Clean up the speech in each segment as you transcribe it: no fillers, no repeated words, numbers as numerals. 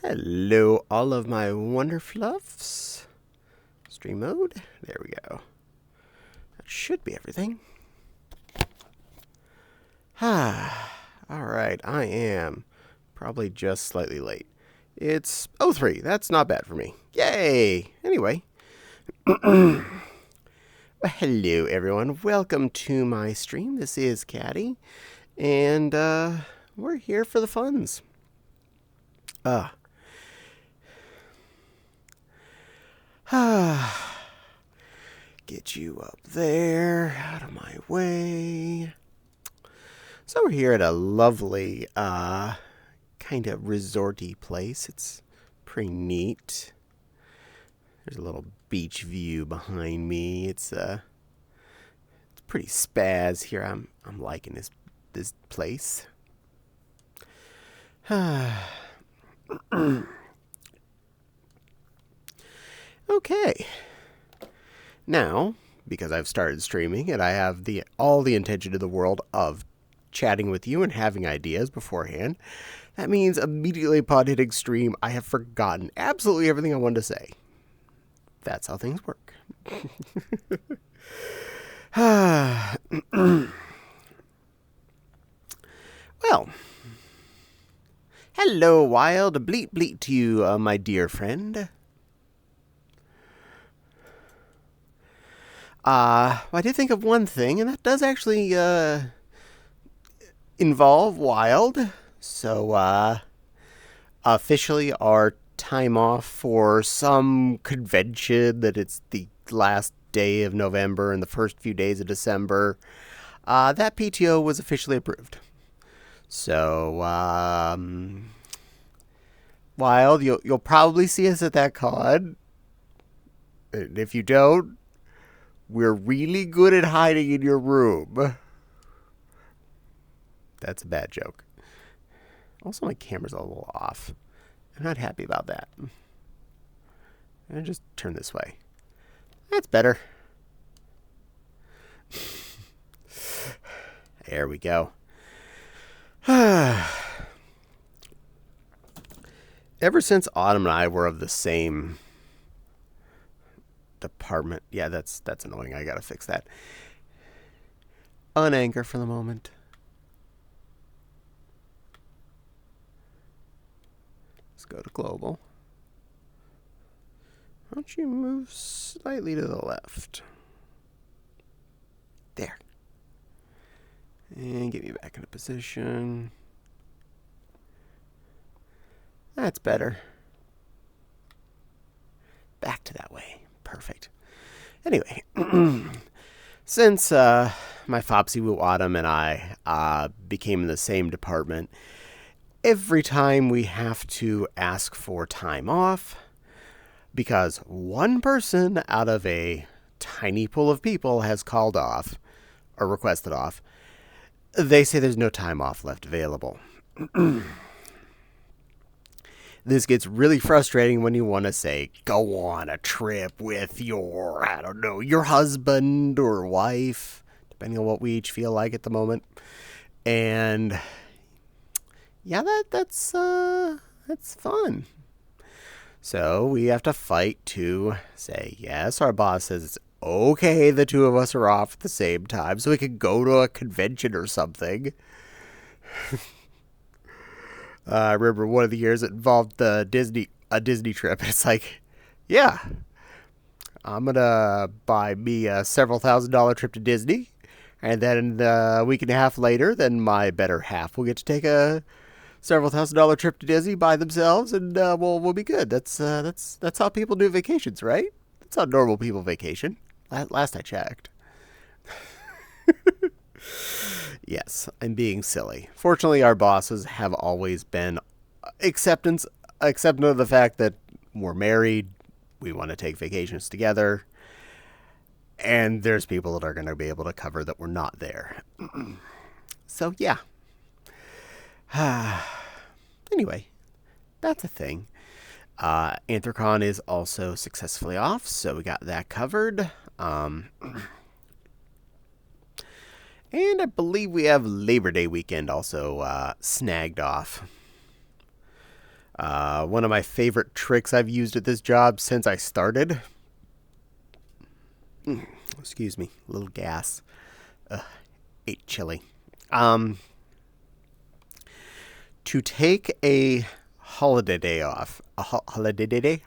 Hello, all of my wonderfluffs. Stream mode. There we go. That should be everything. Alright, I am probably just slightly late. It's 03. That's not bad for me. Yay! Anyway. Well, hello, everyone. Welcome to my stream. This is Caddie. And, we're here for the funs. Get you up there, out of my way. So we're here at a lovely, kind of resorty place. It's pretty neat. There's a little beach view behind me. It's pretty spaz here. I'm liking this place. Okay. Now, because I've started streaming and I have all the intention in the world of chatting with you and having ideas beforehand, that means immediately upon hitting stream, I have forgotten absolutely everything I wanted to say. That's how things work. Well, hello, Wild. Bleat bleat to you, my dear friend. I did think of one thing, and that does actually involve Wild. So, officially our time off for some convention that it's the last day of November and the first few days of December, that PTO was officially approved. So, Wild, you'll probably see us at that con. And if you don't, we're really good at hiding in your room. That's a bad joke. Also, my camera's a little off. I'm not happy about that. And just turn this way. That's better. There we go. Ever since Autumn and I were of the same department. Yeah, that's annoying. I gotta fix that. Unanchor for the moment. Let's go to global. Why don't you move slightly to the left? There. And get me back into position. That's better. Back to that way. Perfect. Anyway, since my foxy Autumn and I became in the same department, every time we have to ask for time off, because one person out of a tiny pool of people has called off or requested off, they say there's no time off left available. This gets really frustrating when you want to say, go on a trip with your husband or wife, depending on what we each feel like at the moment. And yeah, that's fun. So we have to fight to say, yes, our boss says it's okay the two of us are off at the same time so we can go to a convention or something. I remember one of the years it involved a Disney trip. It's like, yeah, I'm going to buy me a several $1,000 trip to Disney. And then a week and a half later, then my better half will get to take a several $1,000 trip to Disney by themselves, and we'll be good. That's how people do vacations, right? That's how normal people vacation. Last I checked. Yes, I'm being silly. Fortunately, our bosses have always been acceptant of the fact that we're married, we want to take vacations together, and there's people that are going to be able to cover that we're not there. So, yeah. Anyway, that's a thing. Anthrocon is also successfully off, so we got that covered. And I believe we have Labor Day weekend also snagged off. One of my favorite tricks I've used at this job since I started. Excuse me, a little gas. Ate chili. To take a holiday day off, holiday day,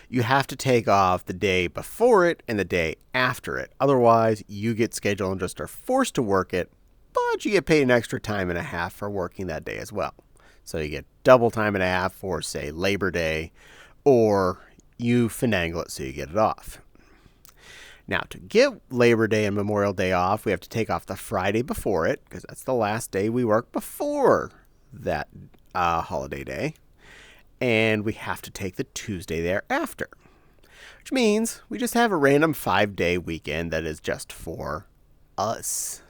you have to take off the day before it and the day after it. Otherwise, you get scheduled and just are forced to work it, but you get paid an extra time and a half for working that day as well. So you get double time and a half for, say, Labor Day, or you finagle it so you get it off. Now, to get Labor Day and Memorial Day off, we have to take off the Friday before it, because that's the last day we work before that holiday day. And we have to take the Tuesday thereafter, which means we just have a random 5-day weekend that is just for us.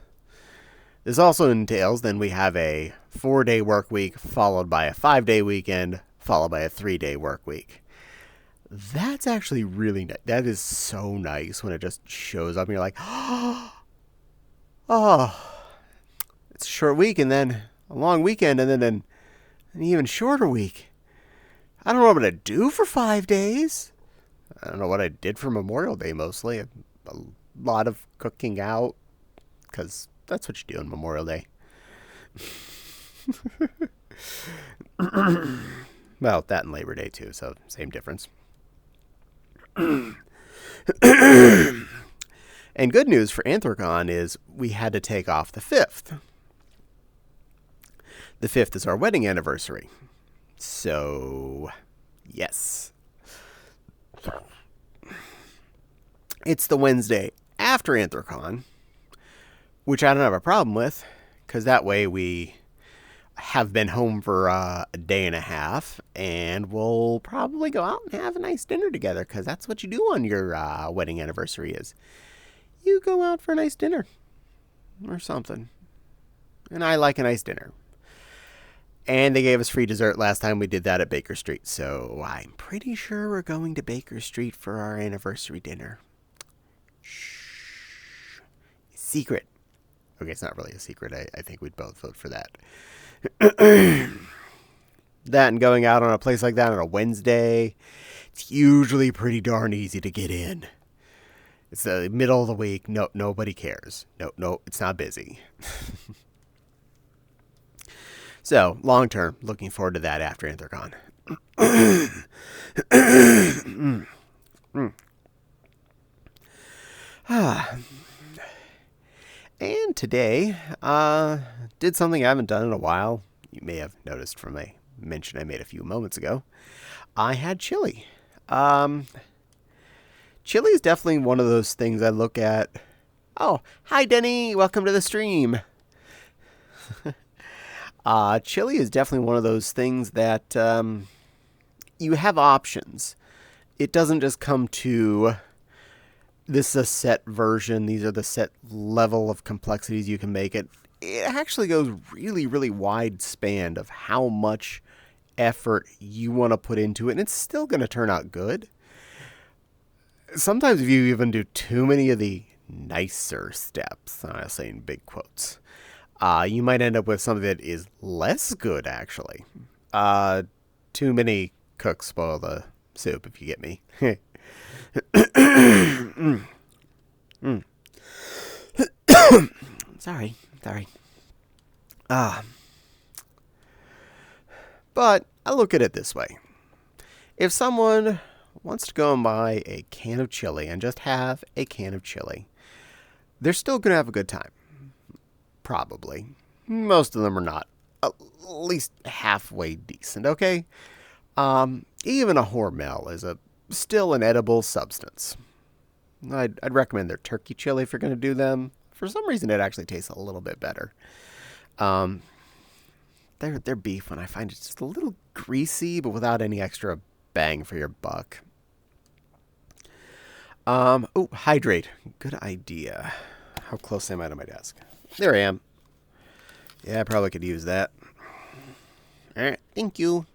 This also entails then we have a 4-day work week followed by a 5-day weekend followed by a 3-day work week. That's actually really nice. That is so nice when it just shows up and you're like, oh, it's a short week and then a long weekend and then an even shorter week. I don't know what I'm going to do for 5 days. I don't know what I did for Memorial Day mostly. A lot of cooking out, because that's what you do on Memorial Day. Well, that and Labor Day too, so same difference. And good news for Anthrocon is we had to take off the 5th. The 5th is our wedding anniversary. So, yes. It's the Wednesday after Anthrocon, which I don't have a problem with, because that way we have been home for a day and a half, and we'll probably go out and have a nice dinner together, because that's what you do on your wedding anniversary is you go out for a nice dinner or something. And I like a nice dinner. And they gave us free dessert last time we did that at Baker Street. So I'm pretty sure we're going to Baker Street for our anniversary dinner. Shh. Secret. Okay, it's not really a secret. I think we'd both vote for that. That and going out on a place like that on a Wednesday, it's usually pretty darn easy to get in. It's the middle of the week. No, nobody cares. No, it's not busy. So, long term, looking forward to that after Anthrocon. And today, did something I haven't done in a while. You may have noticed from a mention I made a few moments ago. I had chili. Chili is definitely one of those things I look at. Oh, hi Denny, welcome to the stream. Chili is definitely one of those things that you have options. It doesn't just come to this is a set version, these are the set level of complexities you can make it. It actually goes really, really wide span of how much effort you want to put into it, and it's still going to turn out good. Sometimes if you even do too many of the nicer steps, I say in big quotes, you might end up with something that is less good, actually. Too many cooks spoil the soup, if you get me. Sorry. But I look at it this way. If someone wants to go and buy a can of chili and just have a can of chili, they're still going to have a good time. Probably. Most of them are not. At least halfway decent, okay? Even a Hormel is still an edible substance. I'd recommend their turkey chili if you're going to do them. For some reason, it actually tastes a little bit better. Their beef, when I find it's just a little greasy, but without any extra bang for your buck. Hydrate. Good idea. How close am I to my desk? There I am. Yeah, I probably could use that. All right, thank you.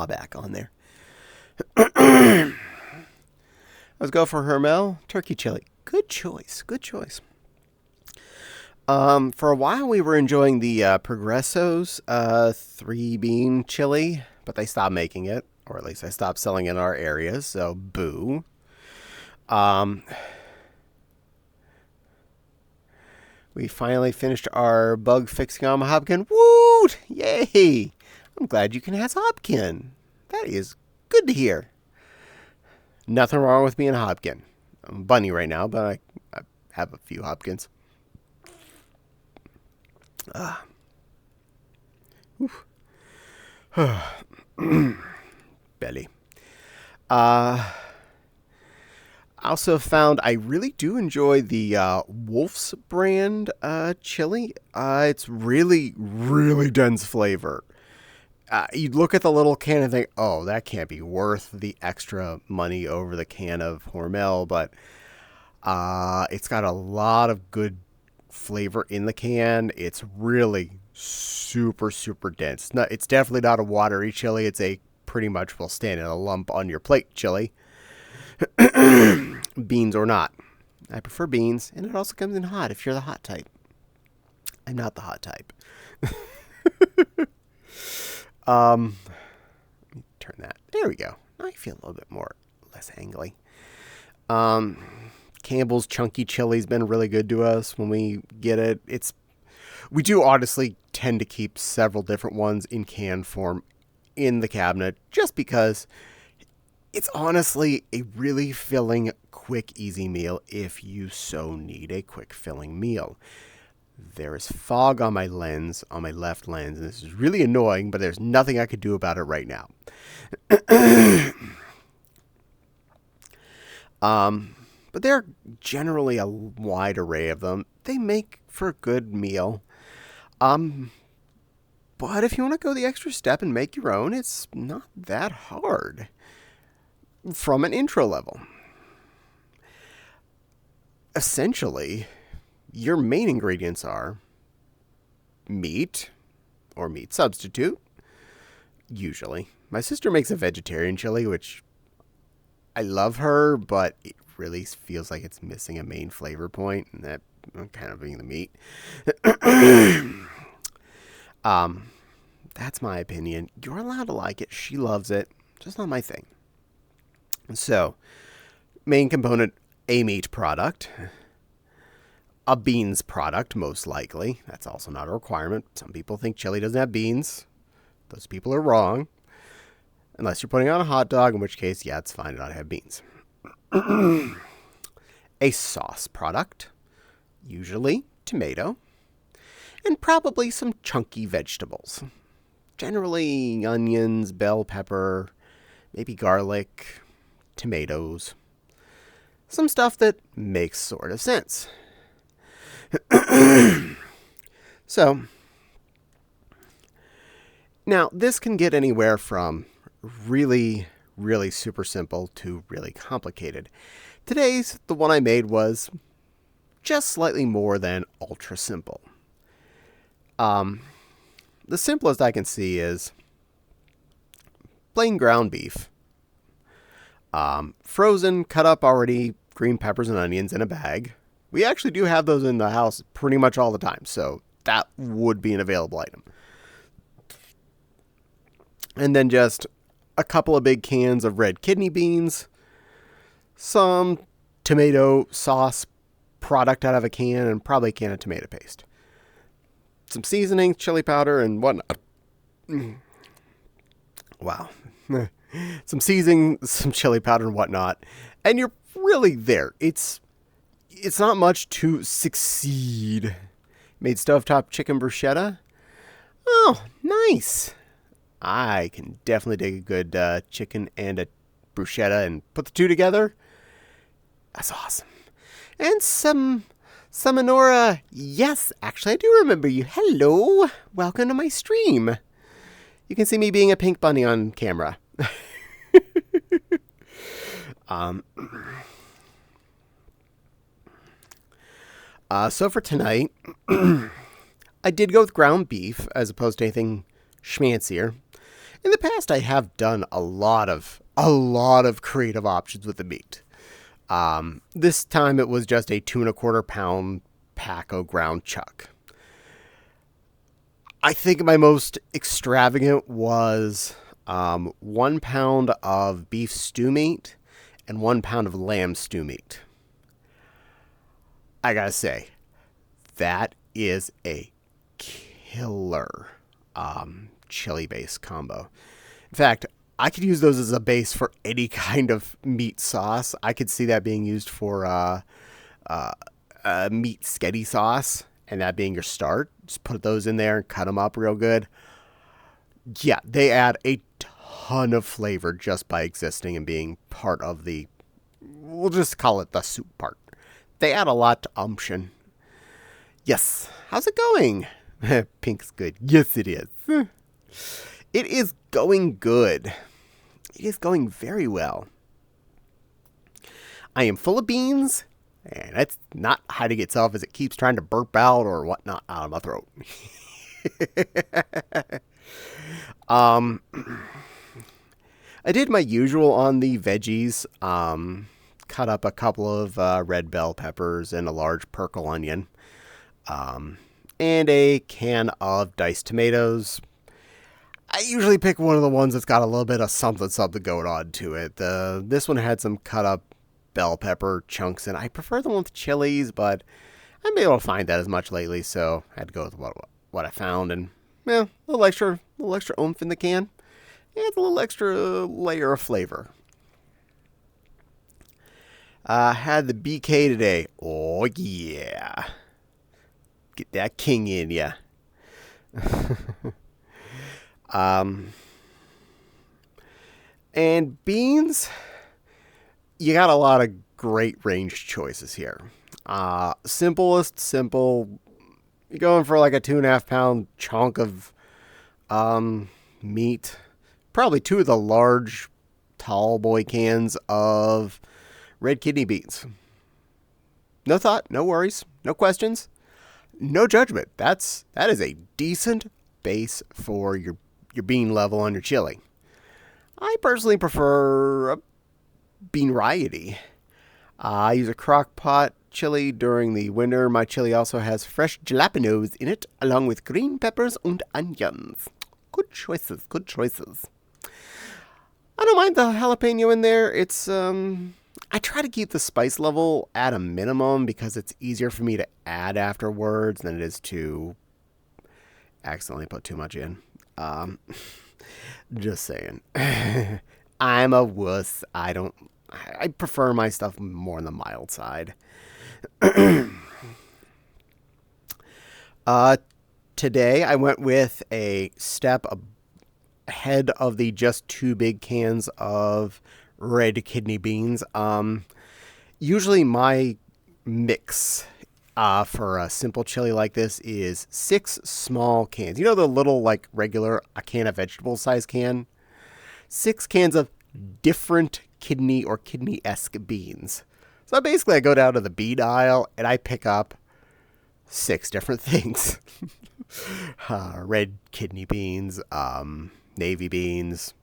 ah back on there. Let's go for Hermel turkey chili. Good choice. Good choice. For a while, we were enjoying the Progresso's 3-bean chili, but they stopped making it, or at least they stopped selling it in our area, so boo. We finally finished our bug fixing on my Hopkin. Woot! Yay! I'm glad you can have Hopkin. That is good to hear. Nothing wrong with being a Hopkin. I'm a bunny right now, but I have a few Hopkins. Belly. I also found I really do enjoy the Wolf's brand chili. It's really, really dense flavor. You'd look at the little can and think, oh, that can't be worth the extra money over the can of Hormel, but it's got a lot of good flavor in the can. It's really super, super dense. It's definitely not a watery chili. It's a pretty much will stand in a lump on your plate chili. Beans or not. I prefer beans, and it also comes in hot if you're the hot type. I'm not the hot type. Let me turn that. There we go. Now I feel a little bit less angly. Campbell's chunky chili's been really good to us when we get it. We do honestly tend to keep several different ones in can form in the cabinet just because it's honestly a really filling, quick, easy meal if you so need a quick filling meal. There is fog on my lens, on my left lens, and this is really annoying, but there's nothing I could do about it right now. But there are generally a wide array of them. They make for a good meal. But if you want to go the extra step and make your own, it's not that hard from an intro level. Essentially, your main ingredients are meat or meat substitute, usually. My sister makes a vegetarian chili, which I love her, but it really feels like it's missing a main flavor point, and that kind of being the meat. That's my opinion. You're allowed to like it. She loves it. Just not my thing. So, main component, a meat product. A beans product, most likely. That's also not a requirement. Some people think chili doesn't have beans. Those people are wrong. Unless you're putting on a hot dog, in which case, yeah, it's fine to not have beans. A sauce product. Usually tomato. And probably some chunky vegetables. Generally onions, bell pepper, maybe garlic, tomatoes. Some stuff that makes sort of sense. So, now this can get anywhere from really, really super simple to really complicated. Today's, the one I made was just slightly more than ultra simple. The simplest I can see is plain ground beef. Frozen, cut up already, green peppers and onions in a bag. We actually do have those in the house pretty much all the time, so that would be an available item. And then just a couple of big cans of red kidney beans, some tomato sauce product out of a can, and probably a can of tomato paste. Some seasoning, chili powder, and whatnot. Wow. Some seasoning, some chili powder, and whatnot. And you're really there. It's not much to succeed. Made stovetop chicken bruschetta. Oh, nice. I can definitely dig a good chicken and a bruschetta and put the two together. That's awesome. And some menorah. Yes, actually, I do remember you. Hello. Welcome to my stream. You can see me being a pink bunny on camera. So for tonight, I did go with ground beef as opposed to anything schmancier. In the past, I have done a lot of creative options with the meat. This time it was just a 2.25 pound pack of ground chuck. I think my most extravagant was 1 pound of beef stew meat and 1 pound of lamb stew meat. I gotta say, that is a killer chili base combo. In fact, I could use those as a base for any kind of meat sauce. I could see that being used for meat sketty sauce, and that being your start. Just put those in there and cut them up real good. Yeah, they add a ton of flavor just by existing and being part of the, we'll just call it the soup part. They add a lot to umption. Yes. How's it going? Pink's good. Yes, it is. It is going good. It is going very well. I am full of beans, and that's not hiding itself as it keeps trying to burp out or whatnot out of my throat. I did my usual on the veggies. Cut up a couple of red bell peppers and a large purple onion. And a can of diced tomatoes. I usually pick one of the ones that's got a little bit of something going on to it. This one had some cut up bell pepper chunks, and I prefer the one with chilies, but I haven't been able to find that as much lately, so I had to go with what I found, and yeah, a little extra oomph in the can. Yeah, it's a little extra layer of flavor. Had the BK today. Oh yeah, get that king in ya. And beans, you got a lot of great range choices here. Simplest simple. You're going for like a 2.5 pound chunk of meat. Probably 2 of the large tall boy cans of red kidney beans. No thought, no worries, no questions, no judgment. That is a decent base for your bean level on your chili. I personally prefer a bean variety. I use a crock pot chili during the winter. My chili also has fresh jalapenos in it, along with green peppers and onions. Good choices, good choices. I don't mind the jalapeno in there. It's, I try to keep the spice level at a minimum because it's easier for me to add afterwards than it is to accidentally put too much in. Just saying. I'm a wuss. I prefer my stuff more on the mild side. Today I went with a step ahead of the just 2 big cans of red kidney beans. Usually my mix for a simple chili like this is 6 small cans. You know the little like regular a can of vegetable size can? 6 cans of different kidney or kidney-esque beans. So basically I go down to the bean aisle and I pick up 6 different things. Red kidney beans, navy beans,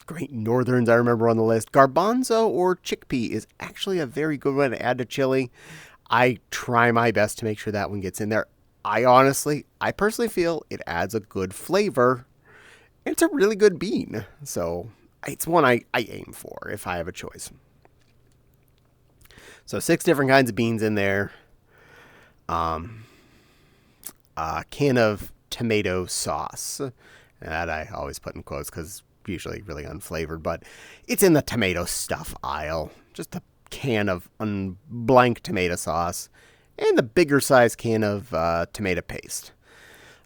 Great Northerns I remember on the list. Garbanzo or chickpea is actually a very good one to add to chili. I try my best to make sure that one gets in there. I personally feel it adds a good flavor. It's a really good bean. So it's one I aim for if I have a choice. So 6 different kinds of beans in there. A can of tomato sauce. That I always put in quotes because usually really unflavored, but it's in the tomato stuff aisle. Just a can of blank tomato sauce and the bigger size can of tomato paste.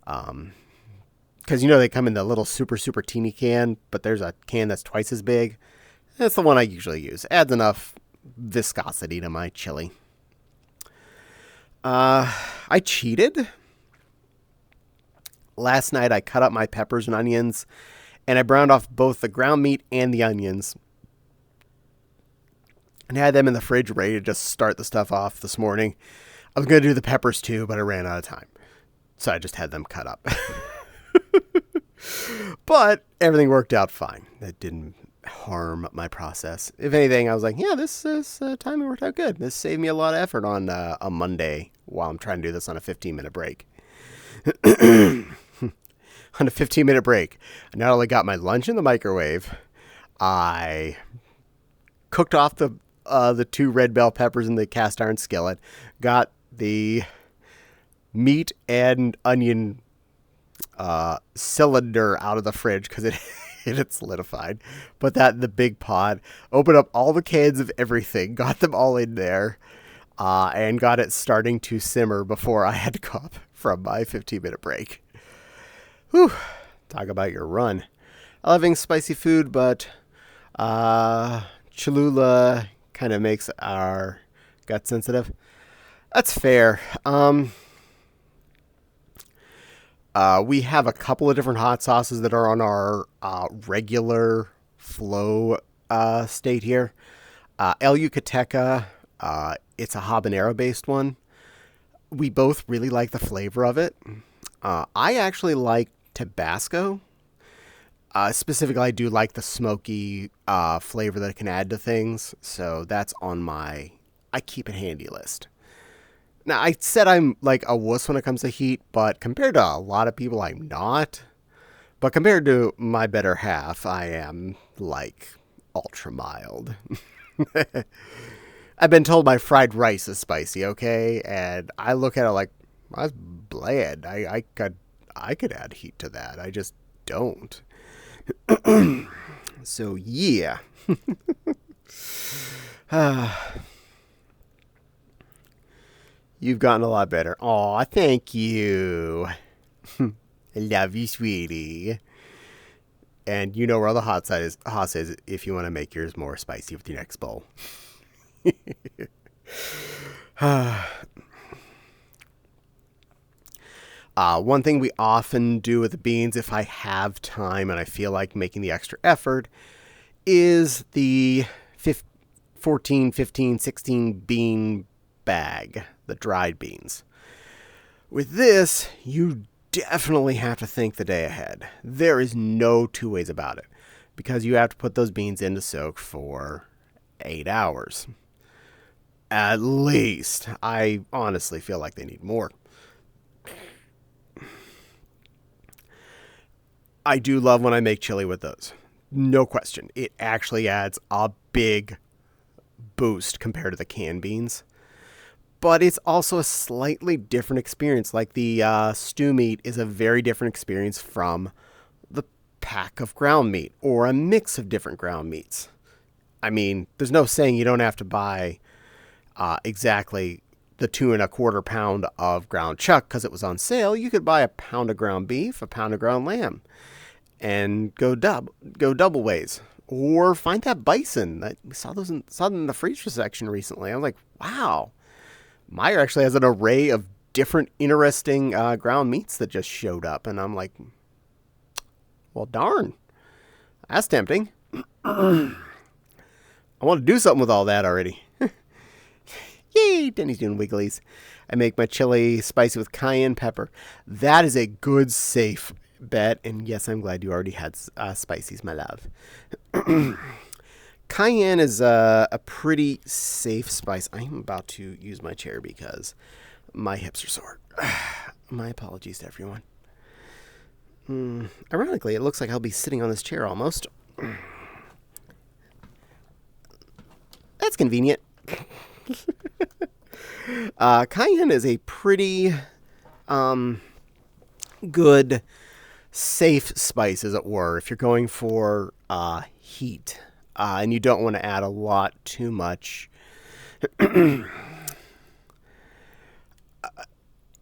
Because they come in the little super teeny can, but there's a can that's twice as big. That's the one I usually use. Adds enough viscosity to my chili. I cheated. Last night I cut up my peppers and onions, and I browned off both the ground meat and the onions, and had them in the fridge ready to just start the stuff off this morning. I was going to do the peppers too, but I ran out of time, so I just had them cut up. But everything worked out fine. That didn't harm my process. If anything, I was like, yeah, this timing worked out good. This saved me a lot of effort on a Monday while I'm trying to do this on a 15-minute break. On a 15-minute break, I not only got my lunch in the microwave, I cooked off the 2 red bell peppers in the cast iron skillet, got the meat and onion cylinder out of the fridge because it had solidified. Put that in the big pot, opened up all the cans of everything, got them all in there, and got it starting to simmer before I had to go up from my 15-minute break. Whew. Talk about your run. I love eating spicy food, but Cholula kind of makes our gut sensitive. That's fair. We have a couple of different hot sauces that are on our regular flow state here. El Yucateca, it's a habanero-based one. We both really like the flavor of it. I actually like Tabasco. Specifically, I do like the smoky flavor that it can add to things. So that's on my I keep it handy list. Now, I said I'm like a wuss when it comes to heat, but compared to a lot of people, I'm not. But compared to my better half, I am like ultra mild. I've been told my fried rice is spicy, okay? And I look at it like, that's bland. I could add heat to that. I just don't. So, yeah. You've gotten a lot better. Aw, thank you. I love you, sweetie. And you know where all the hot sauce is if you want to make yours more spicy with your next bowl. One thing we often do with the beans, if I have time and I feel like making the extra effort, is the 14, 15, 16 bean bag, the dried beans. With this, you definitely have to think the day ahead. There is no two ways about it, because you have to put those beans in to soak for 8 hours. At least. I honestly feel like they need more. I do love when I make chili with those. No question. It actually adds a big boost compared to the canned beans. But it's also a slightly different experience. Like the stew meat is a very different experience from the pack of ground meat or a mix of different ground meats. I mean, there's no saying you don't have to buy exactly the 2 1/4 pound of ground chuck because it was on sale. You could buy a pound of ground beef, a pound of ground lamb, and go double ways. Or find that bison. We saw them in the freezer section recently. I was like, wow. Meijer actually has an array of different interesting ground meats that just showed up. And I'm like, well, darn. That's tempting. I want to do something with all that already. Yay, Denny's doing wigglies. I make my chili spicy with cayenne pepper. That is a good, safe bet. And yes, I'm glad you already had spices, my love. Cayenne is a pretty safe spice. I'm about to use my chair because my hips are sore. My apologies to everyone. Ironically, it looks like I'll be sitting on this chair almost. That's convenient. Cayenne is a pretty good, safe spice, as it were, if you're going for heat. And you don't want to add a lot too much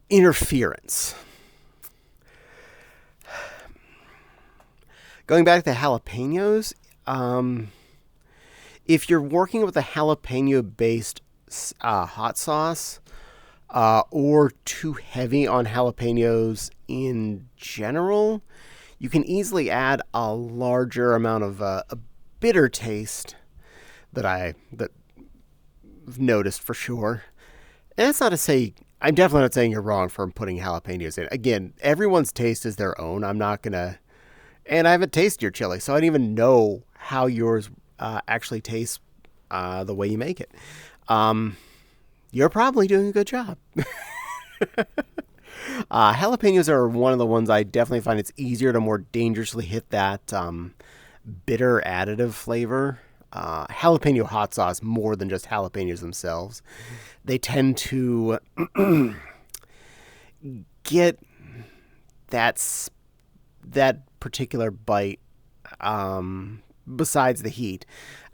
interference. Going back to the jalapenos, if you're working with a jalapeno-based hot sauce, or too heavy on jalapenos in general, you can easily add a larger amount of a bitter taste that I've noticed for sure. And that's not to say, I'm definitely not saying you're wrong for putting jalapenos in. Again, everyone's taste is their own. I'm not going to And I haven't tasted your chili, so I don't even know how yours actually tastes the way you make it. You're probably doing a good job. Jalapenos are one of the ones I definitely find it's easier to more dangerously hit that bitter additive flavor. Jalapeno hot sauce more than just jalapenos themselves. They tend to get that particular bite besides the heat.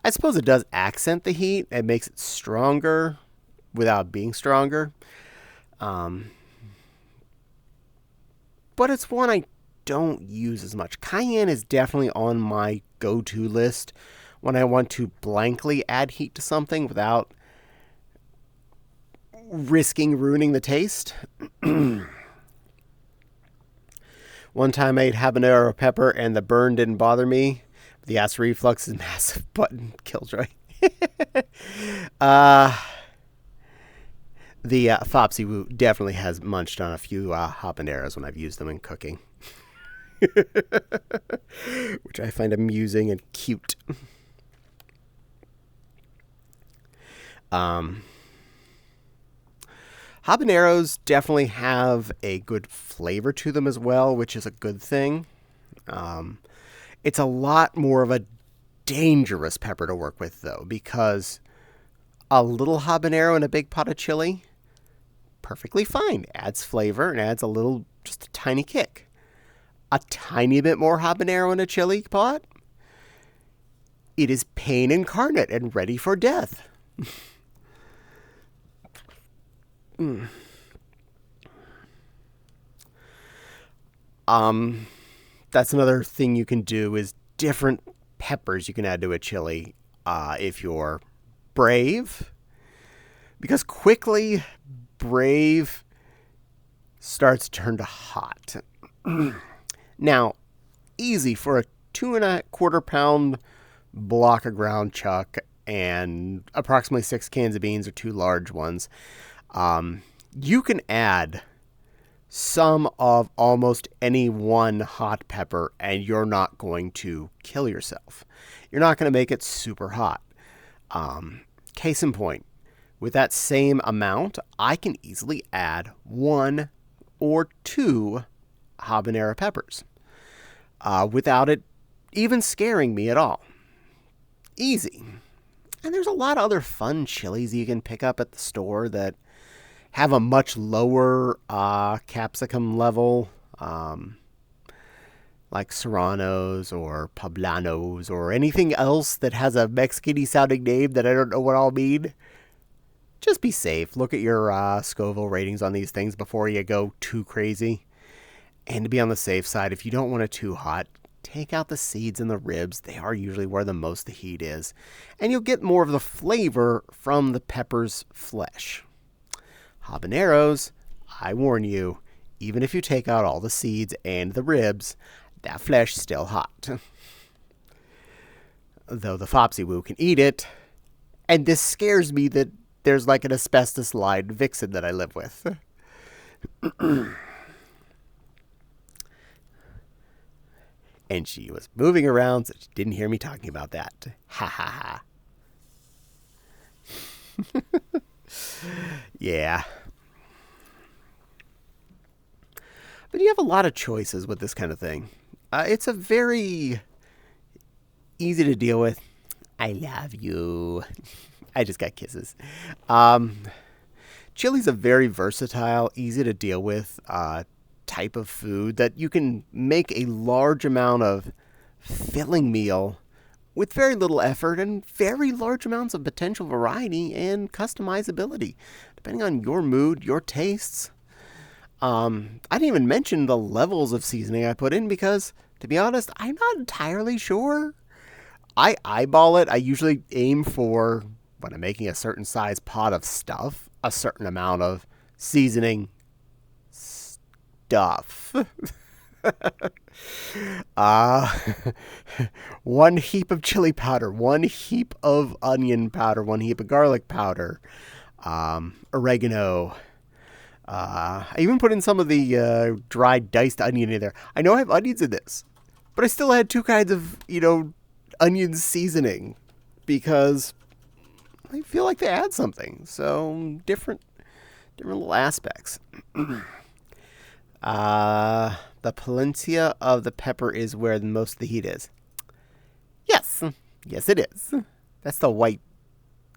I suppose it does accent the heat. It makes it stronger without being stronger. But it's one I don't use as much. Cayenne is definitely on my go-to list when I want to blankly add heat to something without risking ruining the taste. One time I ate habanero pepper and the burn didn't bother me. The acid reflux is massive. Button killjoy. The foxy definitely has munched on a few habaneros when I've used them in cooking. Which I find amusing and cute. Habaneros definitely have a good flavor to them as well, which is a good thing. It's a lot more of a dangerous pepper to work with, though, because a little habanero in a big pot of chili, perfectly fine. Adds flavor and adds just a tiny kick. A tiny bit more habanero in a chili pot, it is pain incarnate and ready for death. That's another thing you can do is different peppers you can add to a chili if you're brave. Because quickly, brave starts to turn to hot. Now, easy for a 2.25 pound block of ground chuck and approximately 6 cans of beans or 2 large ones. You can add some of almost any one hot pepper and you're not going to kill yourself. You're not going to make it super hot. Case in point, with that same amount, I can easily add 1 or 2 habanero peppers without it even scaring me at all. Easy. And there's a lot of other fun chilies you can pick up at the store that have a much lower capsicum level, like serranos or poblanos or anything else that has a Mexican-y sounding name that I don't know what I'll mean. Just be safe. Look at your Scoville ratings on these things before you go too crazy. And to be on the safe side, if you don't want it too hot, take out the seeds and the ribs. They are usually where the most the heat is. And you'll get more of the flavor from the pepper's flesh. Habaneros, I warn you, even if you take out all the seeds and the ribs, that flesh is still hot. Though the foxy can eat it. And this scares me that there's like an asbestos-lined vixen that I live with. And she was moving around, so she didn't hear me talking about that. Ha ha ha. Yeah. But you have a lot of choices with this kind of thing. It's a very easy to deal with. I love you. I just got kisses. Chili's a very versatile, easy to deal with type of food that you can make a large amount of filling meal with very little effort and very large amounts of potential variety and customizability, depending on your mood, your tastes. I didn't even mention the levels of seasoning I put in because, to be honest, I'm not entirely sure. I eyeball it. I usually aim for, when I'm making a certain size pot of stuff, a certain amount of seasoning stuff. 1 heap of chili powder, 1 heap of onion powder, 1 heap of garlic powder, oregano. I even put in some of the dried diced onion in there. I know I have onions in this. But I still had two kinds of, onion seasoning because I feel like they add something. So different little aspects. The palencia of the pepper is where most of the heat is. Yes. Yes, it is. That's the white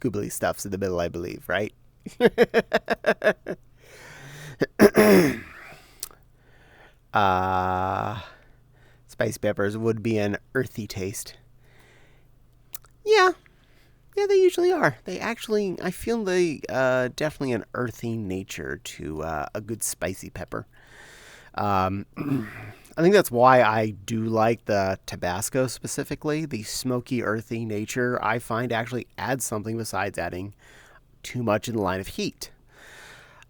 goobly stuffs in the middle, I believe, right? Spice peppers would be an earthy taste. Yeah, they usually are. I feel they definitely an earthy nature to a good spicy pepper. I think that's why I do like the Tabasco specifically. The smoky, earthy nature I find actually adds something besides adding too much in the line of heat.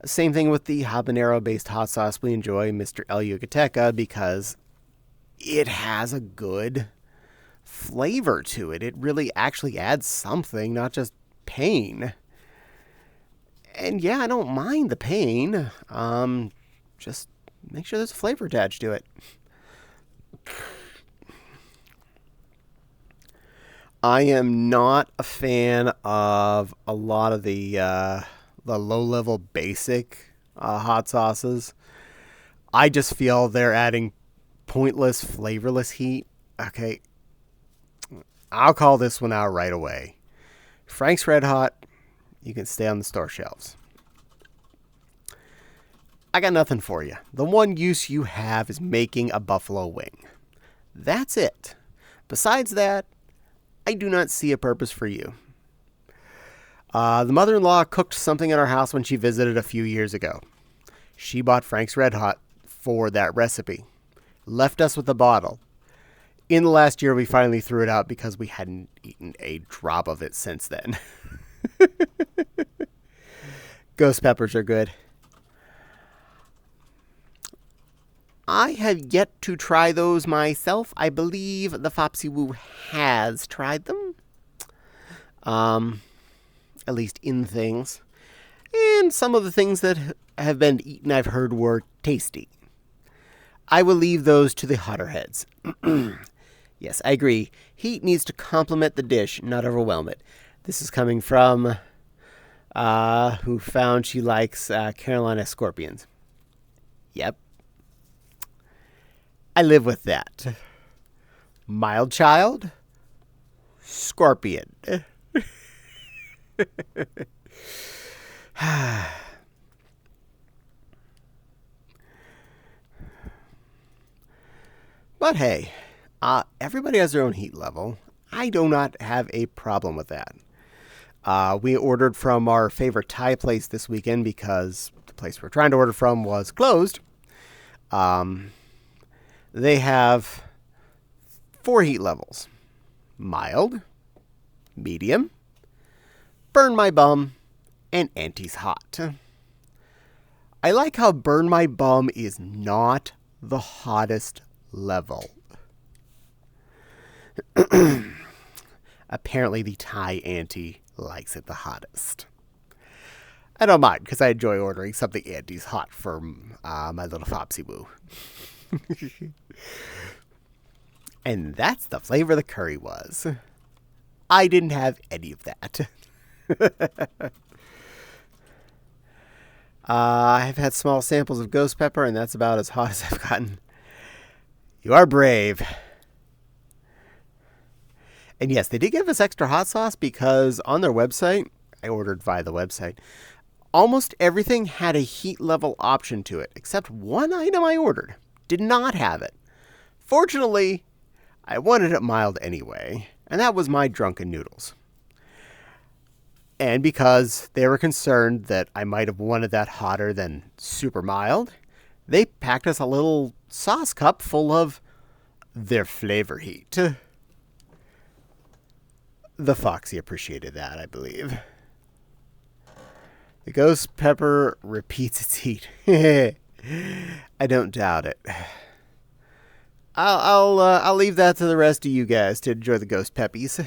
Same thing with the habanero-based hot sauce we enjoy, Mr. El Yucateca, because it has a good flavor to it. It really actually adds something, not just pain. And yeah, I don't mind the pain. Just make sure there's a flavor attached to it. I am not a fan of a lot of the low-level basic hot sauces. I just feel they're adding pointless, flavorless heat. Okay, I'll call this one out right away. Frank's Red Hot, you can stay on the store shelves. I got nothing for you. The one use you have is making a buffalo wing. That's it. Besides that, I do not see a purpose for you. The mother-in-law cooked something in our house when she visited a few years ago. She bought Frank's Red Hot for that recipe. Left us with a bottle. In the last year, we finally threw it out because we hadn't eaten a drop of it since then. Ghost peppers are good. I have yet to try those myself. I believe the Foxy has tried them. At least in things. And some of the things that have been eaten I've heard were tasty. I will leave those to the hotter heads. Yes, I agree. Heat needs to complement the dish, not overwhelm it. This is coming from who found she likes Carolina scorpions. Yep. I live with that. Mild child, scorpion. But hey, everybody has their own heat level. I do not have a problem with that. We ordered from our favorite Thai place this weekend because the place we're trying to order from was closed. They have 4 heat levels. Mild, medium, burn my bum, and Auntie's hot. I like how burn my bum is not the hottest level. Apparently the Thai auntie likes it the hottest. I don't mind because I enjoy ordering something Auntie's hot for my little Foxy Woo. And that's the flavor the curry was. I didn't have any of that. I've had small samples of ghost pepper, and that's about as hot as I've gotten. You are brave. And yes, they did give us extra hot sauce because on their website, I ordered via the website, almost everything had a heat level option to it, except one item I ordered did not have it. Fortunately, I wanted it mild anyway, and that was my drunken noodles. And because they were concerned that I might have wanted that hotter than super mild, they packed us a little sauce cup full of their flavor heat. The Foxy appreciated that, I believe. The ghost pepper repeats its heat. I don't doubt it. I'll leave that to the rest of you guys to enjoy the ghost peppies.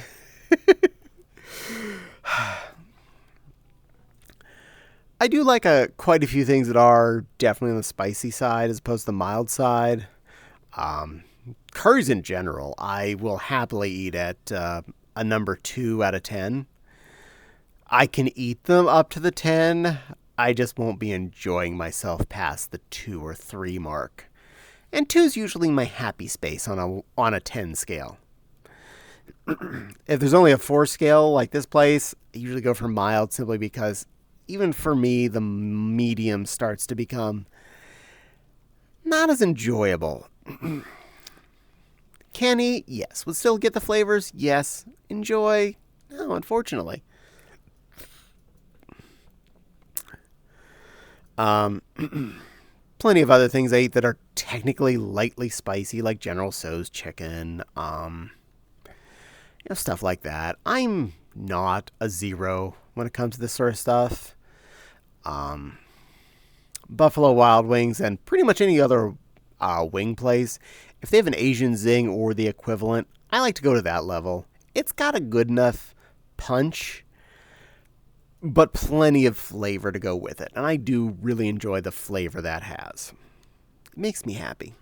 I do like quite a few things that are definitely on the spicy side as opposed to the mild side. Curries in general, I will happily eat at a number 2 out of 10. I can eat them up to the 10. I just won't be enjoying myself past the 2 or 3 mark. And 2 is usually my happy space on a 10 scale. If there's only a 4 scale like this place, I usually go for mild simply because even for me, the medium starts to become not as enjoyable. Can eat? Yes. Would still get the flavors? Yes. Enjoy? No, unfortunately. Plenty of other things I eat that are technically lightly spicy, like General Tso's chicken, stuff like that. I'm not a zero when it comes to this sort of stuff. Buffalo Wild Wings and pretty much any other wing place, if they have an Asian zing or the equivalent, I like to go to that level. It's got a good enough punch, but plenty of flavor to go with it. And I do really enjoy the flavor that has. It makes me happy.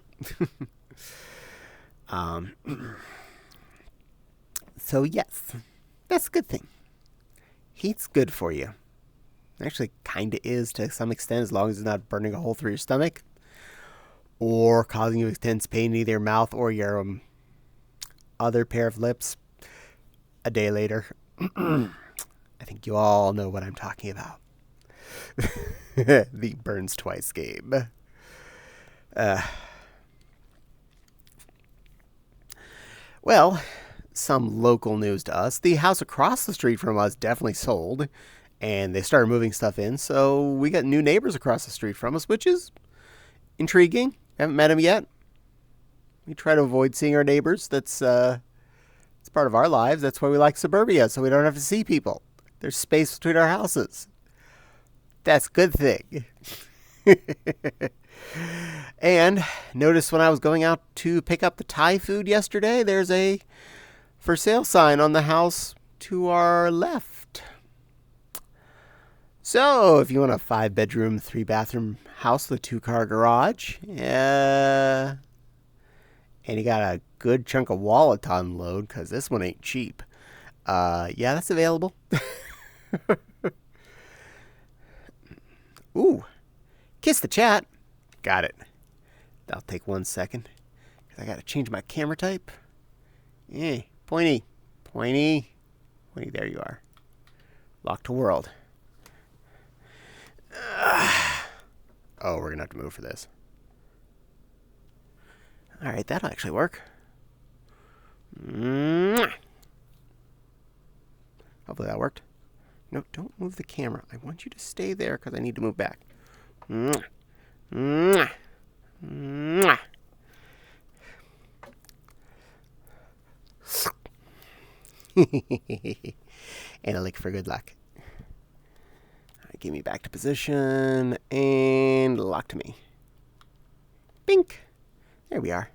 So yes, that's a good thing. Heat's good for you. Actually, kind of is to some extent, as long as it's not burning a hole through your stomach or causing you intense pain in either your mouth or your other pair of lips a day later. I think you all know what I'm talking about. The burns twice game. Well, some local news to us. The house across the street from us definitely sold, and they started moving stuff in, so we got new neighbors across the street from us, which is intriguing. Haven't met them yet. We try to avoid seeing our neighbors. That's it's part of our lives. That's why we like suburbia, so we don't have to see people. There's space between our houses. That's a good thing. And notice when I was going out to pick up the Thai food yesterday, there's a for sale sign on the house to our left. So if you want a 5-bedroom, 3-bathroom house with a 2-car garage, and you got a good chunk of wallet to unload, because this one ain't cheap, yeah, that's available. Ooh, kiss the chat. Got it. That'll take 1 second, because I got to change my camera type. Pointy. There you are. Lock to world. Oh, we're going to have to move for this. All right, that'll actually work. Hopefully that worked. No, don't move the camera. I want you to stay there because I need to move back. And a lick for good luck. All right, get me back to position and lock to me. Bink. There we are.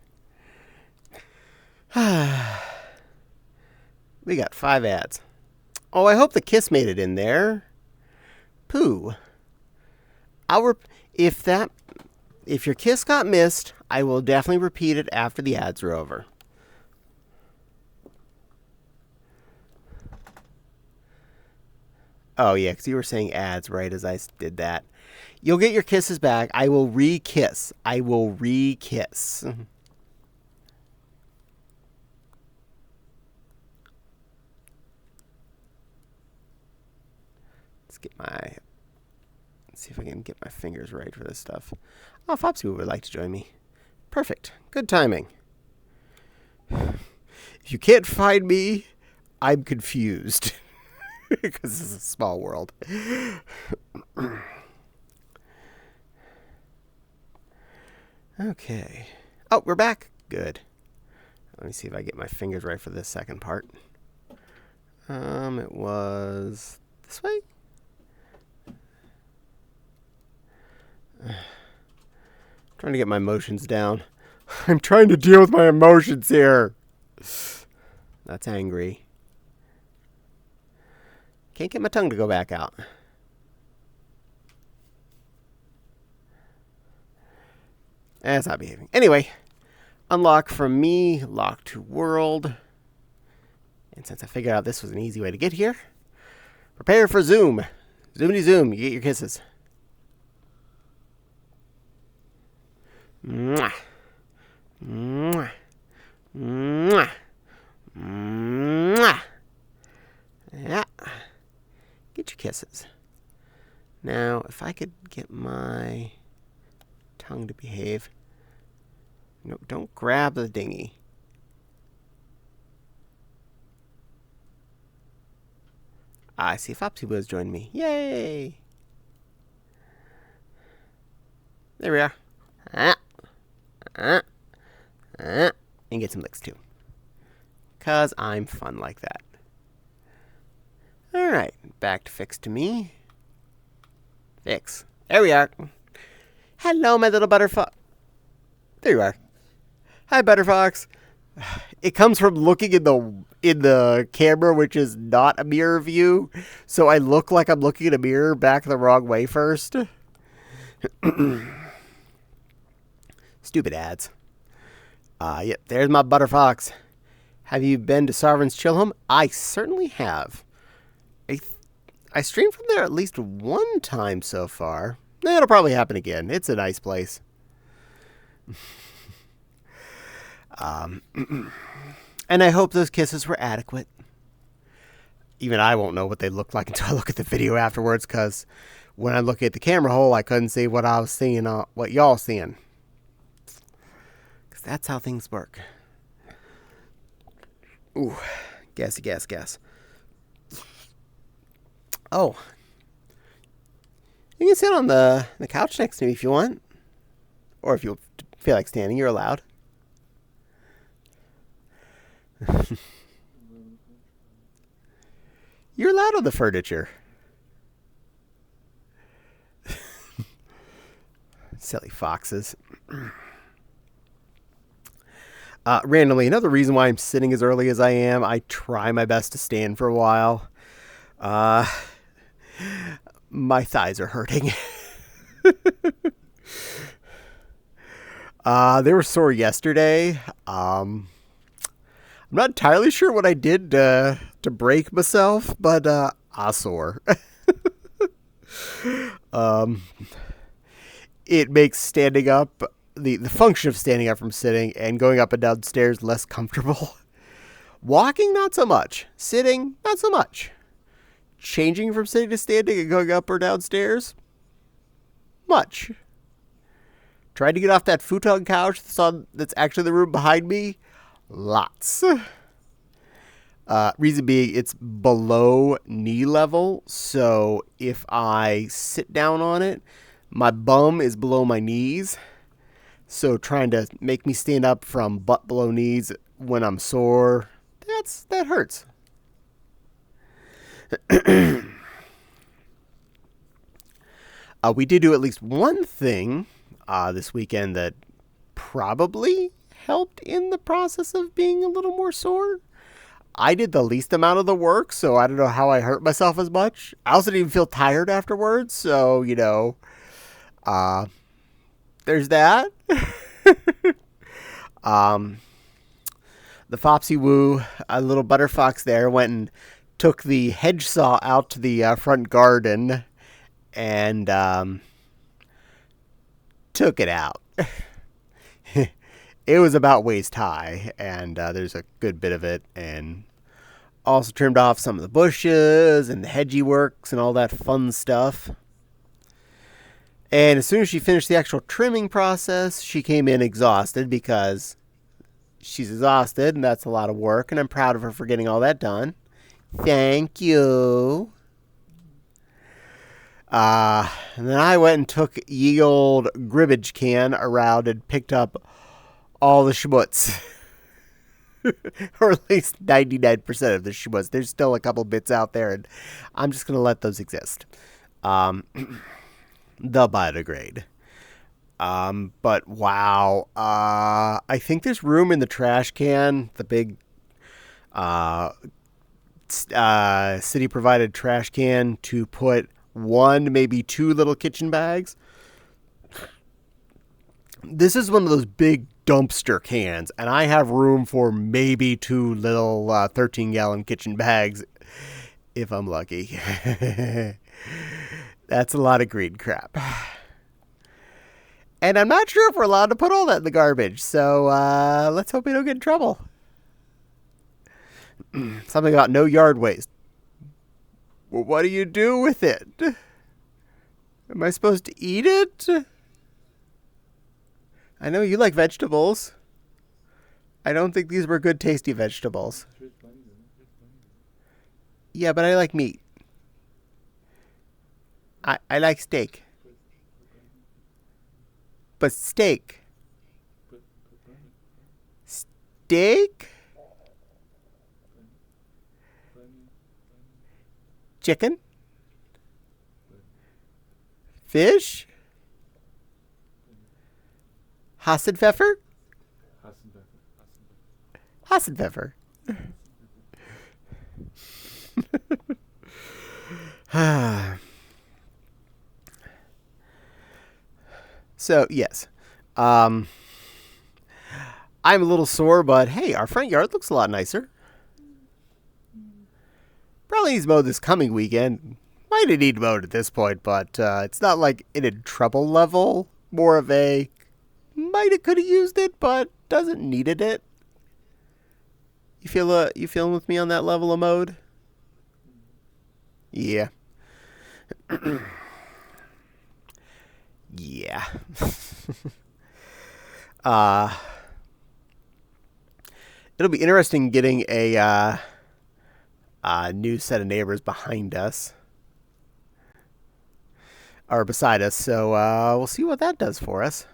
We got 5 ads. Oh, I hope the kiss made it in there. Pooh. If your kiss got missed, I will definitely repeat it after the ads are over. Oh, yeah, because you were saying ads right as I did that. You'll get your kisses back. I will re-kiss. Let's see if I can get my fingers right for this stuff. Oh, Foxy would like to join me. Perfect. Good timing. If you can't find me, I'm confused. Because this is a small world. Okay. Oh, we're back. Good. Let me see if I get my fingers right for this second part. It was this way? Trying to get my emotions down. I'm trying to deal with my emotions here. That's angry. Can't get my tongue to go back out. That's not behaving. Anyway, Unlock from me, lock to world. And since I figured out this was an easy way to get here, prepare for zoom. Zoomity zoom, you get your kisses. Mwah. Mwah. Mwah. Mwah. Yeah. Get your kisses. Now, if I could get my tongue to behave. No, don't grab the dinghy. I see Foxy has joined me. Yay! There we are. And get some licks too. 'Cause I'm fun like that. Alright, back to fix to me. Fix. There we are. Hello, my little butterfox. There you are. Hi, Butterfox. It comes from looking in the camera, which is not a mirror view, so I look like I'm looking at a mirror back the wrong way first. Stupid ads. Yep, there's my Butterfox. Have you been to Sovereign's Chill Home? I certainly have. I streamed from there at least one time so far. It'll probably happen again. It's a nice place. And I hope those kisses were adequate. Even I won't know what they look like until I look at the video afterwards, because when I look at the camera hole, I couldn't see what I was seeing, what y'all seeing. Because that's how things work. Ooh, gassy, gas. Oh. You can sit on the couch next to me if you want. Or if you feel like standing, you're allowed. You're allowed on the furniture. Silly foxes. Randomly, another reason why I'm sitting as early as I am, I try my best to stand for a while. My thighs are hurting. They were sore yesterday. I'm not entirely sure what I did to break myself, but I sore. It makes standing up, the function of standing up from sitting and going up and down stairs less comfortable. Walking, not so much. Sitting, not so much. Changing from sitting to standing and going up or down stairs, much. Trying to get off that futon couch that's actually the room behind me, lots. Reason being, it's below knee level, so if I sit down on it, my bum is below my knees. So trying to make me stand up from butt below knees when I'm sore, that hurts. We did do at least one thing this weekend that probably helped in the process of being a little more sore. I did the least amount of the work, so I don't know how I hurt myself as much. I also didn't even feel tired afterwards, so, there's that. The Foxy Woo, a little Butterfox there, went and took the hedge saw out to the front garden and took it out. It was about waist high, and there's a good bit of it, and also trimmed off some of the bushes and the hedgy works and all that fun stuff. And as soon as she finished the actual trimming process, she came in exhausted because she's exhausted, and that's a lot of work, and I'm proud of her for getting all that done. Thank you. And then I went and took ye old gribbage can around and picked up all the schmutz. Or at least 99% of the schmutz. There's still a couple bits out there, and I'm just going to let those exist. They'll biodegrade. But wow. I think there's room in the trash can, the big city-provided trash can, to put one, maybe two little kitchen bags. This is one of those big dumpster cans, and I have room for maybe 2 little 13-gallon kitchen bags if I'm lucky. That's a lot of green crap. And I'm not sure if we're allowed to put all that in the garbage, so let's hope we don't get in trouble. Something about no yard waste. Well, what do you do with it? Am I supposed to eat it? I know you like vegetables. I don't think these were good, tasty vegetables. Yeah, but I like meat. I like steak. But steak. Steak? Chicken? Fish? Hassenpfeffer? Hassenpfeffer. So, yes. I'm a little sore, but hey, our front yard looks a lot nicer. Probably needs mowed this coming weekend. Might have need mowed at this point, but it's not like in trouble level. More of a might have could have used it, but doesn't needed it. You feeling with me on that level of mode? Yeah. Yeah. It'll be interesting getting a new set of neighbors behind us. Or beside us, so we'll see what that does for us.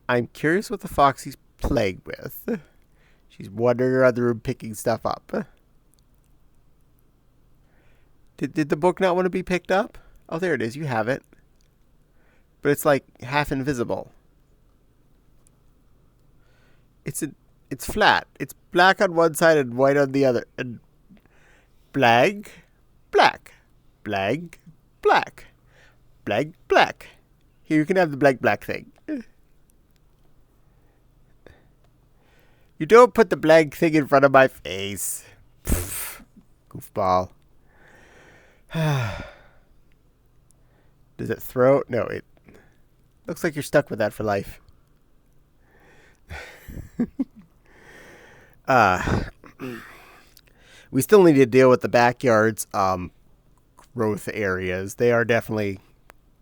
I'm curious what the foxy's plagued with. She's wandering around the room picking stuff up. Did the book not want to be picked up? Oh, there it is. You have it. But it's like half invisible. It's flat. It's black on one side and white on the other. And black, black, black, black, black, black. Here, you can have the black thing. You don't put the black thing in front of my face. Pfft, goofball. Does it throw? No, it looks like you're stuck with that for life. We still need to deal with the backyard's growth areas. They are definitely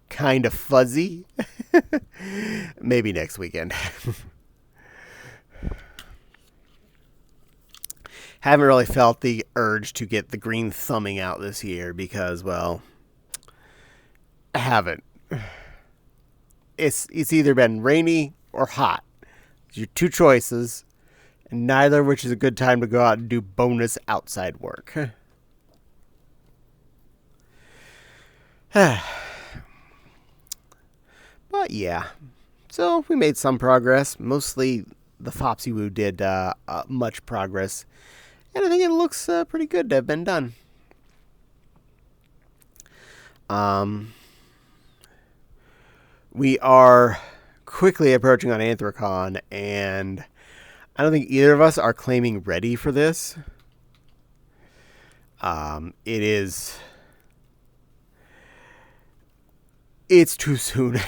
kind of fuzzy. Maybe next weekend. Haven't really felt the urge to get the green thumbing out this year because, well, I haven't. It's either been rainy or hot. It's your two choices, and neither of which is a good time to go out and do bonus outside work. But yeah, so we made some progress. Mostly the Foxy Woo did much progress. And I think it looks pretty good to have been done. We are quickly approaching on Anthrocon, and I don't think either of us are claiming ready for this. It's too soon.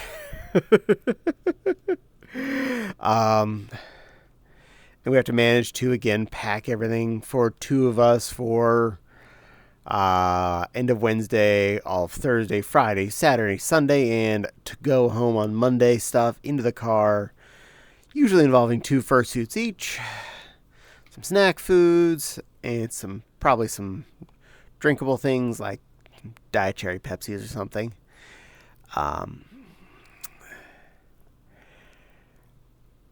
And we have to manage to, again, pack everything for two of us for end of Wednesday, all of Thursday, Friday, Saturday, Sunday, and to go home on Monday stuff into the car, usually involving 2 fursuits each, some snack foods, and probably some drinkable things like dietary Pepsis or something.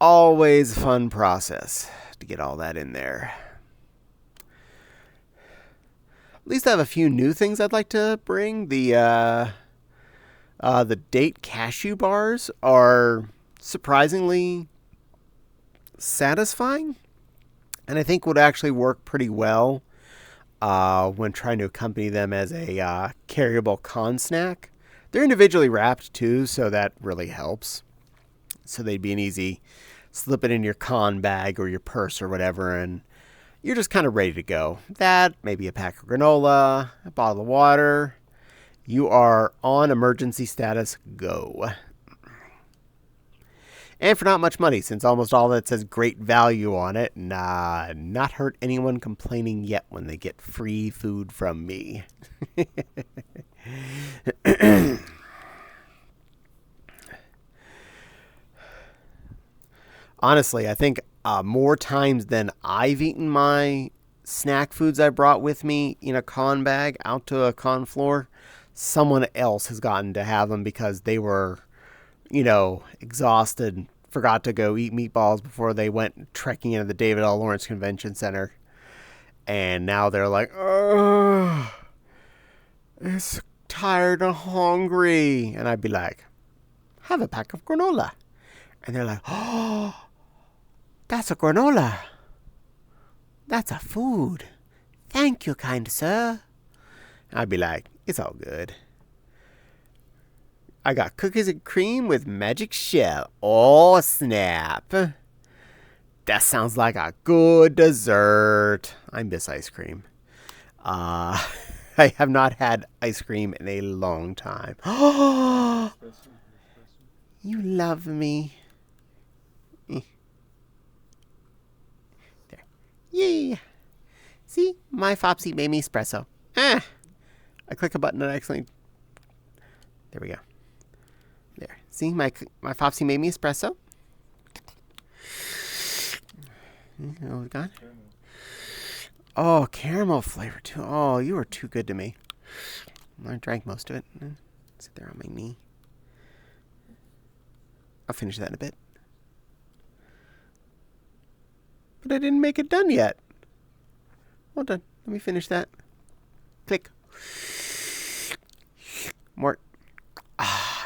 Always a fun process to get all that in there. At least I have a few new things I'd like to bring. The date cashew bars are surprisingly satisfying, and I think would actually work pretty well when trying to accompany them as a carryable con snack. They're individually wrapped too, so that really helps. so they'd be an easy slip it in your con bag or your purse or whatever, and you're just kind of ready to go. That, maybe a pack of granola, a bottle of water. You are on emergency status, go. And for not much money, since almost all that says great value on it, not hurt anyone complaining yet when they get free food from me. Honestly, I think more times than I've eaten my snack foods I brought with me in a con bag out to a con floor, someone else has gotten to have them because they were, exhausted, forgot to go eat meatballs before they went trekking into the David L. Lawrence Convention Center. And now they're like, oh, it's tired and hungry. And I'd be like, have a pack of granola. And they're like, oh, that's a granola. That's a food. Thank you, kind sir. I'd be like, it's all good. I got cookies and cream with magic shell. Oh, snap. That sounds like a good dessert. I miss ice cream. I have not had ice cream in a long time. Oh, you love me. There. Yeah. See? My Foxy made me espresso. I click a button and I accidentally... There we go. There. See? My Foxy made me espresso. Oh, gone? Oh, caramel flavor too. Oh, you are too good to me. I drank most of it. Sit there on my knee. I'll finish that in a bit. But I didn't make it done yet. Well done. Let me finish that. Click. More.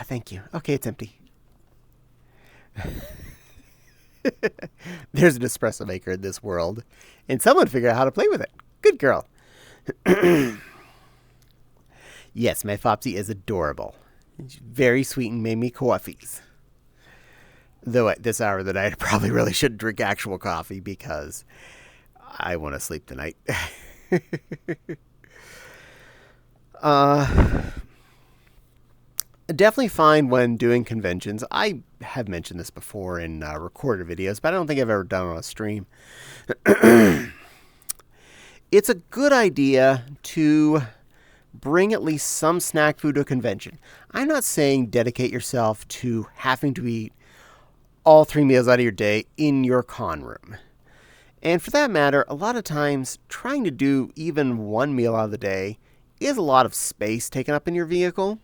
Thank you. Okay, it's empty. There's an espresso maker in this world, and someone figured out how to play with it. Good girl. Yes, my Foxy is adorable. It's very sweet and made me coffees. Though at this hour of the night, I probably really shouldn't drink actual coffee because I want to sleep tonight. Definitely find when doing conventions. I have mentioned this before in recorded videos, but I don't think I've ever done it on a stream. It's a good idea to bring at least some snack food to a convention. I'm not saying dedicate yourself to having to eat all 3 meals out of your day in your con room. And for that matter, a lot of times trying to do even one meal out of the day is a lot of space taken up in your vehicle.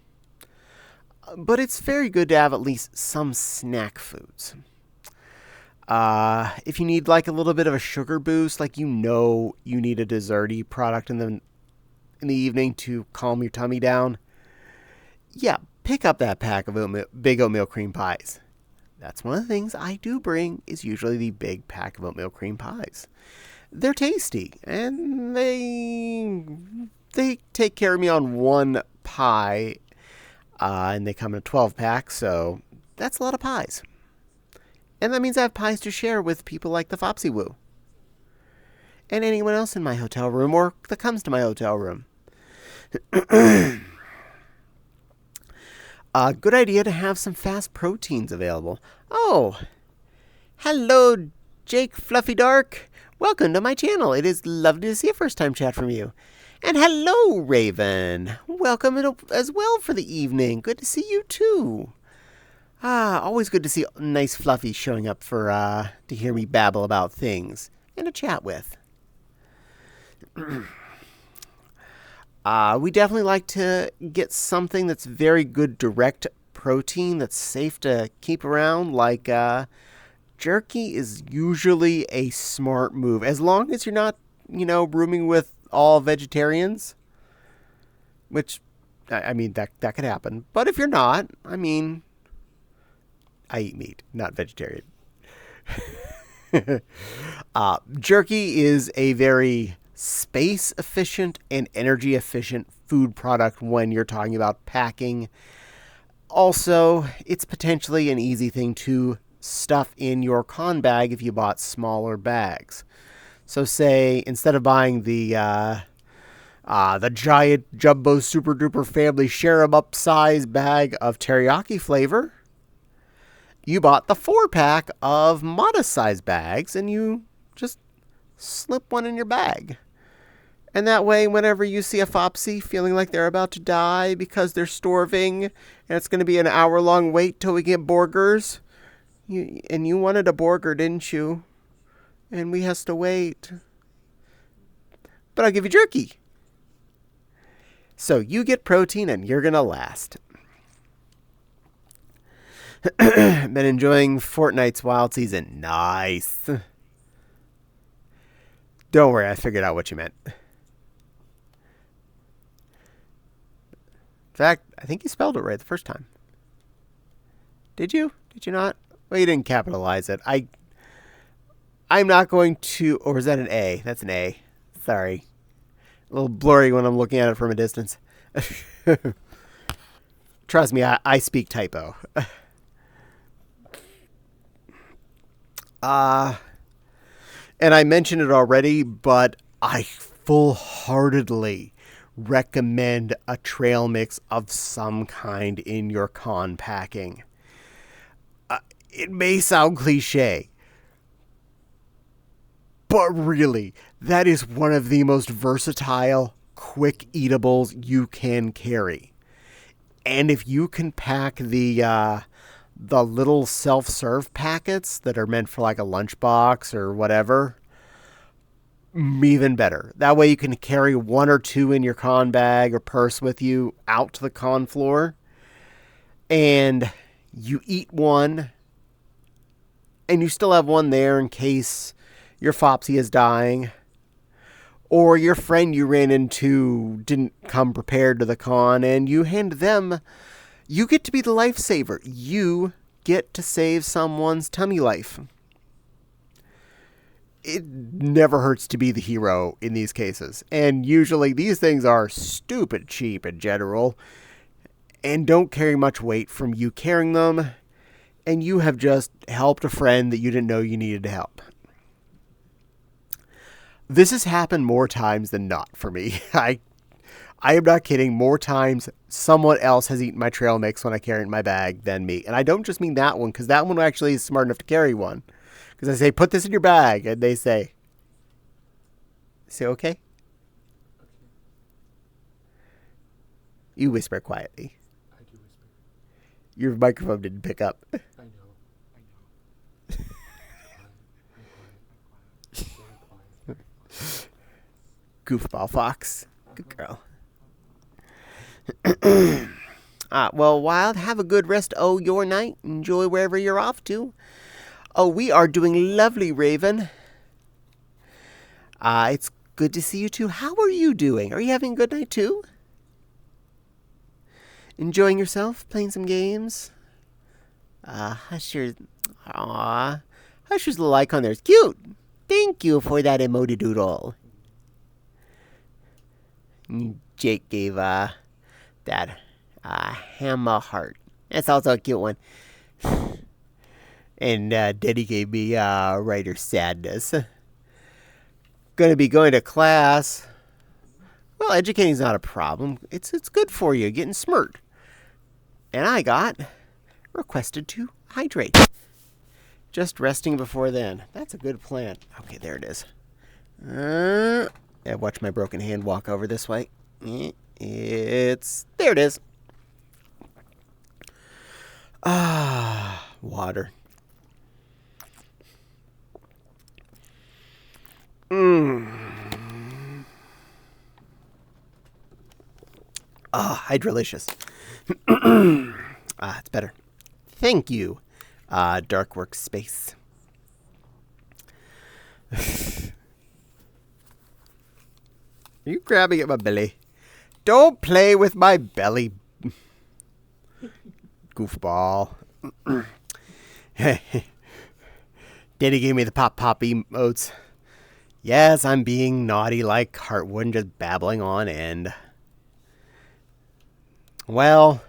But it's very good to have at least some snack foods. If you need like a little bit of a sugar boost, like you need a desserty product in the evening to calm your tummy down, yeah, pick up that pack of big oatmeal cream pies. That's one of the things I do bring is usually the big pack of oatmeal cream pies. They're tasty, and they take care of me on one pie. And they come in a 12-pack, so that's a lot of pies. And that means I have pies to share with people like the Foxy Woo. And anyone else in my hotel room or that comes to my hotel room. Good idea to have some fast proteins available. Oh, hello, Jake Fluffy Dark. Welcome to my channel. It is lovely to see a first-time chat from you. And hello, Raven. Welcome as well for the evening. Good to see you, too. Always good to see nice Fluffy showing up to hear me babble about things and to chat with. We definitely like to get something that's very good direct protein that's safe to keep around, like jerky is usually a smart move, as long as you're not, rooming with all vegetarians, which, I mean, that could happen. But if you're not, I eat meat, not vegetarian. Jerky is a very space-efficient and energy-efficient food product when you're talking about packing. Also, it's potentially an easy thing to stuff in your con bag if you bought smaller bags. So say instead of buying the giant jumbo super duper family share 'em up size bag of teriyaki flavor, you bought the 4-pack of modest size bags and you just slip one in your bag. And that way, whenever you see a foxy feeling like they're about to die because they're starving and it's going to be an hour-long wait till we get burgers, you wanted a burger, didn't you? And we has to wait. But I'll give you jerky. So you get protein and you're going to last. Been enjoying Fortnite's wild season. Nice. Don't worry, I figured out what you meant. In fact, I think you spelled it right the first time. Did you? Did you not? Well, you didn't capitalize it. I'm not going to... Or is that an A? That's an A. Sorry. A little blurry when I'm looking at it from a distance. Trust me, I speak typo. And I mentioned it already, but I full-heartedly recommend a trail mix of some kind in your con packing. It may sound cliche, but really, that is one of the most versatile, quick eatables you can carry. And if you can pack the little self-serve packets that are meant for like a lunchbox or whatever, even better. That way you can carry one or two in your con bag or purse with you out to the con floor. And you eat one, and you still have one there in case your foxy is dying. Or your friend you ran into didn't come prepared to the con, and you hand them... You get to be the lifesaver. You get to save someone's tummy life. It never hurts to be the hero in these cases. And usually these things are stupid cheap in general and don't carry much weight from you carrying them. And you have just helped a friend that you didn't know you needed to help. This has happened more times than not for me. I am not kidding. More times someone else has eaten my trail mix when I carry it in my bag than me. And I don't just mean that one, because that one actually is smart enough to carry one. Because I say, put this in your bag. And they say, okay? You whisper quietly. I do whisper. Your microphone didn't pick up. I know. I'm quiet. Goofball fox. Good girl. Well, Wild, have a good rest of your night. Enjoy wherever you're off to. Oh, we are doing lovely, Raven. It's good to see you too. How are you doing? Are you having a good night too? Enjoying yourself? Playing some games? Hush's little icon there is cute. Thank you for that emoji-doodle. Jake gave that hammer heart. That's also a cute one. And Daddy gave me writer sadness. Gonna be going to class. Well, educating's not a problem. It's good for you, getting smirked. And I got requested to hydrate. Just resting before then. That's a good plan. Okay, there it is. Watch my broken hand walk over this way. There it is. Water. Hydrolicious. It's better. Thank you, Dark Workspace. Are you grabbing at my belly? Don't play with my belly, goofball. Daddy gave me the pop emotes. Yes, I'm being naughty like Heartwood and just babbling on end. Well,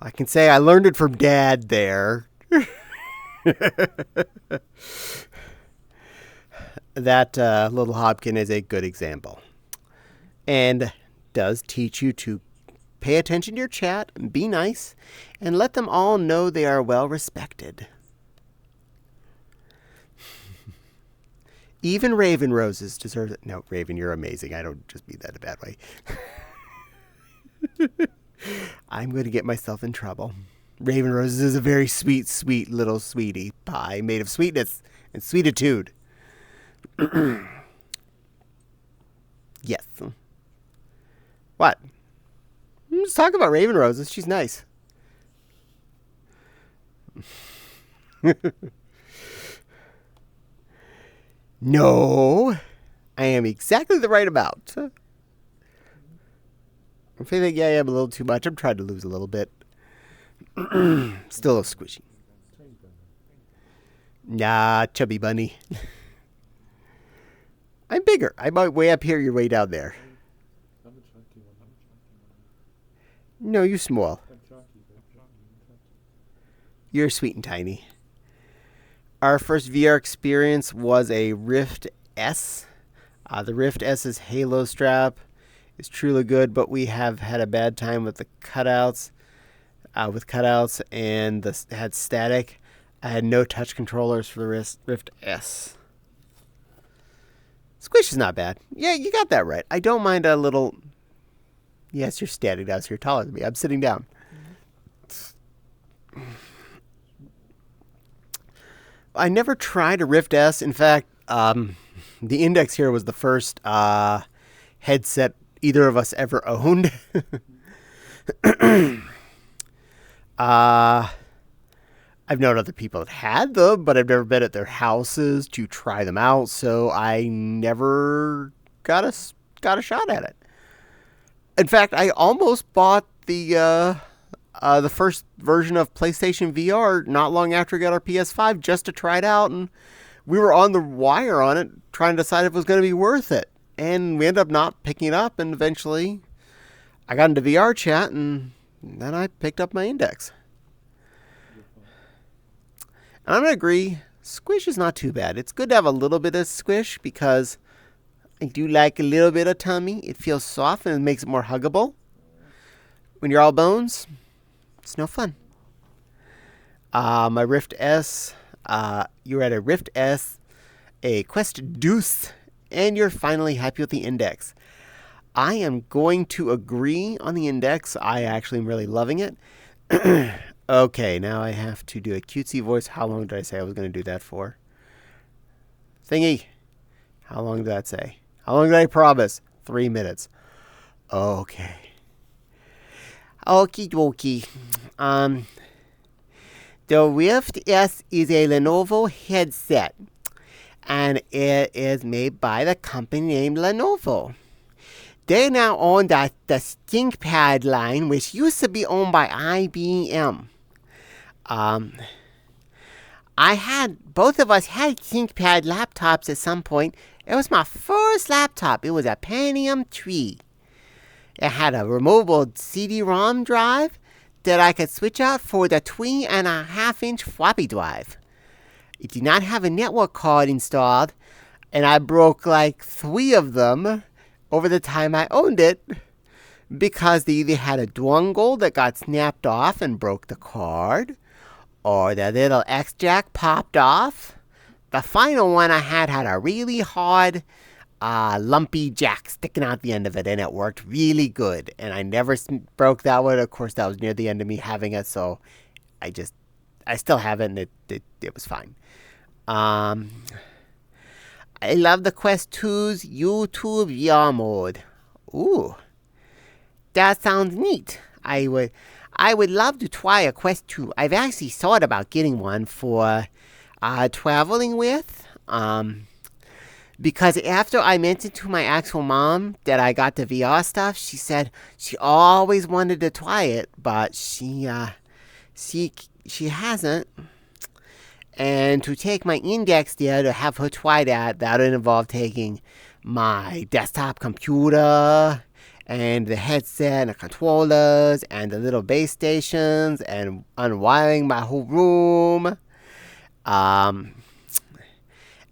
I can say I learned it from Dad there. That little Hopkin is a good example. And does teach you to pay attention to your chat, be nice, and let them all know they are well respected. Even Raven Roses deserve it. No, Raven, you're amazing. I don't just mean that in a bad way. I'm going to get myself in trouble. Raven Roses is a very sweet, sweet little sweetie pie made of sweetness and sweetitude. Yes. What? Let's talk about Raven Roses. She's nice. No, I am exactly the right amount. I'm feeling, yeah, I'm a little too much. I'm trying to lose a little bit. Still a squishy. Nah, chubby bunny. I'm bigger. I'm way up here, you're way down there. I'm a chunky one. No, you're small. I'm chunky, but You're sweet and tiny. Our first VR experience was a Rift S. The Rift S's Halo strap is truly good, but we have had a bad time with the cutouts. And had static. I had no touch controllers for the Rift S. Squish is not bad. Yeah, you got that right. I don't mind a little... Yes, you're standing down, so you're taller than me. I'm sitting down. I never tried a Rift S. In fact, the Index here was the first headset either of us ever owned. I've known other people that had them, but I've never been at their houses to try them out, so I never got a shot at it. In fact, I almost bought the first version of PlayStation VR not long after we got our PS5 just to try it out, and we were on the wire on it trying to decide if it was going to be worth it. And we ended up not picking it up, and eventually I got into VR chat, and then I picked up my Index. And I'm going to agree, squish is not too bad. It's good to have a little bit of squish because I do like a little bit of tummy. It feels soft and it makes it more huggable. When you're all bones, it's no fun. My Rift S, you're at a Rift S, a Quest Deuce, and you're finally happy with the Index. I am going to agree on the Index. I actually am really loving it. Okay, now I have to do a cutesy voice. How long did I say I was going to do that for? Thingy. How long did that say? How long did I promise? 3 minutes. Okay. Okie dokie. The Rift S is a Lenovo headset, and it is made by the company named Lenovo. They now own the ThinkPad line, which used to be owned by IBM. Both of us had ThinkPad laptops at some point. It was my first laptop. It was a Pentium 3. It had a removable CD-ROM drive that I could switch out for the 3.5-inch floppy drive. It did not have a network card installed, and I broke like 3 of them over the time I owned it because they either had a dongle that got snapped off and broke the card, or the little X-jack popped off. The final one I had a really hard, lumpy jack sticking out the end of it, and it worked really good. And I never broke that one. Of course, that was near the end of me having it, so I still have it, and it was fine. I love the Quest 2's YouTube VR mode. Ooh, that sounds neat. I would love to try a Quest 2. I've actually thought about getting one for traveling with. Because after I mentioned to my actual mom that I got the VR stuff, she said she always wanted to try it, but she hasn't. And to take my Index there to have her try that would involve taking my desktop computer and the headset and the controllers and the little base stations and unwiring my whole room. Um,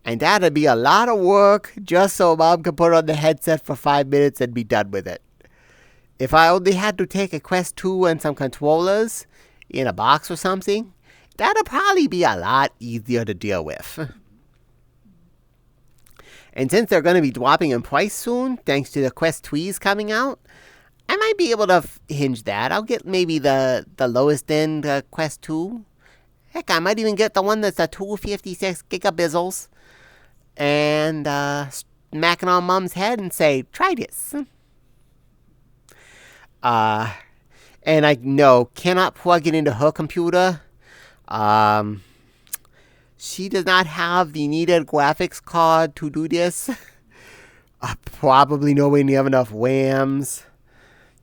and that'd be a lot of work just so Mom could put on the headset for 5 minutes and be done with it. If I only had to take a Quest 2 and some controllers in a box or something, that'd probably be a lot easier to deal with. And since they're going to be dropping in price soon, thanks to the Quest 3s coming out, I might be able to hinge that. I'll get maybe the lowest end Quest 2. Heck, I might even get the one that's a 256 gigabizzles and smack it on Mom's head and say, try this. And I cannot plug it into her computer. She does not have the needed graphics card to do this. Probably nowhere near enough WAMs.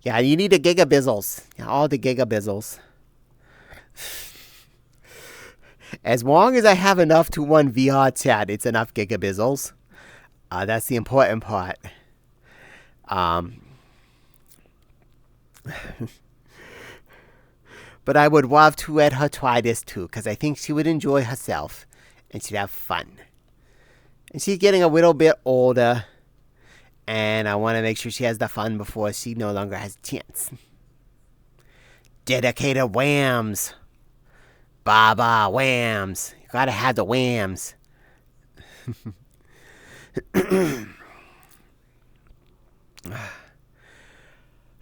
Yeah, you need the gigabizzles. Yeah, all the gigabizzles. As long as I have enough to run VR chat, it's enough gigabizzles. That's the important part. But I would love to let her try this too, because I think she would enjoy herself and she'd have fun. And she's getting a little bit older, and I want to make sure she has the fun before she no longer has a chance. Dedicated whams. Baba whams. You gotta have the whams.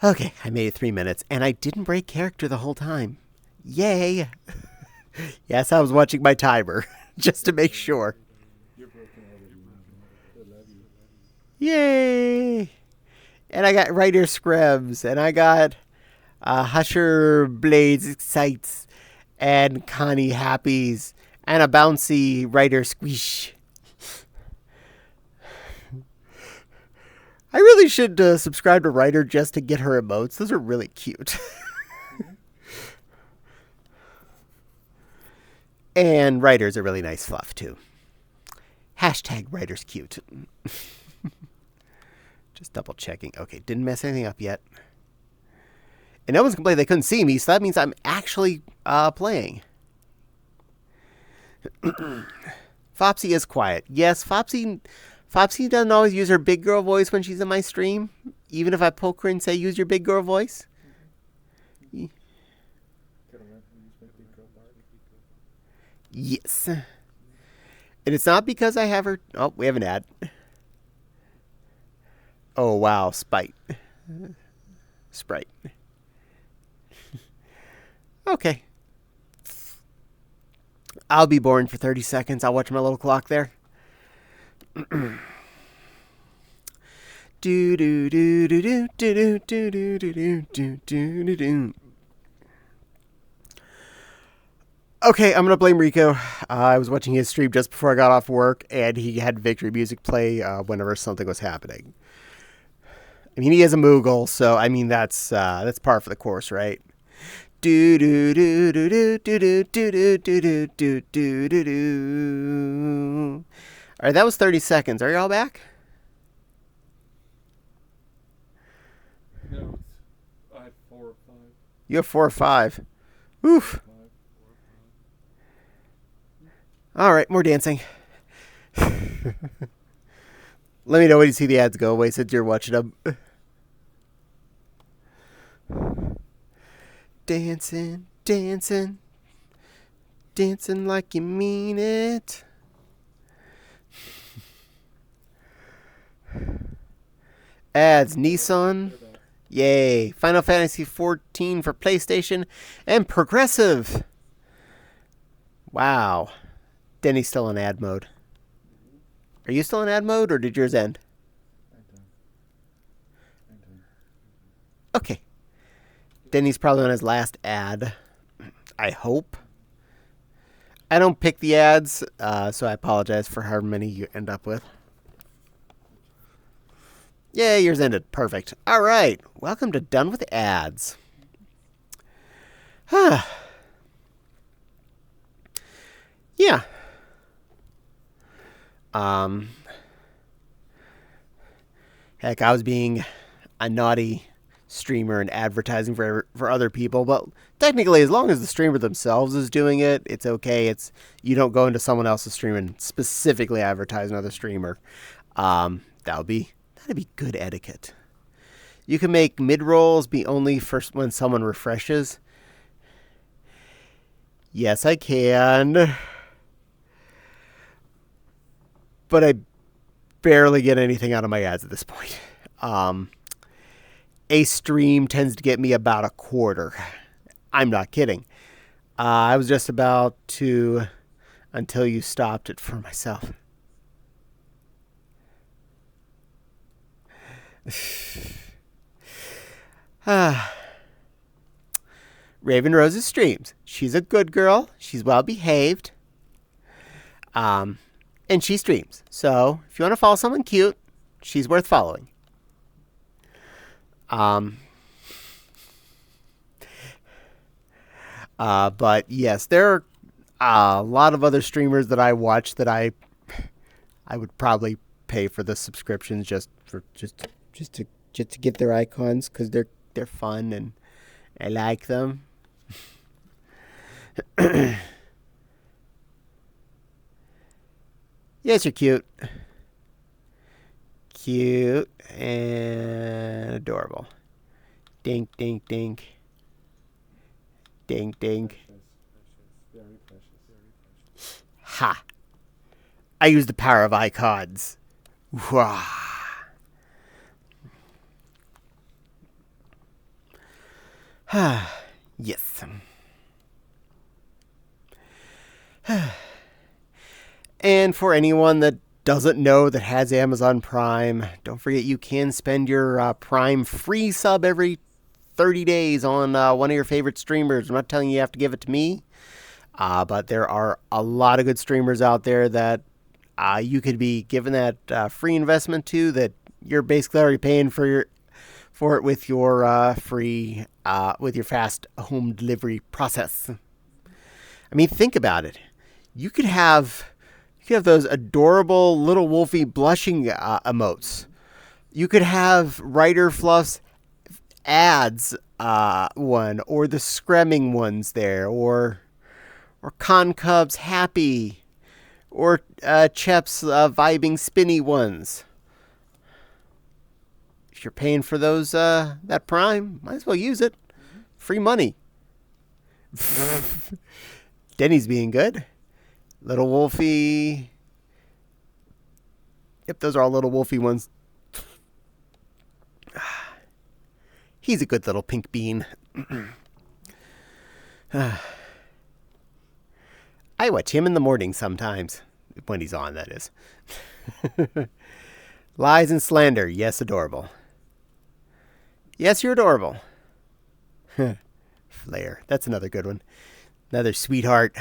Okay, I made it 3 minutes, and I didn't break character the whole time. Yay! Yes, I was watching my timer, just to make sure. You're broken already, man. I love you. Yay! And I got Ryder Scrubs, and I got Husher Blades Sights, and Connie Happies, and a bouncy Ryder Squish. I really should subscribe to Ryder just to get her emotes. Those are really cute. And Ryder's a really nice fluff, too. Hashtag Ryder's cute. Just double checking. Okay, didn't mess anything up yet. And no one's complained they couldn't see me, so that means I'm actually playing. Foxy is quiet. Yes, Foxy doesn't always use her big girl voice when she's in my stream, even if I poke her and say, use your big girl voice. Yes. And it's not because I have her... Oh, we have an ad. Oh, wow. Sprite. Okay. I'll be boring for 30 seconds. I'll watch my little clock there. Do do do do do do do do do do do do. Okay, I'm gonna blame Rico. I was watching his stream just before I got off work, and he had victory music play whenever something was happening. I mean, he is a Moogle, so I mean that's par for the course, right? Do do do do do do do do do do do do do. All right, that was 30 seconds. Are y'all back? No, I have 4 or 5. You have 4 or 5. Oof. All right, more dancing. Let me know when you see the ads go away since you're watching them. Dancing, dancing, dancing like you mean it. Ads, Nissan. Yay. Final Fantasy 14 for PlayStation and Progressive. Wow. Denny's still in ad mode. Are you still in ad mode, or did yours end? Okay. Denny's probably on his last ad. I hope. I don't pick the ads, so I apologize for how many you end up with. Yeah, yours ended. Perfect. All right. Welcome to Done with Ads. Yeah. Heck, I was being a naughty streamer and advertising for other people, but technically, as long as the streamer themselves is doing it, it's okay. You don't go into someone else's stream and specifically advertise another streamer. That'd be good etiquette. You can make mid rolls be only first when someone refreshes. Yes, I can, but I barely get anything out of my ads at this point. A stream tends to get me about a quarter. I'm not kidding. I was just about to, until you stopped it for myself. Raven Rose's streams. She's a good girl. She's well behaved. And she streams. So if you want to follow someone cute, she's worth following. But yes, there are a lot of other streamers that I watch that I would probably pay for the subscriptions just to get their icons because they're fun and I like them. Yes, you're cute. Cute and adorable. Dink, dink, dink. Dink, dink. Very precious. Ha! I use the power of icons. Wah. Yes. And for anyone that doesn't know that has Amazon Prime, don't forget you can spend your Prime free sub every 30 days on one of your favorite streamers. I'm not telling you have to give it to me, but there are a lot of good streamers out there that you could be giving that free investment to that you're basically already paying for it with your free with your fast home delivery process. I mean, think about it. You could have those adorable little Wolfie blushing emotes. You could have Ryder Fluff's ads one, or the Scremming ones there, or Con Cub's happy, or Chep's vibing spinny ones. If you're paying for those that Prime, might as well use it. Free money. Denny's being good. Little Wolfie. Yep, those are all Little Wolfie ones. He's a good little pink bean. I watch him in the morning sometimes. When he's on, that is. Lies and slander. Yes, adorable. Yes, you're adorable. Flair. That's another good one. Another sweetheart.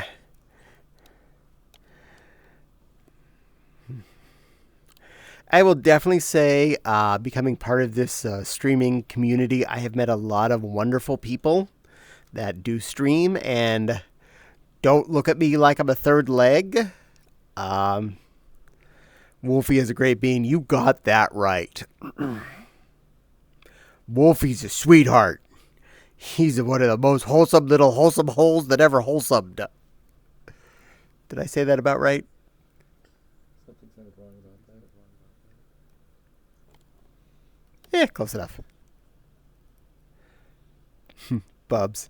I will definitely say, becoming part of this streaming community, I have met a lot of wonderful people that do stream and don't look at me like I'm a third leg. Wolfie is a great bean. You got that right. Wolfie's a sweetheart. He's one of the most wholesome holes that ever wholesomed. Did I say that about right? Something sounded wrong about that. Yeah, close enough. Bubs.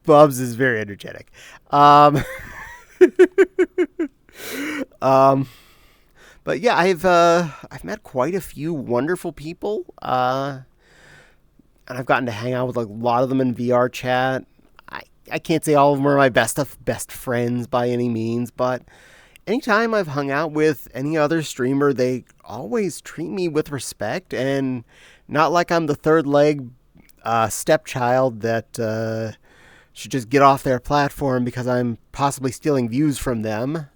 Bubs is very energetic. But yeah, I've met quite a few wonderful people, and I've gotten to hang out with a lot of them in VR chat. I can't say all of them are my best friends by any means, but anytime I've hung out with any other streamer, they always treat me with respect and not like I'm the third leg stepchild that should just get off their platform because I'm possibly stealing views from them.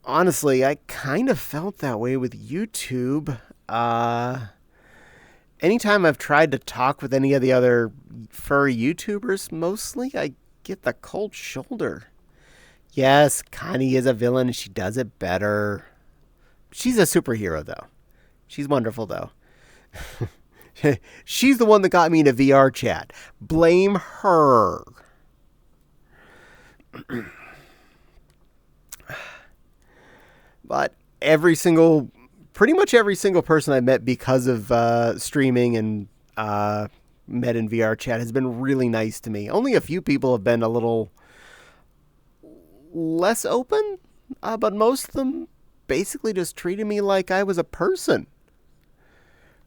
Honestly, I kind of felt that way with YouTube. Anytime I've tried to talk with any of the other furry YouTubers, mostly, I get the cold shoulder. Yes, Connie is a villain and she does it better. She's a superhero, though. She's wonderful, though. She's the one that got me into VR chat. Blame her. But pretty much every single person I met because of streaming and met in VR chat has been really nice to me. Only a few people have been a little less open, but most of them basically just treated me like I was a person,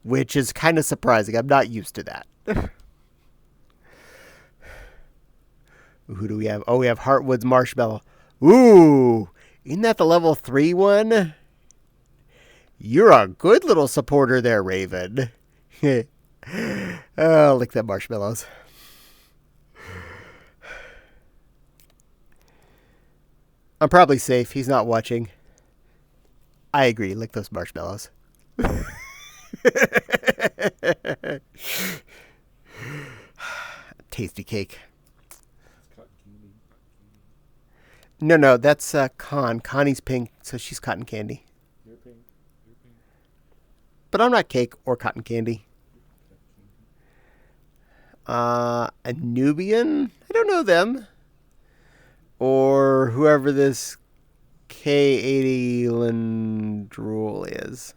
which is kind of surprising. I'm not used to that. Who do we have? Oh, we have Heartwood's Marshmallow. Ooh, isn't that the level 3 one? You're a good little supporter there, Raven. Oh, lick them marshmallows. I'm probably safe. He's not watching. I agree. Lick those marshmallows. Tasty cake. No, that's Connie's pink, so she's cotton candy. You're pink. You're pink. But I'm not cake or cotton candy. A Nubian? I don't know them. Or whoever this K80 Lindrule is.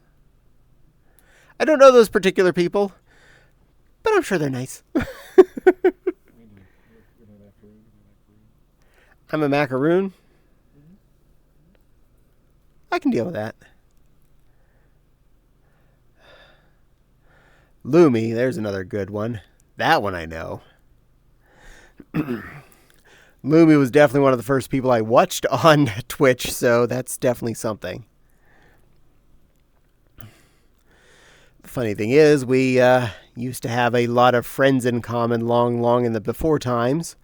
I don't know those particular people, but I'm sure they're nice. I'm a macaroon. I can deal with that. Lumi, there's another good one. That one I know. Lumi was definitely one of the first people I watched on Twitch, so that's definitely something. The funny thing is, we used to have a lot of friends in common long in the before times,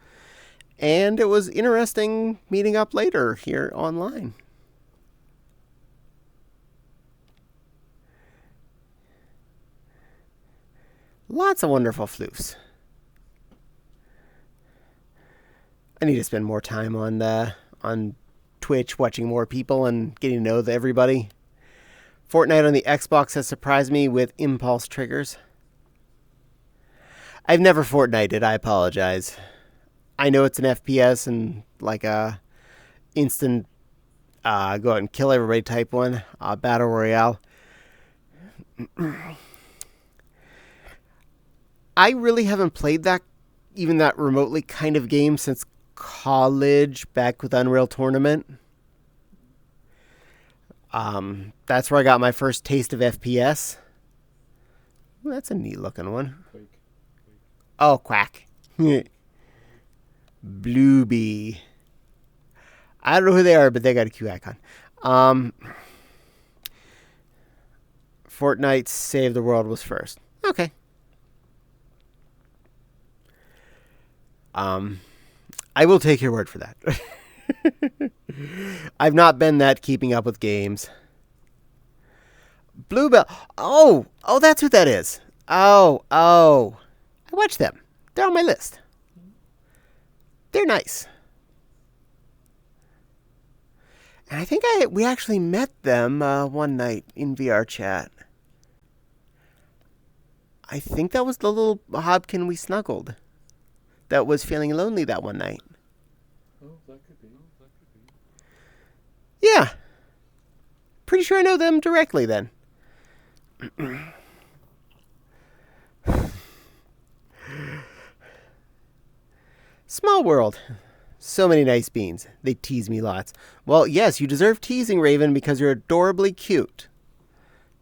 and it was interesting meeting up later here online. Lots of wonderful floofs. I need to spend more time on Twitch, watching more people and getting to know everybody. Fortnite on the Xbox has surprised me with impulse triggers. I've never Fortnited, I apologize. I know it's an FPS and like a instant go out and kill everybody type one, Battle Royale. I really haven't played that, even that remotely kind of game since college, back with Unreal Tournament. That's where I got my first taste of FPS. Ooh, that's a neat looking one. Quake. Oh, Quack. Bluebee. I don't know who they are, but they got a cute icon. Fortnite Save the World was first. Okay. I will take your word for that. I've not been that keeping up with games. Bluebell. Oh, that's who that is. Oh. I watch them. They're on my list. They're nice. And I think we actually met them one night in VR chat. I think that was the little hobkin we snuggled that was feeling lonely that one night. Oh, that could be. Yeah. Pretty sure I know them directly then. Small world. So many nice beans. They tease me lots. Well, yes, you deserve teasing, Raven, because you're adorably cute.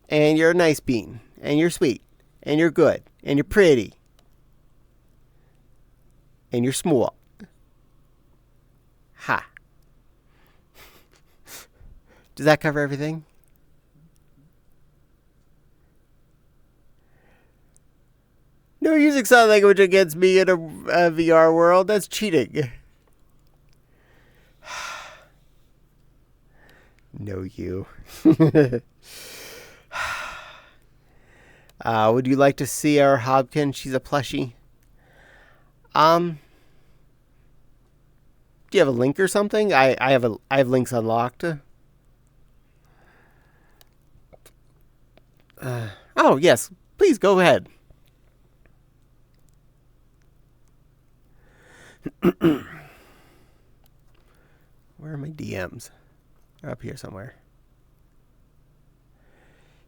And you're a nice bean. And you're sweet. And you're good. And you're pretty. And you're small. Ha. Does that cover everything? No using sign language against me in a VR world. That's cheating. No, you. Would you like to see our Hobkin? She's a plushie. Do you have a link or something? I have links unlocked. Oh yes, Please go ahead. Where are my DMs? They're up here somewhere.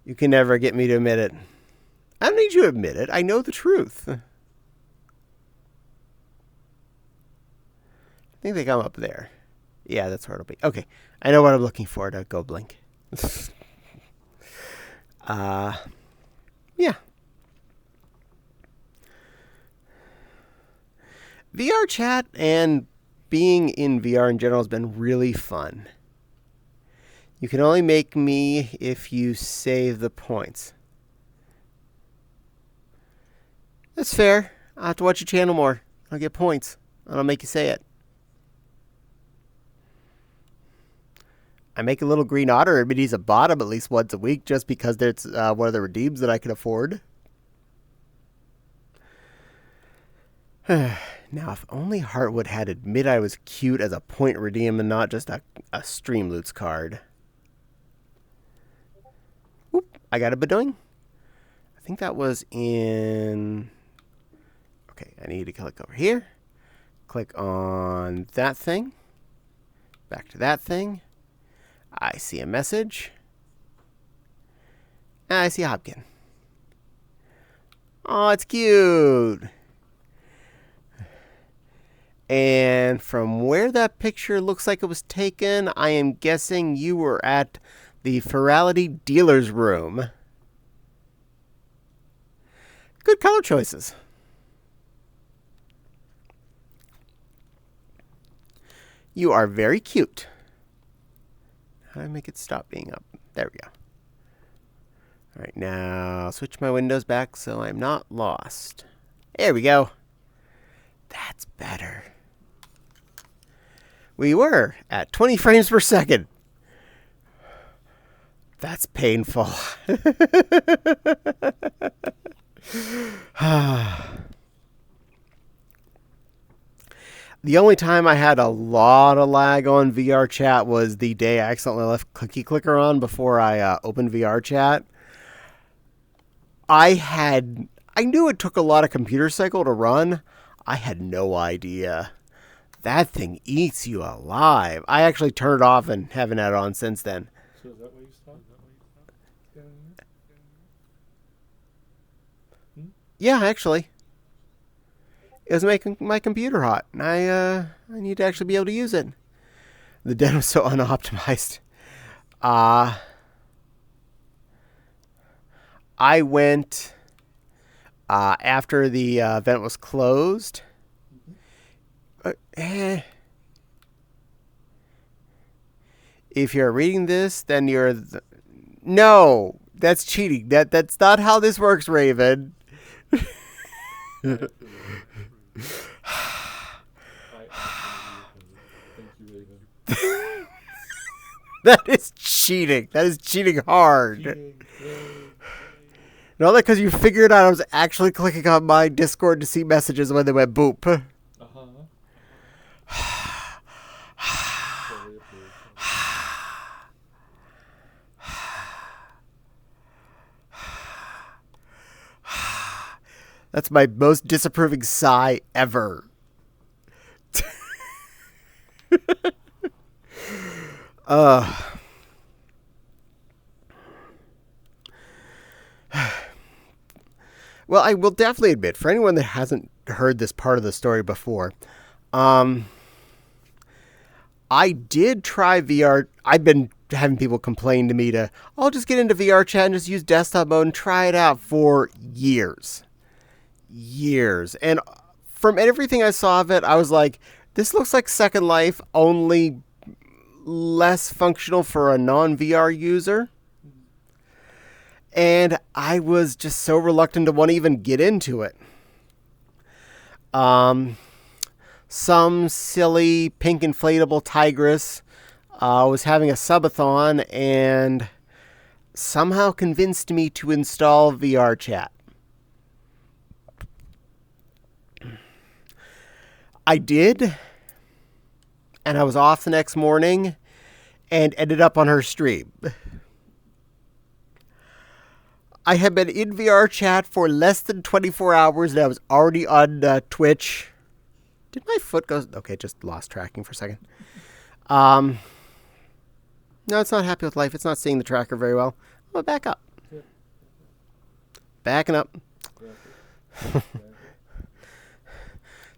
You can never get me to admit it. I don't need you to admit it. I know the truth. I think they come up there. Yeah, that's where it'll be. Okay. I know what I'm looking for to go blink. Yeah. VR chat and being in VR in general has been really fun. You can only make me if you save the points. That's fair. I'll have to watch your channel more. I'll get points. I'll make you say it. I make a little green otter admit he's a bottom at least once a week just because it's one of the redeems that I can afford. Now, if only Heartwood had admit I was cute as a point redeem and not just a Streamloots card. Oop, I got a Badoing. I think that was in... Okay, I need to click over here. Click on that thing. Back to that thing. I see a message. And I see a Hopkin. Oh, it's cute. And from where that picture looks like it was taken, I am guessing you were at the Ferality Dealer's Room. Good color choices. You are very cute. How do I make it stop being up? There we go. All right, now switch my windows back so I'm not lost. There we go. That's better. We were at 20 frames per second. That's painful. The only time I had a lot of lag on VR chat was the day I accidentally left Clicky Clicker on before I opened VR chat. I knew it took a lot of computer cycle to run. I had no idea. That thing eats you alive. I actually turned it off and haven't had it on since then. So is that why you stopped? Yeah, actually. It was making my computer hot. And I need to actually be able to use it. The den was so unoptimized. I went after the event was closed. If you're reading this, then you're... No! That's cheating. That's not how this works, Raven. That is cheating. That is cheating hard. Not that because you figured out I was actually clicking on my Discord to see messages when they went boop. That's my most disapproving sigh ever. Well, I will definitely admit, for anyone that hasn't heard this part of the story before, I did try VR. I've been having people complain to me I'll just get into VR chat and just use desktop mode and try it out for years. And from everything I saw of it, I was like, this looks like Second Life, only less functional for a non-VR user. And I was just so reluctant to want to even get into it. Some silly pink inflatable tigress was having a subathon and somehow convinced me to install VR chat. I did, and I was off the next morning and ended up on her stream. I had been in VR chat for less than 24 hours and I was already on Twitch. Did my foot go? Okay, just lost tracking for a second. No, it's not happy with life. It's not seeing the tracker very well. I'm going to back up. Yep. Backing up. Exactly.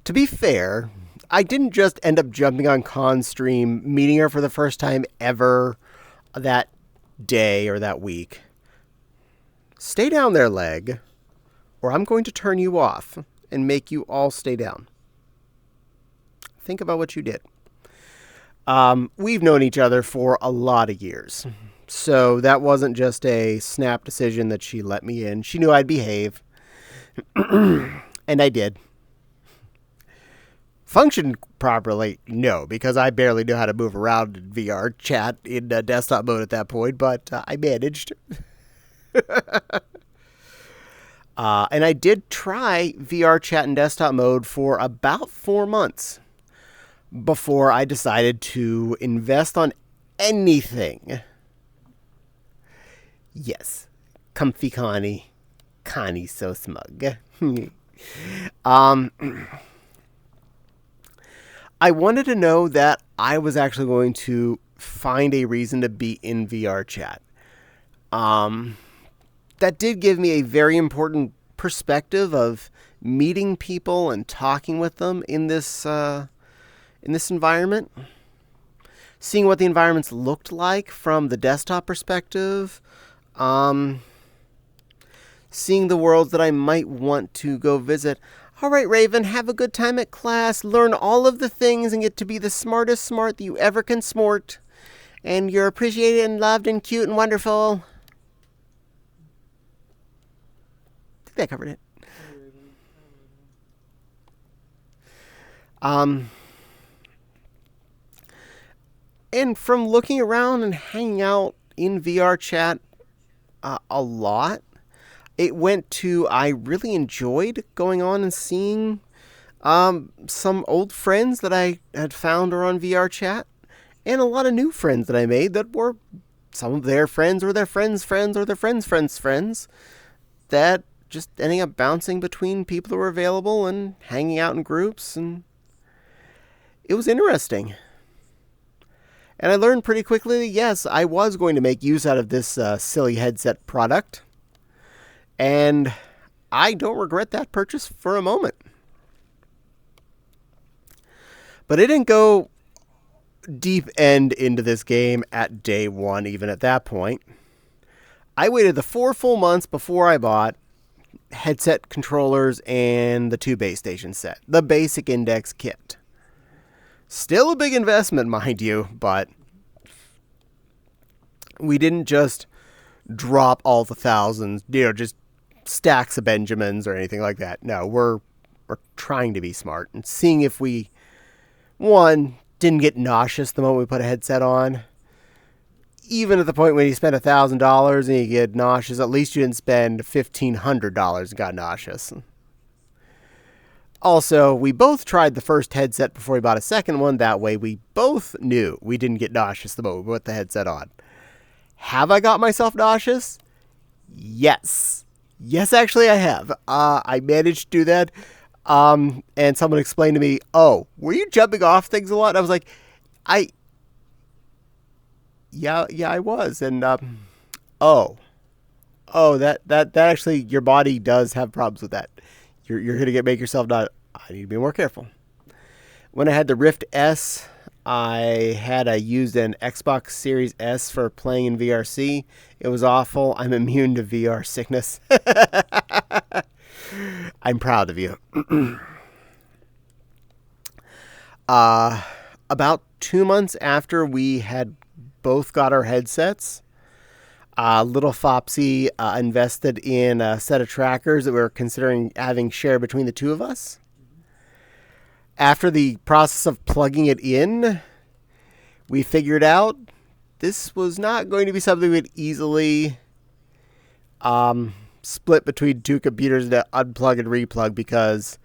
To be fair, I didn't just end up jumping on Con's stream, meeting her for the first time ever that day or that week. Stay down there, leg, or I'm going to turn you off and make you all stay down. Think about what you did. We've known each other for a lot of years. So that wasn't just a snap decision that she let me in. She knew I'd behave. And I did. Function properly? No, because I barely knew how to move around in VR chat in desktop mode at that point, but I managed. And I did try VR chat in desktop mode for about 4 months before I decided to invest on anything. Yes, comfy Connie. Connie's so smug. I wanted to know that I was actually going to find a reason to be in VR chat. That did give me a very important perspective of meeting people and talking with them in this environment. Seeing what the environments looked like from the desktop perspective. Seeing the worlds that I might want to go visit. All right, Raven, have a good time at class. Learn all of the things and get to be the smartest smart that you ever can smart. And you're appreciated and loved and cute and wonderful. I think that covered it. And from looking around and hanging out in VR chat a lot, it went to I really enjoyed going on and seeing some old friends that I had found are on VR chat, and a lot of new friends that I made that were some of their friends or their friends' friends or their friends' friends' friends that just ending up bouncing between people that were available and hanging out in groups, and it was interesting. And I learned pretty quickly that yes, I was going to make use out of this silly headset product. And I don't regret that purchase for a moment. But it didn't go deep end into this game at day one, even at that point. I waited the 4 full months before I bought headset controllers and the 2 base station set. The basic index kit. Still a big investment, mind you, but we didn't just drop all the thousands, just stacks of Benjamins or anything like that. No, we're trying to be smart and seeing if we, one, didn't get nauseous the moment we put a headset on. Even at the point when you spend $1,000 and you get nauseous, at least you didn't spend $1,500 and got nauseous. Also, we both tried the first headset before we bought a second one. That way, we both knew we didn't get nauseous the moment we put the headset on. Have I got myself nauseous? Yes. Yes, actually, I have. I managed to do that. And someone explained to me, "Oh, were you jumping off things a lot?" And I was like, Yeah, I was. And that actually, your body does have problems with that. You're gonna make yourself not. I need to be more careful. When I had the Rift S, I used an Xbox Series S for playing in VRC. It was awful. I'm immune to VR sickness. I'm proud of you. About 2 months after we had both got our headsets, little Foxy invested in a set of trackers that we were considering having share between the two of us. After the process of plugging it in, we figured out this was not going to be something we'd easily split between 2 computers to unplug and replug because,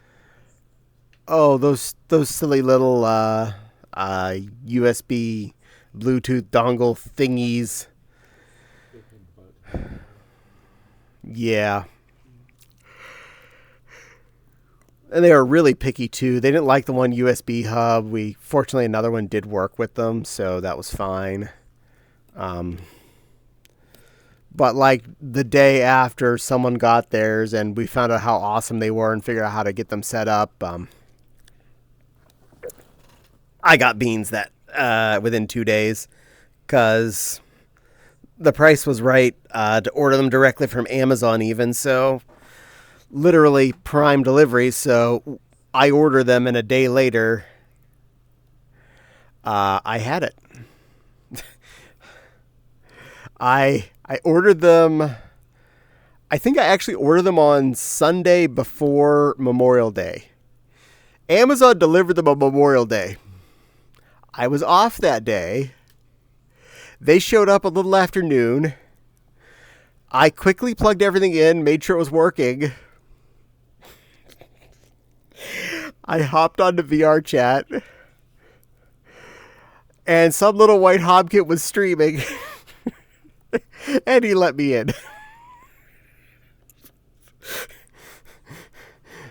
those silly little USB Bluetooth dongle thingies. Yeah. And they were really picky too. They didn't like the one USB hub. Fortunately, another one did work with them, so that was fine. But like the day after someone got theirs and we found out how awesome they were and figured out how to get them set up, I got beans that within 2 days because the price was right to order them directly from Amazon even. So literally prime delivery. So I ordered them and a day later I had it. I ordered them. I think I actually ordered them on Sunday before Memorial Day. Amazon delivered them on Memorial Day. I was off that day. They showed up a little after noon. I quickly plugged everything in, made sure it was working. I hopped onto VR chat. And some little white hobkit was streaming. And he let me in.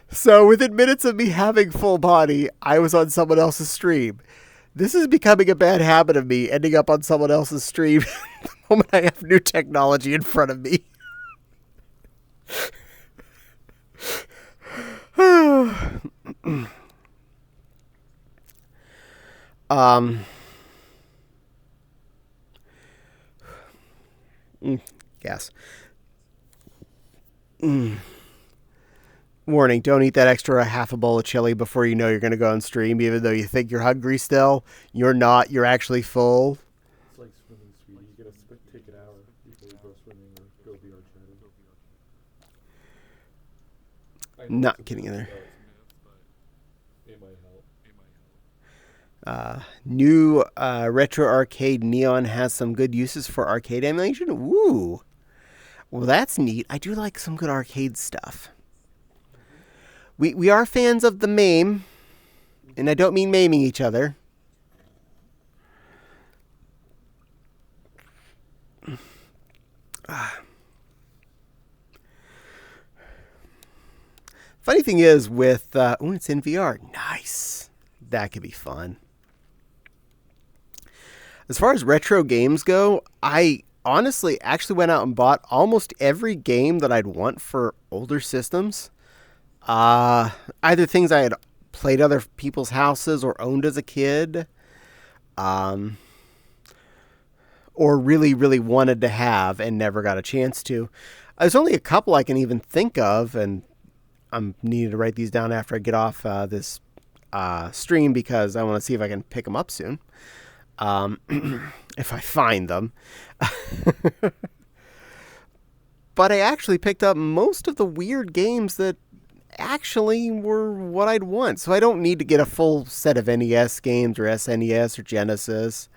So within minutes of me having full body, I was on someone else's stream. This is becoming a bad habit of me, ending up on someone else's stream the moment I have new technology in front of me. Gas. Warning, don't eat that extra half a bowl of chili before you know you're going to go on stream, even though you think you're hungry still. You're not. You're actually full. It's like swimming, sweetie. You get take an hour before you go swimming or go VR chatting. Not kidding either. It might help. New retro arcade Neon has some good uses for arcade emulation. Woo! Well, that's neat. I do like some good arcade stuff. We are fans of the MAME, and I don't mean maiming each other. Funny thing is with it's in VR. Nice. That could be fun. As far as retro games go, I honestly actually went out and bought almost every game that I'd want for older systems. Either things I had played other people's houses or owned as a kid, or really, really wanted to have and never got a chance to. There's only a couple I can even think of, and I'm needing to write these down after I get off this stream because I want to see if I can pick them up soon. If I find them. But I actually picked up most of the weird games that actually were what I'd want. So I don't need to get a full set of NES games or SNES or Genesis.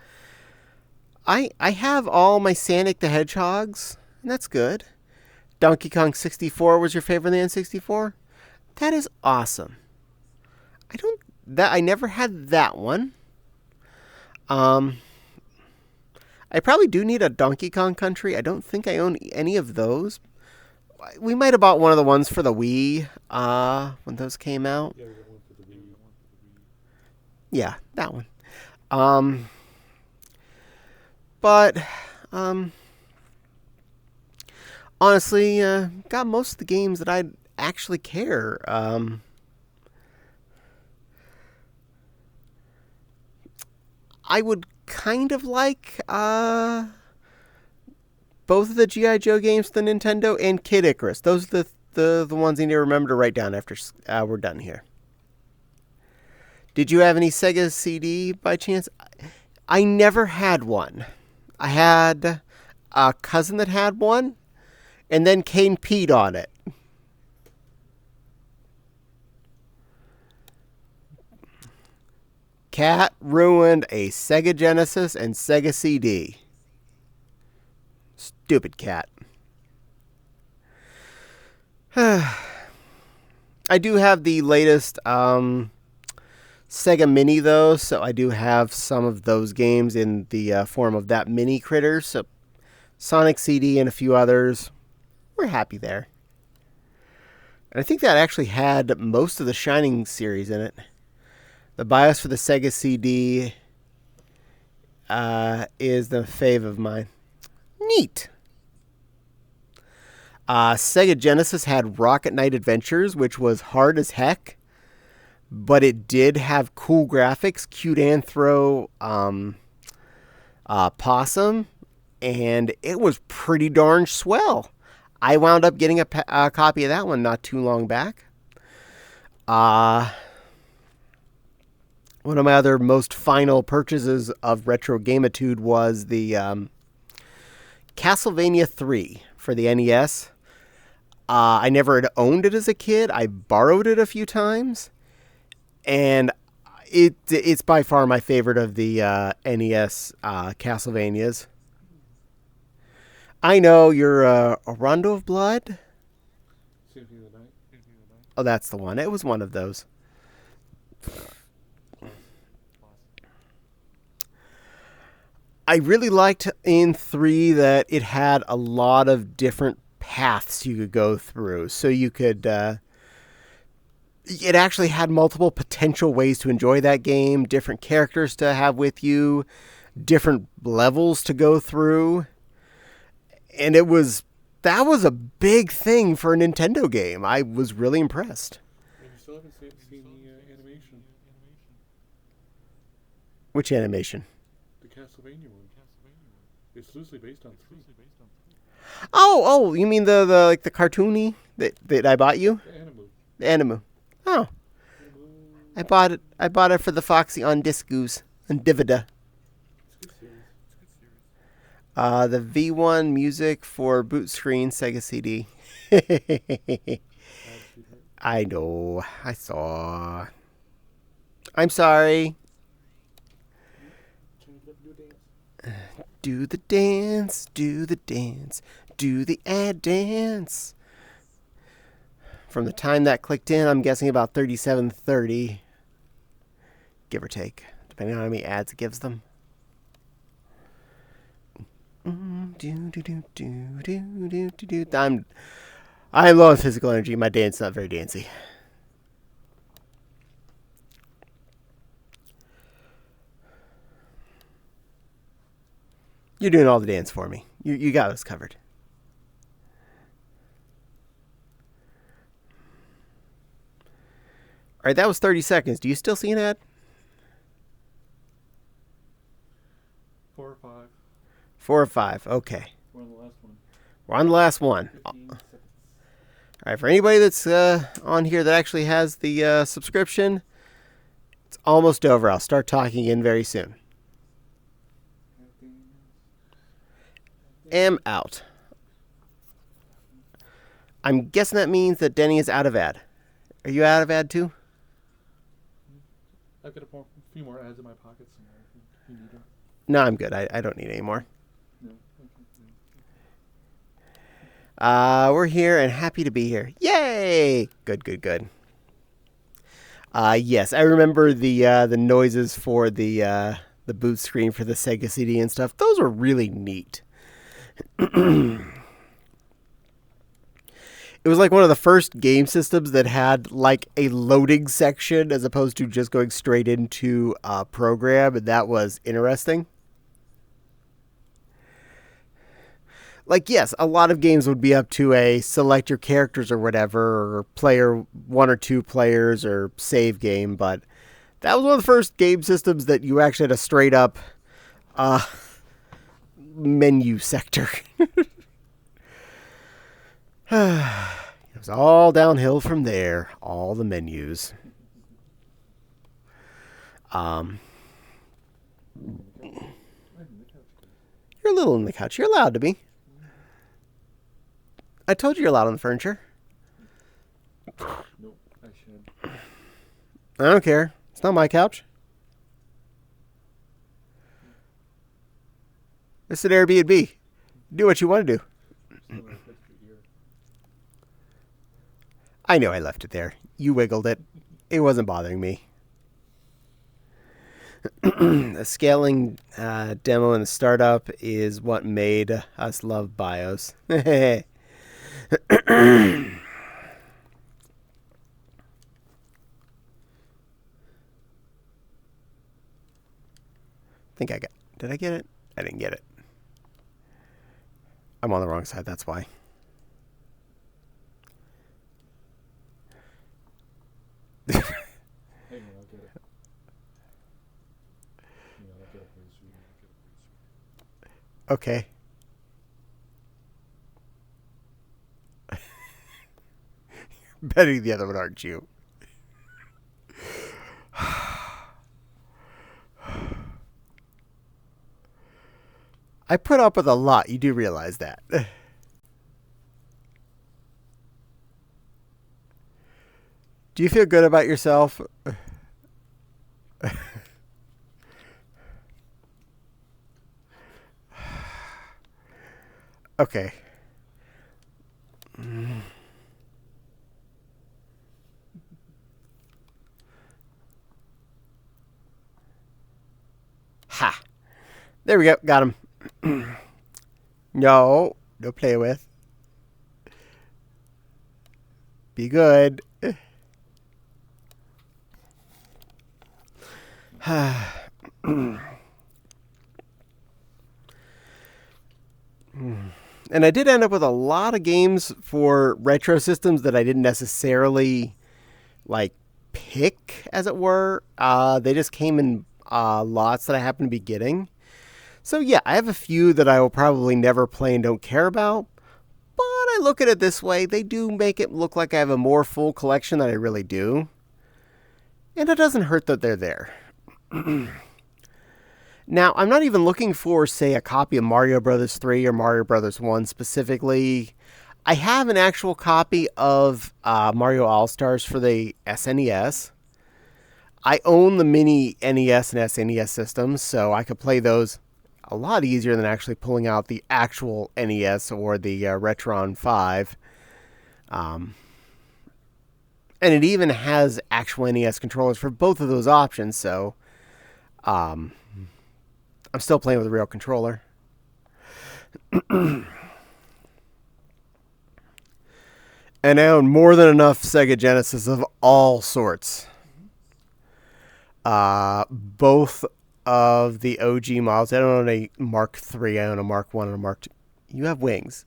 I have all my Sonic the Hedgehogs, and that's good. Donkey Kong 64 was your favorite in the N64? That is awesome. I never had that one. I probably do need a Donkey Kong Country. I don't think I own any of those. We might have bought one of the ones for the Wii when those came out. Yeah, we got one for the Wii. Yeah, that one. But honestly, got most of the games that I'd actually care. I would kind of like both of the G.I. Joe games for the Nintendo and Kid Icarus. Those are the ones you need to remember to write down after we're done here. Did you have any Sega CD by chance? I never had one. I had a cousin that had one, and then Kane peed on it. Cat ruined a Sega Genesis and Sega CD. Stupid cat. I do have the latest Sega Mini, though, so I do have some of those games in the form of that mini critter. So Sonic CD and a few others. we're happy there. And I think that actually had most of the Shining series in it. The BIOS for the Sega CD is the fave of mine. Neat. Sega Genesis had Rocket Knight Adventures, which was hard as heck, but it did have cool graphics, cute anthro possum, and it was pretty darn swell. I wound up getting a copy of that one not too long back. One of my other most final purchases of retro gamitude was the Castlevania 3 for the NES. I never had owned it as a kid. I borrowed it a few times, and it's by far my favorite of the NES Castlevanias. I know you're a Rondo of Blood. Symphony of the Night. Oh, that's the one. It was one of those. I really liked in 3 that it had a lot of different paths you could go through. So you could... it actually had multiple potential ways to enjoy that game, different characters to have with you, different levels to go through. And that was a big thing for a Nintendo game. I was really impressed. And you still haven't seen the animation. Which animation? The Castlevania one. It's loosely based on 3. Oh, you mean the cartoony that I bought you? The Animu. The Animu. Oh. I bought it for the Foxy on Discus and Divida. It's a good series. The V1 music for boot screen Sega CD. I know. I saw. I'm sorry. Do the dance, do the dance, do the ad dance. From the time that clicked in, I'm guessing about 37:30, give or take, depending on how many ads it gives them. I'm low on physical energy. My dance not very dancey. You're doing all the dance for me. You got us covered. All right, that was 30 seconds. Do you still see an ad? 4 or 5. 4 or 5. Okay. We're on the last one. We're on the last one. 15 seconds. All right, for anybody that's on here that actually has the subscription, it's almost over. I'll start talking again very soon. Am out. I'm guessing that means that Denny is out of ad. Are you out of ad too? I've got a few more ads in my pocket somewhere. If you need them. No, I'm good. I don't need any more. No. Okay. We're here and happy to be here. Yay! Good. Yes, I remember the noises for the boot screen for the Sega CD and stuff. Those were really neat. It was like one of the first game systems that had like a loading section as opposed to just going straight into a program, and that was interesting. Like, yes, a lot of games would be up to a select your characters or whatever, or player 1 or 2 players or save game, but that was one of the first game systems that you actually had a straight up menu sector. It was all downhill from there. All the menus. You're a little on the couch. You're allowed to be. I told you you're allowed on the furniture. Nope, I should. I don't care. It's not my couch. It's an Airbnb. Do what you want to do. I know I left it there. You wiggled it. It wasn't bothering me. The scaling demo in the startup is what made us love BIOS. think I got. Did I get it? I didn't get it. I'm on the wrong side. That's why. Hang on, I'll get it. Yeah, I'll get it for you. Okay. You're betting the other one, aren't you? I put up with a lot. You do realize that. Do you feel good about yourself? Okay. Ha. There we go. Got him. No play with. Be good. And I did end up with a lot of games for retro systems that I didn't necessarily like pick, as it were. They just came in lots that I happen to be getting. So yeah, I have a few that I will probably never play and don't care about. But I look at it this way, they do make it look like I have a more full collection than I really do. And it doesn't hurt that they're there. Now, I'm not even looking for, say, a copy of Mario Bros. 3 or Mario Bros. 1 specifically. I have an actual copy of Mario All-Stars for the SNES. I own the mini NES and SNES systems, so I could play those a lot easier than actually pulling out the actual NES or the Retron 5. And it even has actual NES controllers for both of those options, so I'm still playing with a real controller. And I own more than enough Sega Genesis of all sorts. Both of the OG models. I don't own a Mark III. I own a Mark I and a Mark II. You have wings.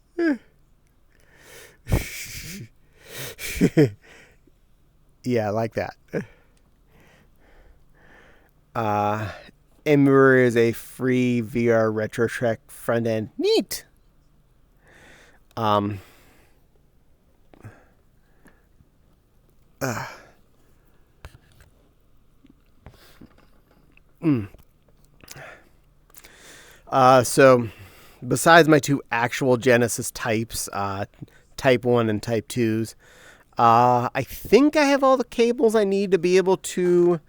Yeah, I like that. Ember is a free VR Retro Trek front end. Neat. So, besides my two actual Genesis types, Type 1 and Type 2s, I think I have all the cables I need to be able to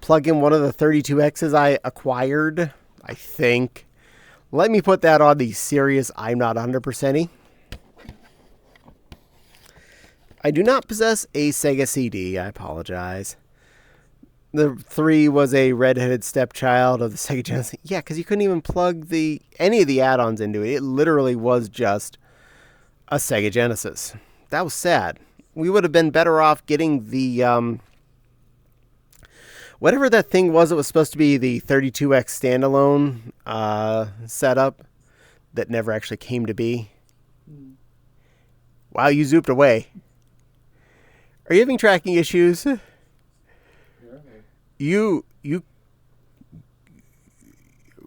plug in one of the 32Xs I acquired, I think. Let me put that on the serious I'm not 100%y. I do not possess a Sega CD. I apologize. The 3 was a redheaded stepchild of the Sega Genesis. Yeah, because you couldn't even plug any of the add-ons into it. It literally was just a Sega Genesis. That was sad. We would have been better off getting the whatever that thing was. It was supposed to be the 32X standalone setup that never actually came to be. Wow, you zooped away. Are you having tracking issues? Yeah, You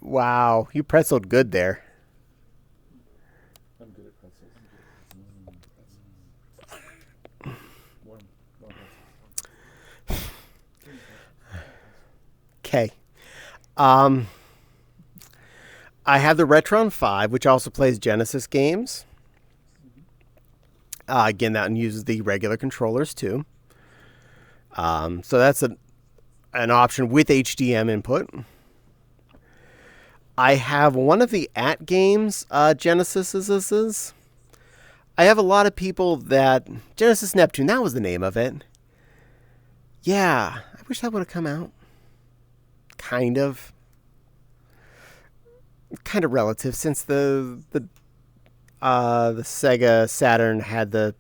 wow, you pretzeled good there. I'm good at pretzels. One pretzels. Okay. I have the Retron 5, which also plays Genesis games. Again, that one uses the regular controllers too. So that's an option with HDM input. I have one of the At Games Genesises. I have a lot of people that Genesis Neptune, that was the name of it. Yeah, I wish that would have come out. Kind of relative, since the The Sega Saturn had the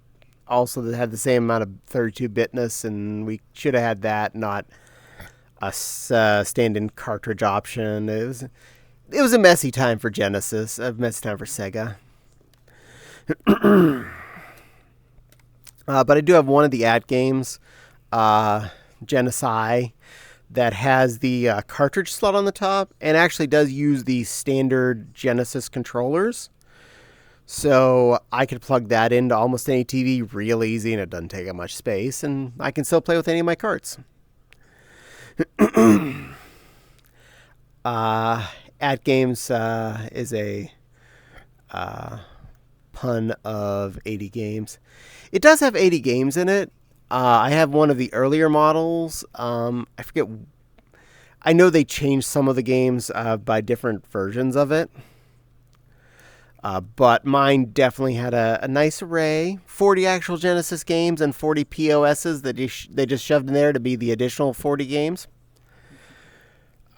same amount of 32-bitness, and we should have had that, not a stand-in cartridge option. It was a messy time for Genesis, a messy time for Sega. But I do have one of the games, Genocide, that has the cartridge slot on the top and actually does use the standard Genesis controllers. So I could plug that into almost any TV real easy, and it doesn't take up much space, and I can still play with any of my carts. At Games is a pun of 80 games. It does have 80 games in it. I have one of the earlier models. I forget. I know they changed some of the games by different versions of it. But mine definitely had a nice array. 40 actual Genesis games and 40 POSs that they just shoved in there to be the additional 40 games.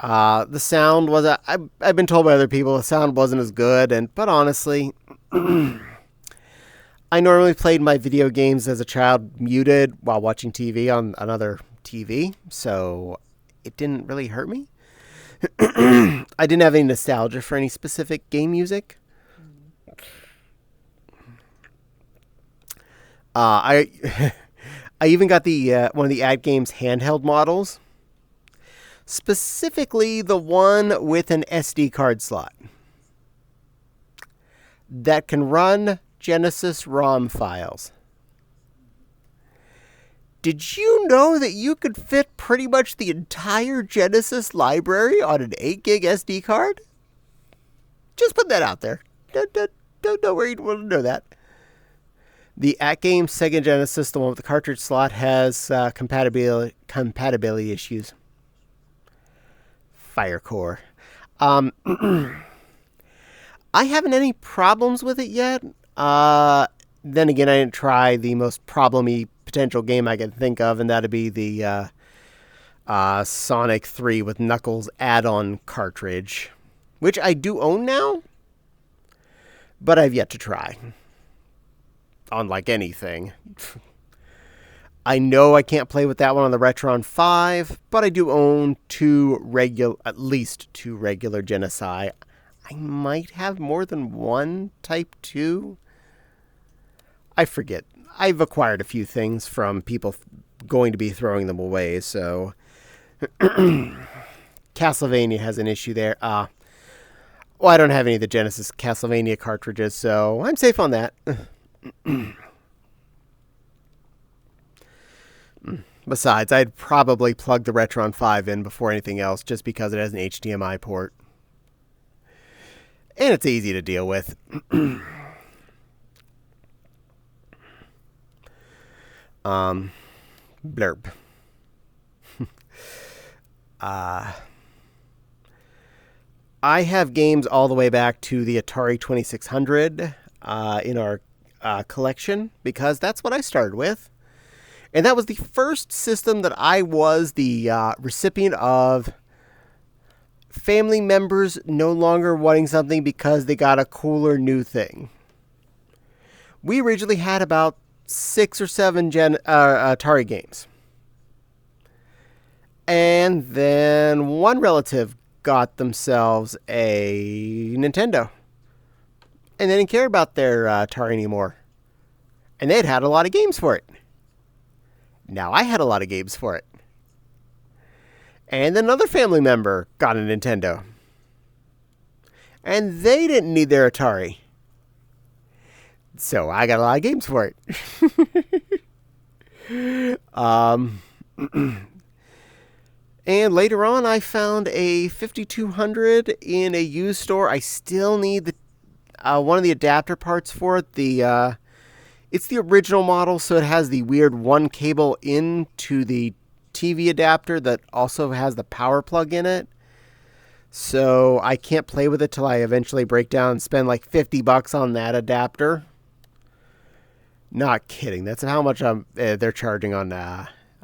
The sound was... I've been told by other people the sound wasn't as good, but honestly... I normally played my video games as a child muted while watching TV on another TV, so it didn't really hurt me. I didn't have any nostalgia for any specific game music. I even got the one of the Games handheld models, specifically the one with an SD card slot that can run Genesis ROM files. Did you know that you could fit pretty much the entire Genesis library on an 8 gig SD card? Just put that out there. Don't know where you'd want to know that. The Game Sega Genesis, the one with the cartridge slot, has compatibility issues. Firecore. I haven't any problems with it yet. Then again, I didn't try the most problem-y potential game I can think of, and that'd be the Sonic 3 with Knuckles add-on cartridge, which I do own now, but I've yet to try. Unlike anything. I know I can't play with that one on the Retron 5, but I do own at least two regular Genocide. I might have more than one Type 2. I forget. I've acquired a few things from people going to be throwing them away, so... Castlevania has an issue there. Well, I don't have any of the Genesis Castlevania cartridges, so I'm safe on that. Besides, I'd probably plug the Retron 5 in before anything else, just because it has an HDMI port. And it's easy to deal with. Blurb. I have games all the way back to the Atari 2600 in our collection, because that's what I started with. And that was the first system that I was the recipient of family members no longer wanting something because they got a cooler new thing. We originally had about 6 or 7 Atari games. And then one relative got themselves a Nintendo. And they didn't care about their Atari anymore. And they'd had a lot of games for it. Now I had a lot of games for it. And another family member got a Nintendo. And they didn't need their Atari. So I got a lot of games for it. And later on, I found a 5200 in a used store. I still need one of the adapter parts for it. It's the original model, so it has the weird one cable into the TV adapter that also has the power plug in it. So I can't play with it till I eventually break down and spend like $50 on that adapter. Not kidding. That's how much they're charging on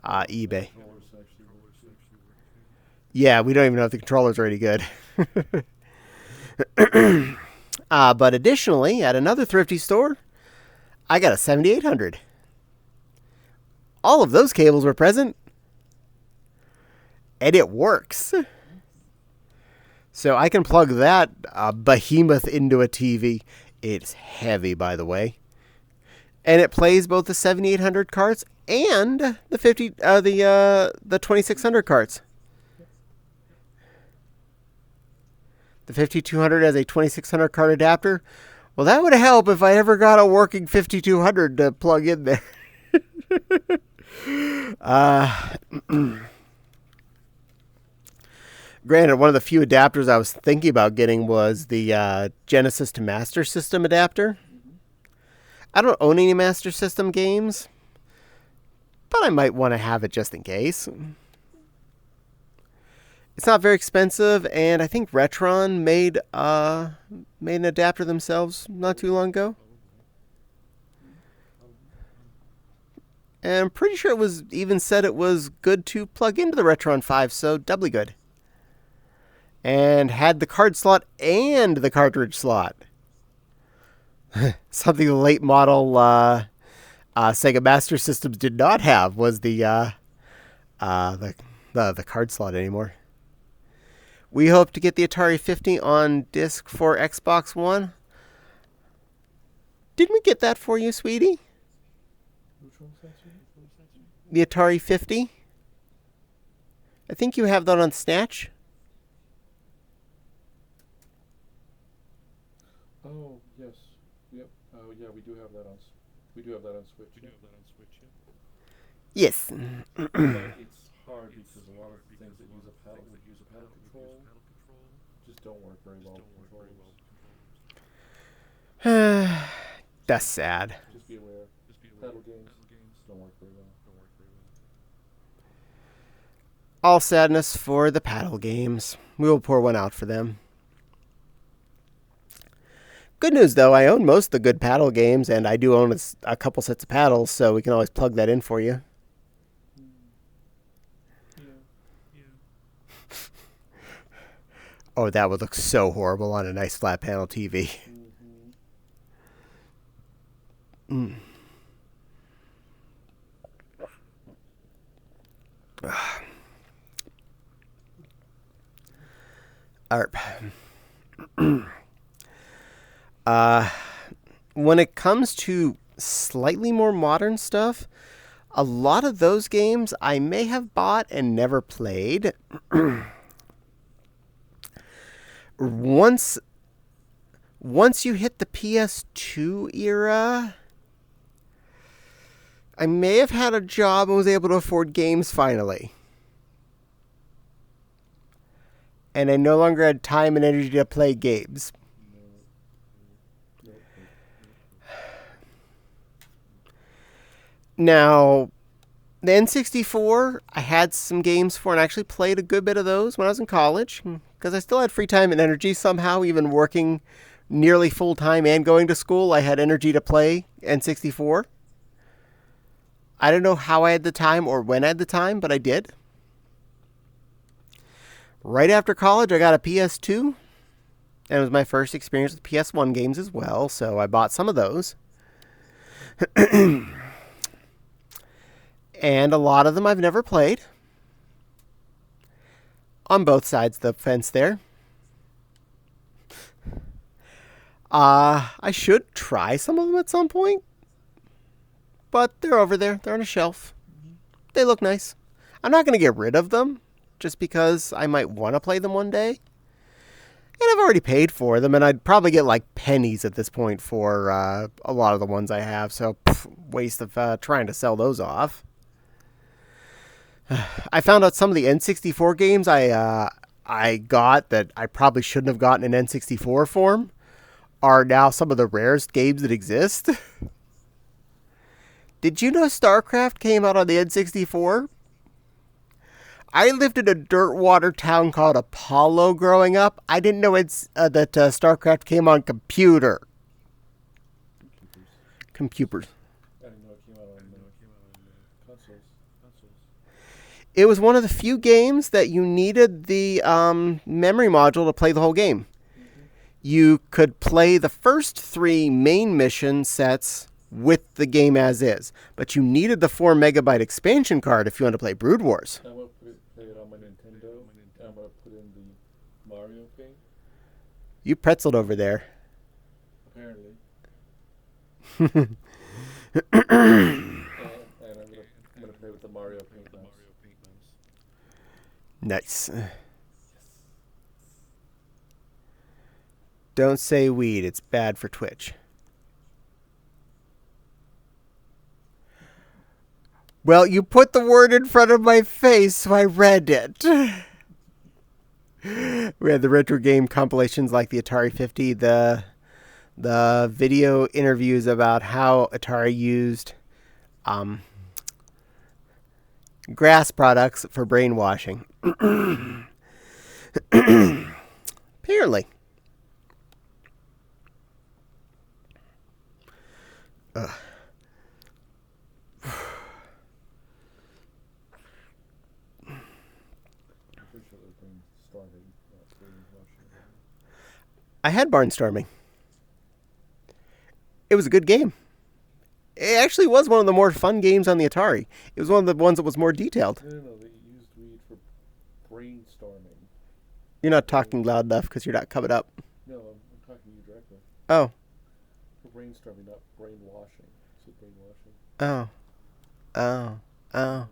eBay. Yeah, we don't even know if the controllers are any good. But additionally, at another thrifty store, I got a 7800. All of those cables were present, and it works. So I can plug that behemoth into a TV. It's heavy, by the way. And it plays both the 7800 carts and the 2600 carts. The 5200 has a 2600 cart adapter. Well, that would help if I ever got a working 5200 to plug in there. Granted, one of the few adapters I was thinking about getting was the Genesis to Master System adapter. I don't own any Master System games, but I might want to have it just in case. It's not very expensive, and I think Retron made an adapter themselves not too long ago. And I'm pretty sure it was even said it was good to plug into the Retron 5, so doubly good. And had the card slot and the cartridge slot. Something the late model Sega Master Systems did not have was the card slot anymore. We hope to get the Atari 50 on disc for Xbox One. Didn't we get that for you, sweetie? Which one's that? The Atari 50? I think you have that on Snatch. Oh, yes. Yep. Oh, yeah, we do have that on. We do have that on Switch. Yes. But it's hard because a lot of things that use a pedal control just don't work very well with controllers. That's sad. Just be aware. Pedal games don't work very well. All sadness for the paddle games. We will pour one out for them. Good news, though, I own most of the good paddle games, and I do own a couple sets of paddles, so we can always plug that in for you. Oh, that would look so horrible on a nice flat panel TV. Mm. Arp. When it comes to slightly more modern stuff, a lot of those games I may have bought and never played. Once you hit the PS2 era, I may have had a job and was able to afford games finally. And I no longer had time and energy to play games. Now, the N64, I had some games for and I actually played a good bit of those when I was in college because I still had free time and energy somehow, even working nearly full time and going to school. I had energy to play N64. I don't know how I had the time or when I had the time, but I did. Right after college, I got a PS2, and it was my first experience with PS1 games as well, so I bought some of those. And a lot of them I've never played. On both sides of the fence there. I should try some of them at some point. But they're over there. They're on a shelf. They look nice. I'm not going to get rid of them. Just because I might want to play them one day. And I've already paid for them. And I'd probably get like pennies at this point for a lot of the ones I have. So, waste of trying to sell those off. I found out some of the N64 games I got that I probably shouldn't have gotten in N64 form are now some of the rarest games that exist. Did you know StarCraft came out on the N64? I lived in a dirt water town called Apollo growing up. I didn't know that StarCraft came on computer. Computers. I didn't know it came out on consoles. It was one of the few games that you needed the memory module to play the whole game. you could play the first 3 main mission sets with the game as is, but you needed the 4 megabyte expansion card if you want to play Brood Wars. I'm going to play it on my Nintendo. I'm going to put in the Mario game. You pretzeled over there. Apparently. and I'm going to play with the Mario Paint Mouse. Nice. Don't say weed. It's bad for Twitch. Well, you put the word in front of my face, so I read it. We had the retro game compilations like the Atari 50, the video interviews about how Atari used grass products for brainwashing. Apparently. Ugh. I had Barnstorming. It was a good game. It actually was one of the more fun games on the Atari. It was one of the ones that was more detailed. No, they used weed for brainstorming. You're not talking loud enough because you're not coming up. No, I'm talking to you directly. Oh. For brainstorming, not brainwashing. So brainwashing. Oh. Oh. Oh.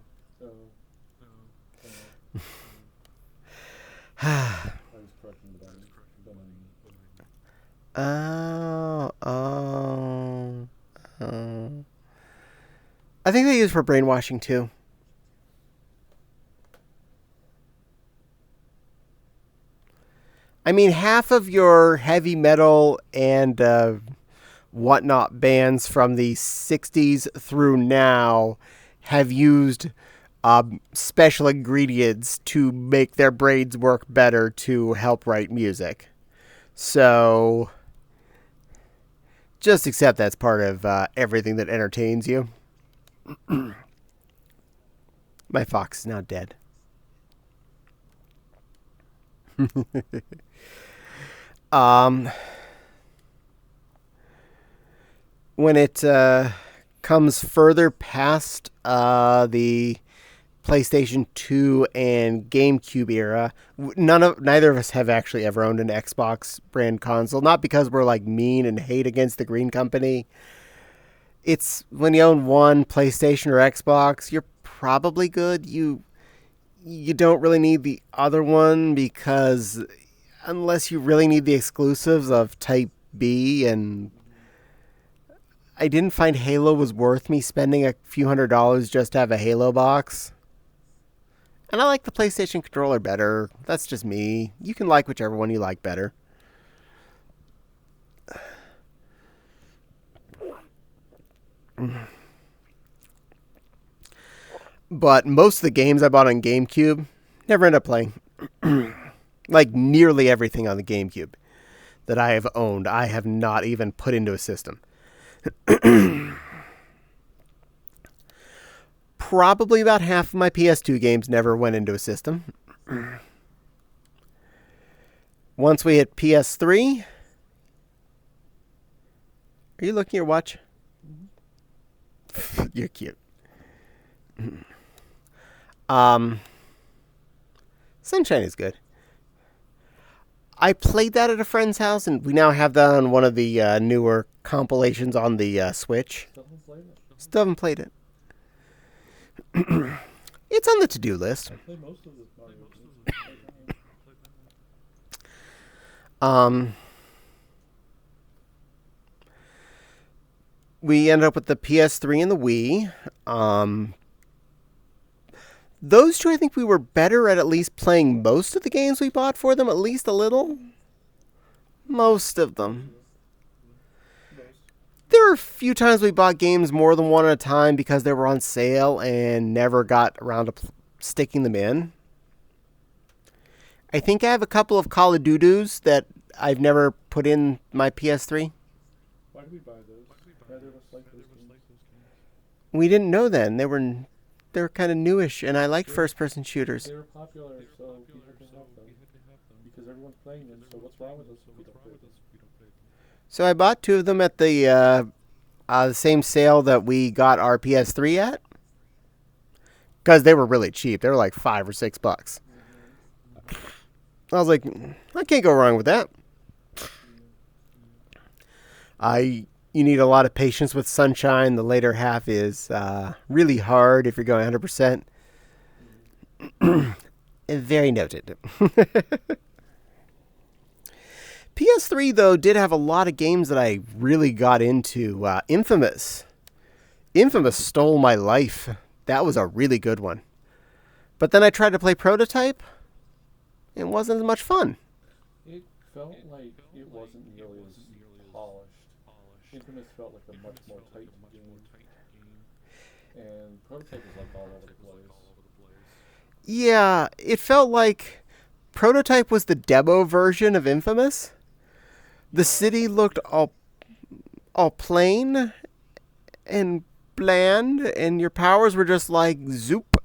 I was correcting the button. Oh. I think they use for brainwashing too. I mean, half of your heavy metal and whatnot bands from the 60s through now have used special ingredients to make their brains work better to help write music. So just accept that's part of everything that entertains you. My fox is now dead. When it comes further past the PlayStation 2 and GameCube era, neither of us have actually ever owned an Xbox brand console. Not because we're like mean and hate against the green company. It's when you own one PlayStation or Xbox, you're probably good. You don't really need the other one because unless you really need the exclusives of Type B, and I didn't find Halo was worth me spending a few $100s just to have a Halo box. And I like the PlayStation controller better. That's just me. You can like whichever one you like better. But most of the games I bought on GameCube never end up playing. Like nearly everything on the GameCube that I have owned, I have not even put into a system. Probably about half of my PS2 games never went into a system. Once we hit PS3... Are you looking at your watch? You're cute. Sunshine is good. I played that at a friend's house, and we now have that on one of the newer compilations on the Switch. Still haven't played it. It's on the to-do list. I play most of the Mario games. We ended up with the PS3 and the Wii. Those two, I think we were better at least playing most of the games we bought for them, at least a little. Most of them. There were a few times we bought games more than one at a time because they were on sale and never got around to sticking them in. I think I have a couple of Call of Duties that I've never put in my PS3. Why did we buy those? Neither of us like those games. We didn't know then. They were kind of newish, and I like first-person shooters. They were popular, so we had to have them. Because everyone's playing them, so what's wrong with us if we don't play them? So I bought two of them at the same sale that we got our PS3 at, because they were really cheap. They were like $5 or $6. I was like, I can't go wrong with that. You need a lot of patience with Sunshine. The later half is really hard if you're going 100%. Very noted. PS3 though did have a lot of games that I really got into. Infamous. Infamous stole my life. That was a really good one. But then I tried to play Prototype. It wasn't as much fun. It felt like it wasn't nearly as polished. Infamous felt like a much more tight game, and Prototype was like all over the place. Yeah, it felt like Prototype was the demo version of Infamous. The city looked all plain and bland, and your powers were just like zoop.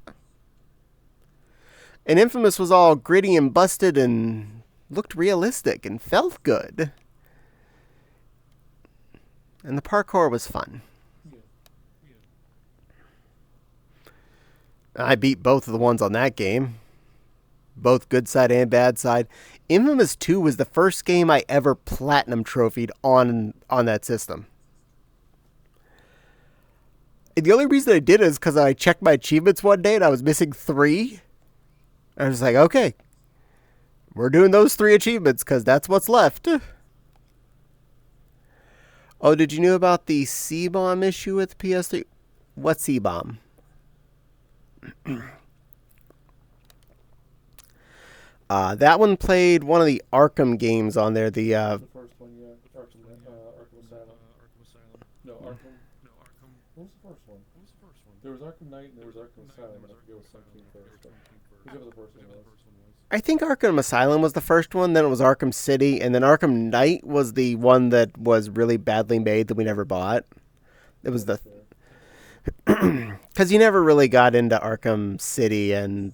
And Infamous was all gritty and busted and looked realistic and felt good. And the parkour was fun. I beat both of the ones on that game. Both good side and bad side. Infamous 2 was the first game I ever platinum trophied on that system. And the only reason I did it is because I checked my achievements one day and I was missing 3. I was like, okay, we're doing those 3 achievements because that's what's left. Oh, did you know about the C-bomb issue with PS3? What C-bomb? That one played one of the Arkham games on there. The first one, yeah, Arkham Asylum. No, Arkham. What was the first one? There was Arkham Knight and there was Arkham Asylum, and I forget what something first. Whichever the first one was. I think Arkham Asylum was the first one, then it was Arkham City, and then Arkham Knight was the one that was really badly made that we never bought. It was the... Because you never really got into Arkham City, and...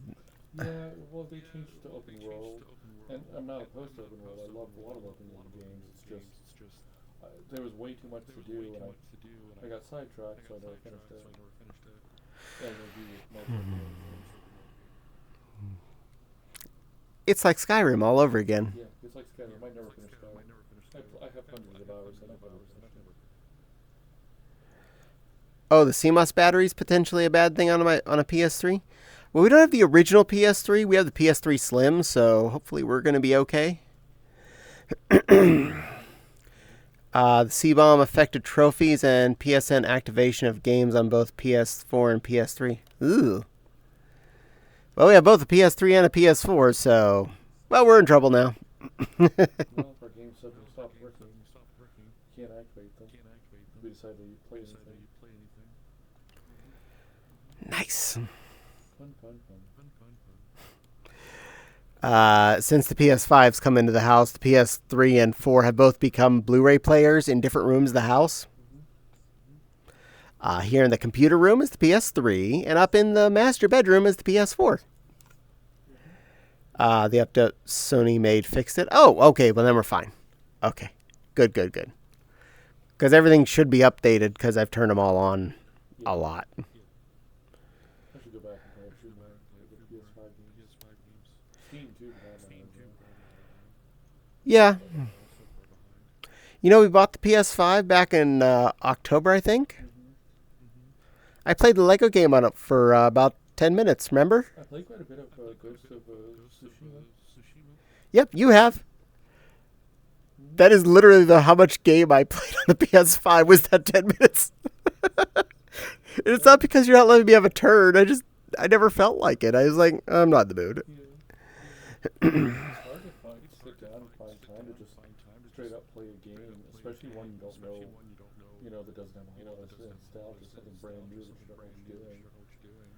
Yeah, well, they changed it to open world, and I'm not opposed to open world. I love a lot of open world games. It's just there was way too much to do, and I got sidetracked, so I never finished it. And it's like Skyrim all over again. Yeah, it's like Skyrim. I might never finish Skyrim. I have hundreds of hours, and I've never finished it. Oh, the CMOS battery's potentially a bad thing on a PS3? Well, we don't have the original PS3. We have the PS3 Slim, so hopefully we're going to be okay. The C-bomb affected trophies and PSN activation of games on both PS4 and PS3. Ooh. Well, we have both a PS3 and a PS4, so... Well, we're in trouble now. Well, if our game suddenly stopped working, you can't activate them. We decided to play anything. Nice. Fun. Since the PS5's come into the house, the PS3 and 4 have both become Blu-ray players in different rooms of the house. Here in the computer room is the PS3, and up in the master bedroom is the PS4. The update Sony made fixed it. Oh, okay, well then we're fine. Okay, good. Because everything should be updated because I've turned them all on a lot. I should go back and play a few more the PS5 games. Steam too. Yeah. You know, we bought the PS5 back in October, I think. I played the Lego game on it for about 10 minutes, remember? I played quite a bit of Ghost of Tsushima. Yep, you have. That is literally how much game I played on the PS5 was that 10 minutes. It's not because you're not letting me have a turn. I never felt like it. I was like, I'm not in the mood. Yeah. It's hard to sit down and find time to just straight up play a game, especially one you don't know, that doesn't have a whole lot of nostalgia, something brand new that you don't know what you're doing.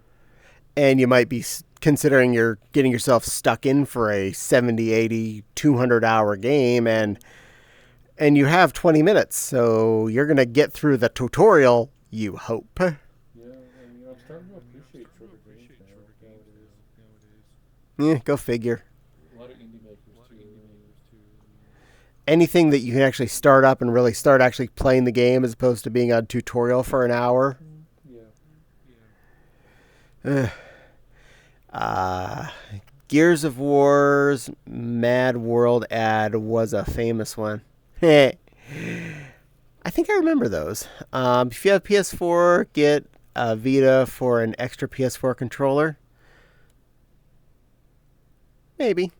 And you might be considering you're getting yourself stuck in for a 70, 80, 200-hour game, and you have 20 minutes, so you're going to get through the tutorial, you hope. Yeah, and I'm starting to appreciate shorter games nowadays. Yeah, go figure. A lot of indie makers too. anything that you can actually start up and really start actually playing the game as opposed to being on tutorial for an hour. Yeah. Gears of War's Mad World ad was a famous one. I think I remember those. If you have PS4, get a Vita for an extra PS4 controller. Maybe.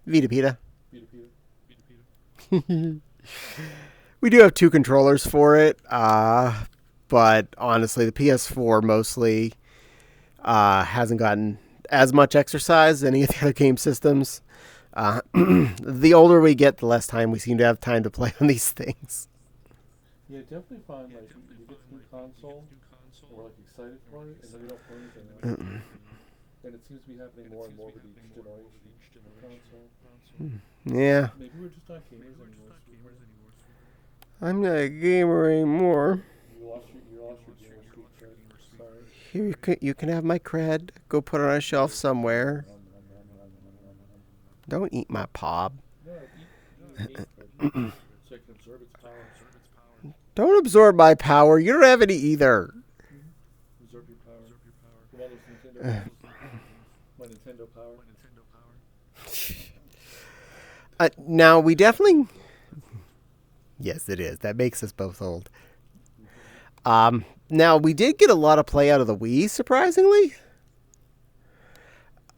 Vita. We do have 2 controllers for it, but honestly, the PS4 mostly hasn't gotten as much exercise as any of the other game systems. The older we get, the less time we seem to have time to play on these things. Yeah, definitely find like you get the new console, and we're like excited for it, and then we don't play anything else. And it seems to be happening more and more with each generation of console. Yeah. Maybe we're just not gamers anymore. Sweetheart. I'm not a gamer anymore. You lost your gamer streak cred. Sorry. Here, you can have my cred. Go put it on a shelf somewhere. Don't eat my pob. No, eat game cred. So I can absorb its power. Don't absorb my power. You don't have any either. Absorb your power. From all those Nintendo my Nintendo power. Now, we definitely... Yes, it is. That makes us both old. Now, we did get a lot of play out of the Wii, surprisingly.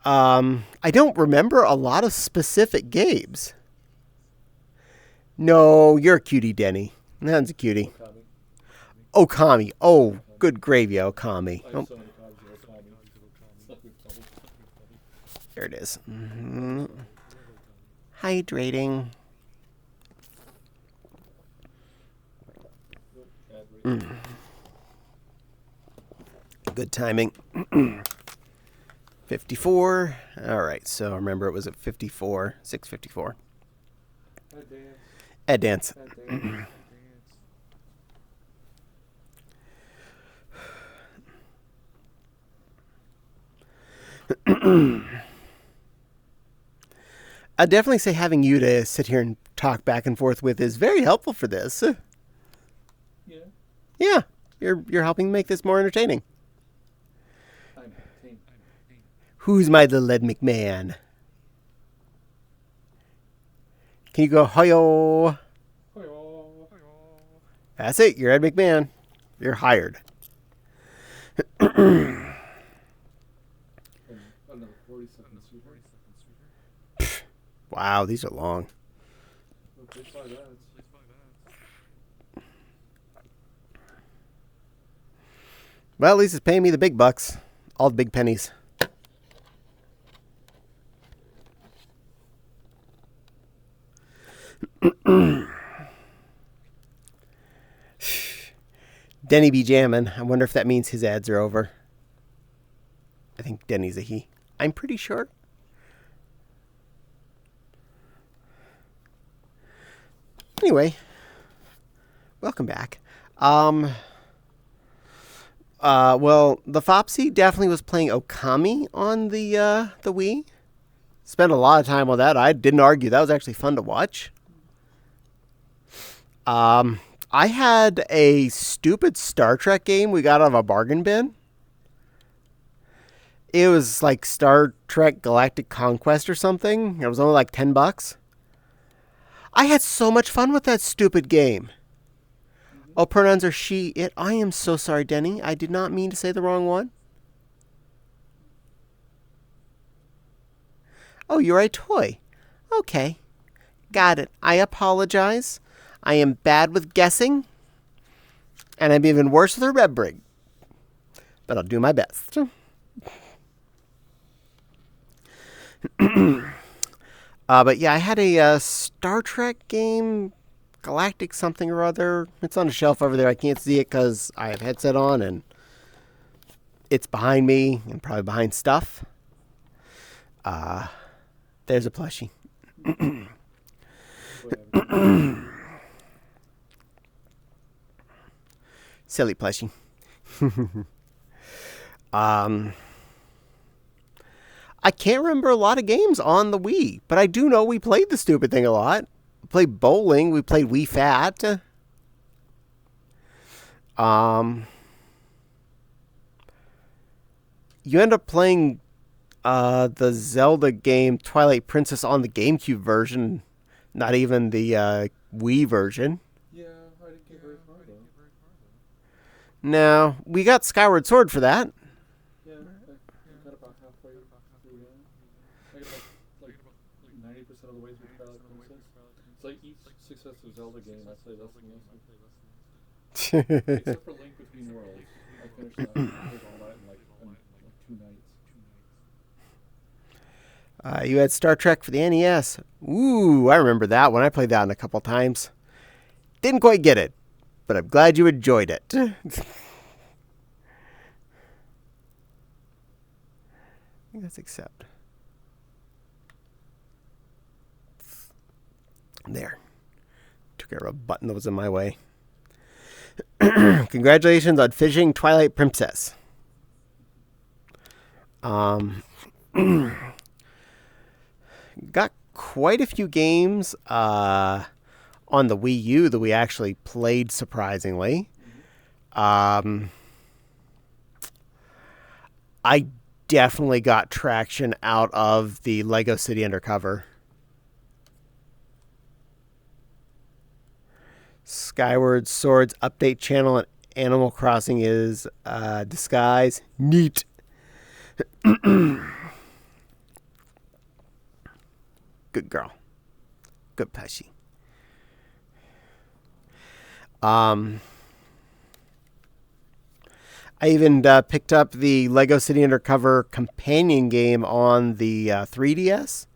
I don't remember a lot of specific games. No, you're a cutie, Denny. That's a cutie. Okami. Oh, good gravy, Okami. Oh. There it is. Mm-hmm. Hydrating. Good timing. 54. All right, so remember it was at 54, 654. Ed Dance. I'd definitely say having you to sit here and talk back and forth with is very helpful for this. Yeah. Yeah, you're helping make this more entertaining. I'm entertained. Who's my little Ed McMahon? Can you go hoyo? That's it. You're Ed McMahon. You're hired. Another 40 seconds, sweetheart. Wow, these are long. Okay, 5 ads. Well, at least it's paying me the big bucks. All the big pennies. Denny be jammin'. I wonder if that means his ads are over. I think Denny's a he. I'm pretty sure. Anyway, welcome back. Well, the Foxy definitely was playing Okami on the Wii. Spent a lot of time on that. I didn't argue. That was actually fun to watch. I had a stupid Star Trek game we got out of a bargain bin. It was like Star Trek Galactic Conquest or something. It was only like $10. I had so much fun with that stupid game. Oh, pronouns are she, it. I am so sorry, Denny. I did not mean to say the wrong one. Oh, you're a toy. Okay. Got it. I apologize. I am bad with guessing. And I'm even worse with a red brig. But I'll do my best. But yeah, I had a Star Trek game, Galactic something or other. It's on a shelf over there. I can't see it because I have headset on and it's behind me and probably behind stuff. There's a plushie. Silly plushie. I can't remember a lot of games on the Wii, but I do know we played the stupid thing a lot. We played bowling. We played Wii Fat. You end up playing the Zelda game Twilight Princess on the GameCube version, not even the Wii version. Yeah, I didn't get very far though. No, we got Skyward Sword for that. Yeah, I got about halfway through the game. I got like 90% of the way through Twilight Princess. It's like each successive Zelda game I play less and less. Except for Link Between Worlds. I finished that. I did all that in like 2 nights. You had Star Trek for the NES. Ooh, I remember that one. I played that one a couple times. Didn't quite get it, but I'm glad you enjoyed it. I think that's accept. There. Took care of a button that was in my way. Congratulations on finishing Twilight Princess. Got quite a few games on the Wii U that we actually played, surprisingly. I definitely got traction out of the Lego City Undercover. Skyward Sword's update channel and Animal Crossing is Disguise. Neat. Good girl. Good Pesci. I even picked up the Lego City Undercover companion game on the 3DS.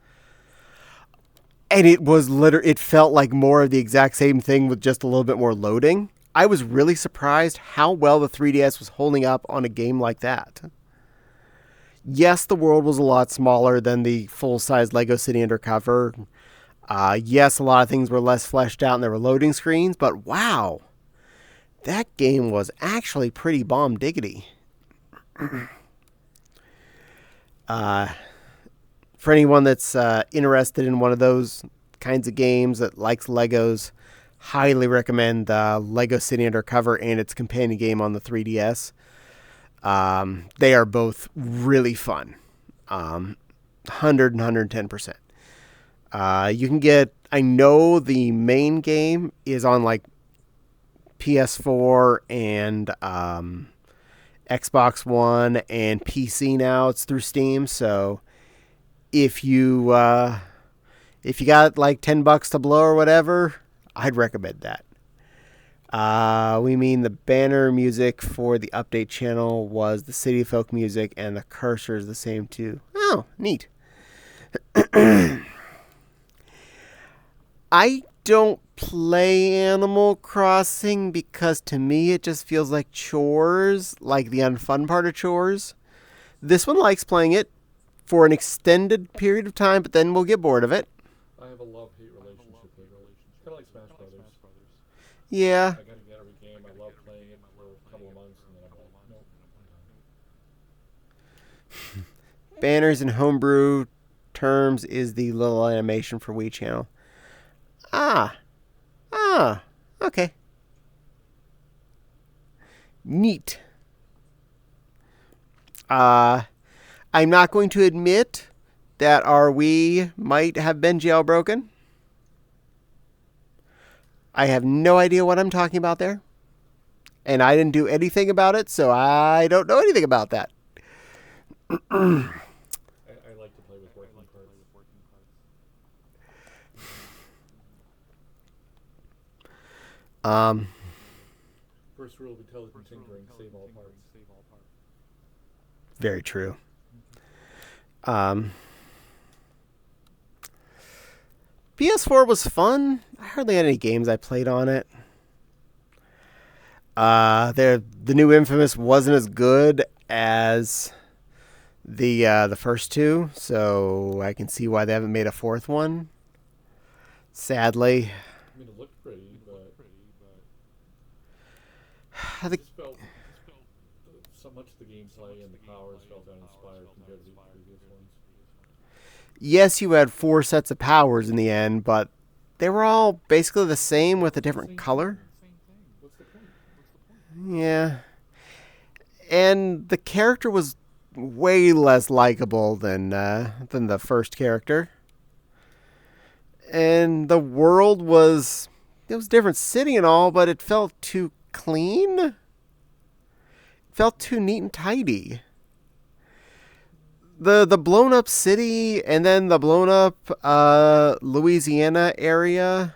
And it was it felt like more of the exact same thing with just a little bit more loading. I was really surprised how well the 3DS was holding up on a game like that. Yes, the world was a lot smaller than the full-size Lego City Undercover. Yes, a lot of things were less fleshed out and there were loading screens, but wow, that game was actually pretty bomb diggity. For anyone that's interested in one of those kinds of games that likes Legos, highly recommend Lego City Undercover and its companion game on the 3DS. They are both really fun. 100 and 110%. You can get, I know the main game is on like PS4 and Xbox One and PC now. It's through Steam, so if you got like $10 to blow or whatever, I'd recommend that. We mean the banner music for the update channel was the City Folk music, and the cursor is the same too. Oh, neat. I don't play Animal Crossing because to me it just feels like chores, like the unfun part of chores. This one likes playing it for an extended period of time, but then we'll get bored of it. I have a love-hate relationship with it. It's kind of like Smash Brothers. Yeah. I gotta get every game. I love playing it for a couple of months, and then I'm like, nope, I'm done. Banners in homebrew terms is the little animation for Wii channel. Okay. Neat. I'm not going to admit that our Wii might have been jailbroken. I have no idea what I'm talking about there. And I didn't do anything about it, so I don't know anything about that. I like to play with working parts. First rule of intelligent tinkering: save all parts. Very true. PS4 was fun. I hardly had any games I played on it. The new Infamous wasn't as good as the first two, so I can see why they haven't made a fourth one. Sadly. I mean, it looked pretty, but I think it just felt so much of the gameplay and the powers felt uninspired compared to the previous ones. Yes, you had 4 sets of powers in the end, but they were all basically the same with a different color. What's the point? Yeah. And the character was way less likable than the first character. And the world was it was a different city and all, but it felt too clean. It felt too neat and tidy. The blown up city and then the blown up Louisiana area,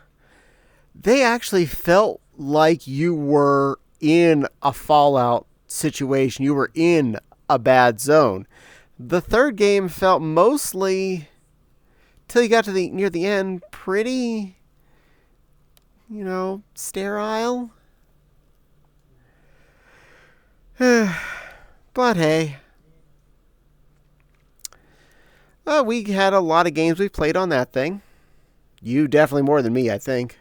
they actually felt like you were in a Fallout situation. You were in a bad zone. The third game felt mostly, till you got to the near the end, pretty, sterile. But hey, we had a lot of games we played on that thing. You definitely more than me, I think.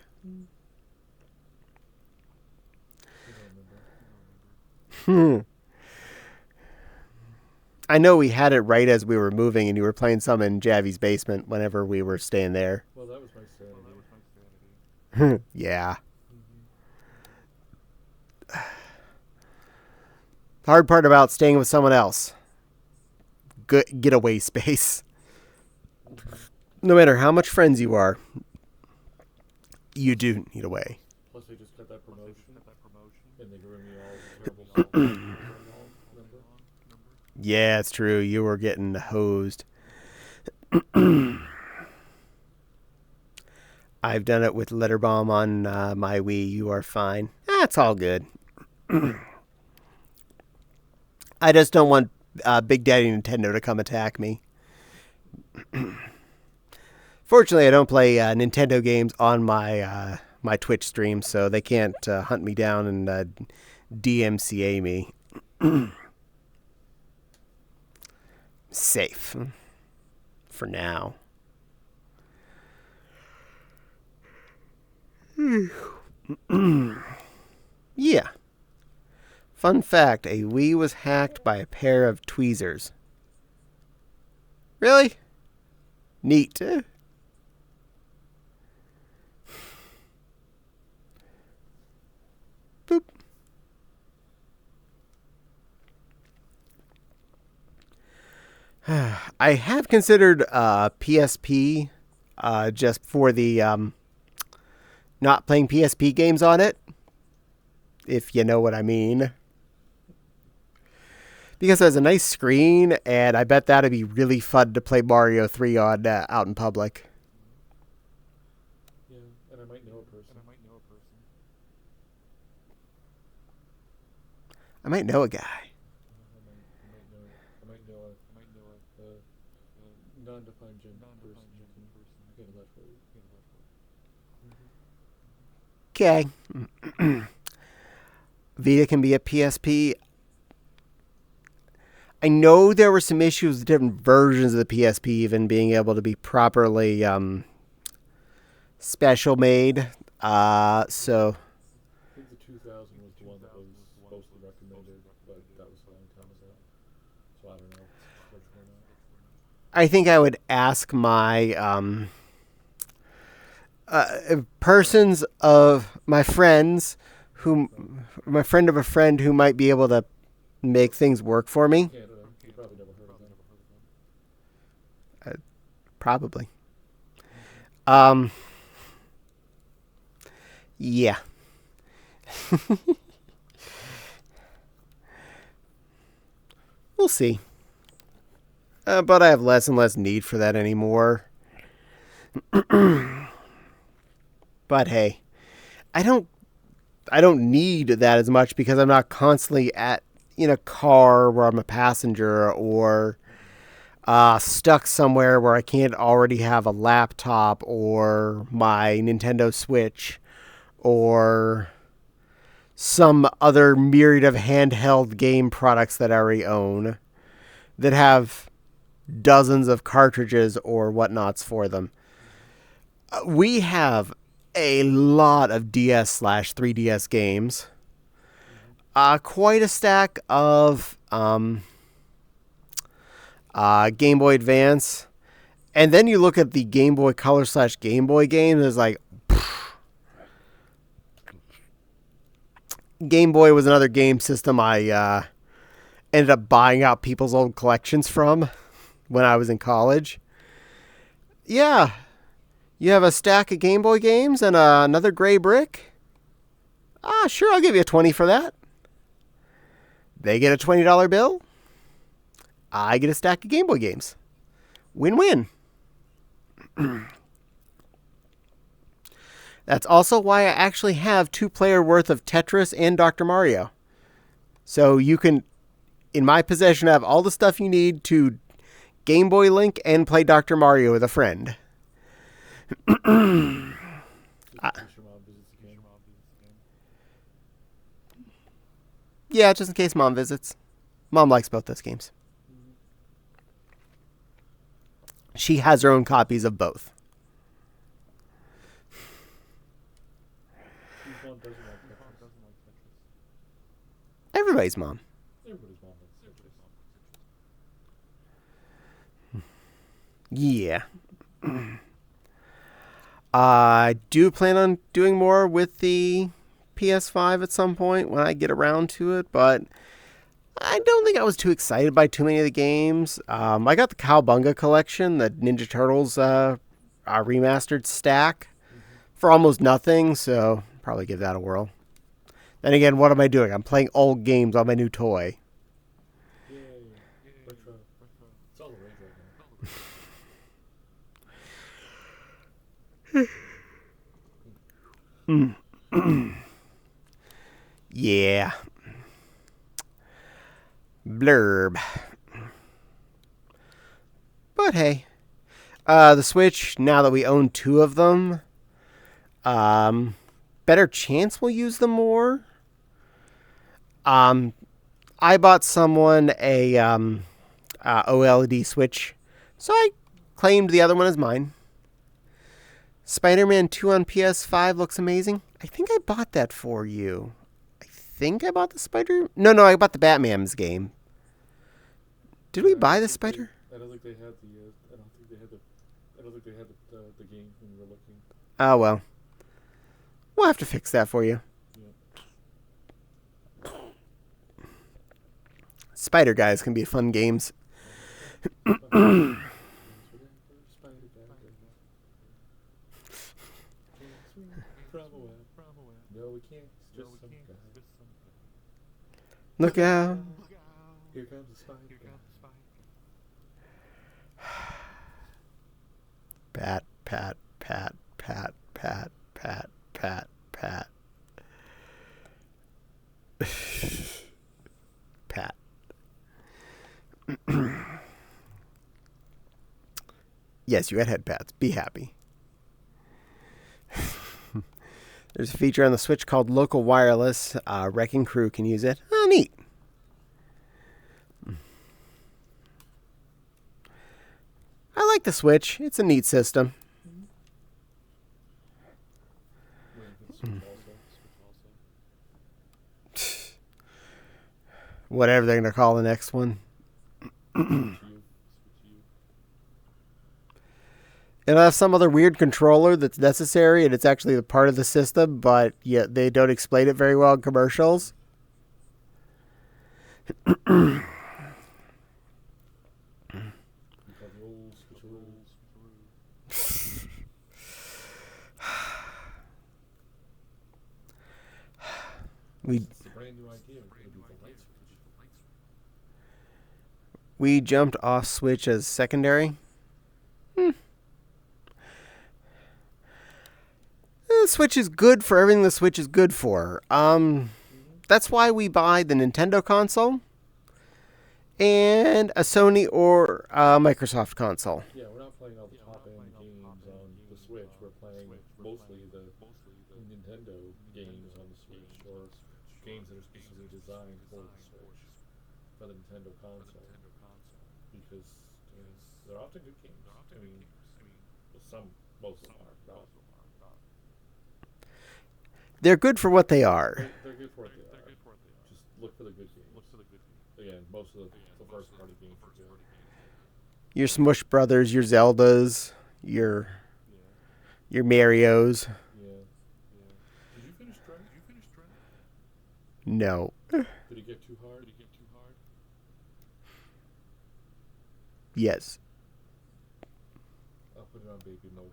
I know we had it right as we were moving, and you were playing some in Javi's basement whenever we were staying there. Well, that was my sanity. Yeah. Hard part about staying with someone else. Good getaway space. No matter how much friends you are, you do need a way. Plus, they just got that promotion, and they gave me all the terrible stuff. Yeah, it's true. You were getting hosed. I've done it with Letterbomb on my Wii. You are fine. That's all good. I just don't want Big Daddy Nintendo to come attack me. Fortunately, I don't play Nintendo games on my my Twitch stream, so they can't hunt me down and DMCA me. Safe. For now. Yeah. Fun fact, a Wii was hacked by a pair of tweezers. Really? Neat. Boop. I have considered PSP just for the not playing PSP games on it, if you know what I mean. Because it has a nice screen, and I bet that'd be really fun to play Mario 3 on out in public. Yeah, and I might know a person. I might know a guy. I might know a non-defined gender person. Okay. Vita can be a PSP. I know there were some issues with different versions of the PSP even being able to be properly special made. So I think the 2000 was the one that was mostly recommended, but that was a long time ago. So I don't know what's going on. I think I would ask my persons of my friends my friend of a friend who might be able to make things work for me. Yeah, you probably never heard of them. Probably. Yeah. We'll see. But I have less and less need for that anymore. But hey, I don't need that as much because I'm not constantly in a car where I'm a passenger or stuck somewhere where I can't already have a laptop or my Nintendo Switch or some other myriad of handheld game products that I already own that have dozens of cartridges or whatnots for them. We have a lot of DS/3DS games. Quite a stack of Game Boy Advance And then you look at the Game Boy Color / Game Boy games, it's like, Game Boy was another game system I ended up buying out people's old collections from when I was in college. Yeah, you have a stack of Game Boy games and another gray brick? Ah, sure, I'll give you a 20 for that. They get a $20 bill. I get a stack of Game Boy games. Win-win. That's also why I actually have 2-player worth of Tetris and Dr. Mario. So you can, in my possession, have all the stuff you need to Game Boy Link and play Dr. Mario with a friend. Yeah, just in case Mom visits. Mom likes both those games. She has her own copies of both. Everybody's mom. Yeah. I do plan on doing more with the PS5 at some point when I get around to it, but I don't think I was too excited by too many of the games. I got the Cowabunga collection, the Ninja Turtles remastered stack, for almost nothing, so probably give that a whirl. Then again, what am I doing? I'm playing old games on my new toy. Yay. Retro. It's all the rage right now. Yeah. Blurb. But hey, the Switch, now that we own 2 of them, better chance we'll use them more. I bought someone a OLED Switch, so I claimed the other one as mine. Spider-Man 2 on PS5 looks amazing. I think I bought that for you. I think I bought the Spider... No, I bought the Batman's game. Did we buy the Spider? I don't think they had the. I don't think they had the game when we were looking. Oh well. We'll have to fix that for you. Yeah. Spider guys can be fun games. No, we can't. Just some guy. Look out. Here comes the spider. Pat, pat, pat, pat, pat, pat, pat, pat. Pat. Yes, you had head pats. Be happy. There's a feature on the Switch called Local Wireless. Wrecking Crew can use it. Oh, neat. I like the Switch. It's a neat system. Whatever they're going to call the next one. It'll have some other weird controller that's necessary, and it's actually a part of the system, but yet they don't explain it very well in commercials. We jumped off Switch as secondary. The Switch is good for everything the Switch is good for. That's why we buy the Nintendo console and a Sony or Microsoft console. Yeah, we're not playing all the top-end games on the Switch. We're playing mostly the Nintendo games on the Switch, or games that are specifically designed for the Switch, for the Nintendo console. Because they're often good games. I mean, most of them are. Not. They're good for what they are. They're good for what they are. Just look for the good games. Again, most of the first-party games are good. Your Smush Brothers, your Zeldas, your Marios. Yeah. Did you finish Dread? No. Did it get too hard? Yes. I'll put it on baby mode.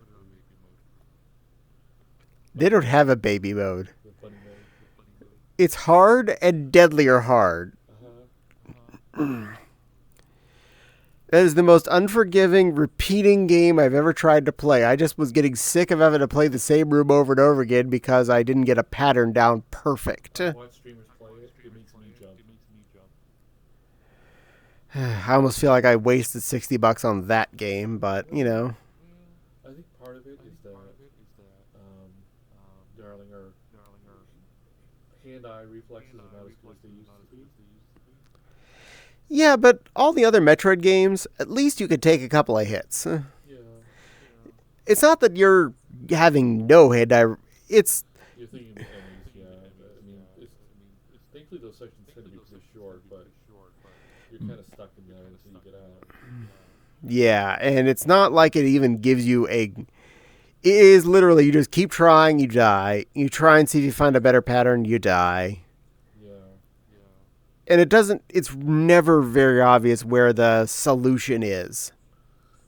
They don't have a baby mode. The funny mode. It's hard and deadlier hard. That is the most unforgiving, repeating game I've ever tried to play. I just was getting sick of having to play the same room over and over again because I didn't get a pattern down perfect. I watch streamers play it. It makes me jump. I almost feel like I wasted $60 on that game, but, you know. I think part of it is that darling, our hand-eye reflexes are not as good as they used to be. Yeah, but all the other Metroid games, at least you could take a couple of hits. Yeah. It's not that you're having no hand-eye. It's... You're thinking of enemies, yeah. I mean, thankfully those sections tend to be pretty short, but you're kind of stuck in there until you get out. Yeah, and it's not like it even gives you a... It is literally, you just keep trying, you die. You try and see if you find a better pattern, you die. And it's never very obvious where the solution is.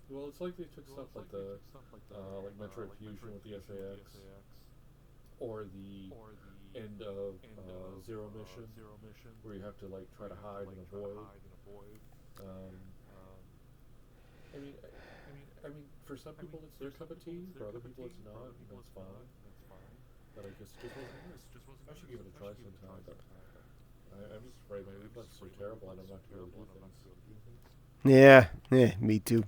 Well, it's like they took stuff like like Metroid Fusion with the SAX, or the end of Zero Mission, where you have to like try to hide and avoid. I mean, for some people it's their cup of tea. For other people it's not, and that's fine. But I guess it just wasn't. I should give it a try sometime. But I'm just afraid my reflexes are terrible and I'm not going to be able to do things. Yeah, me too.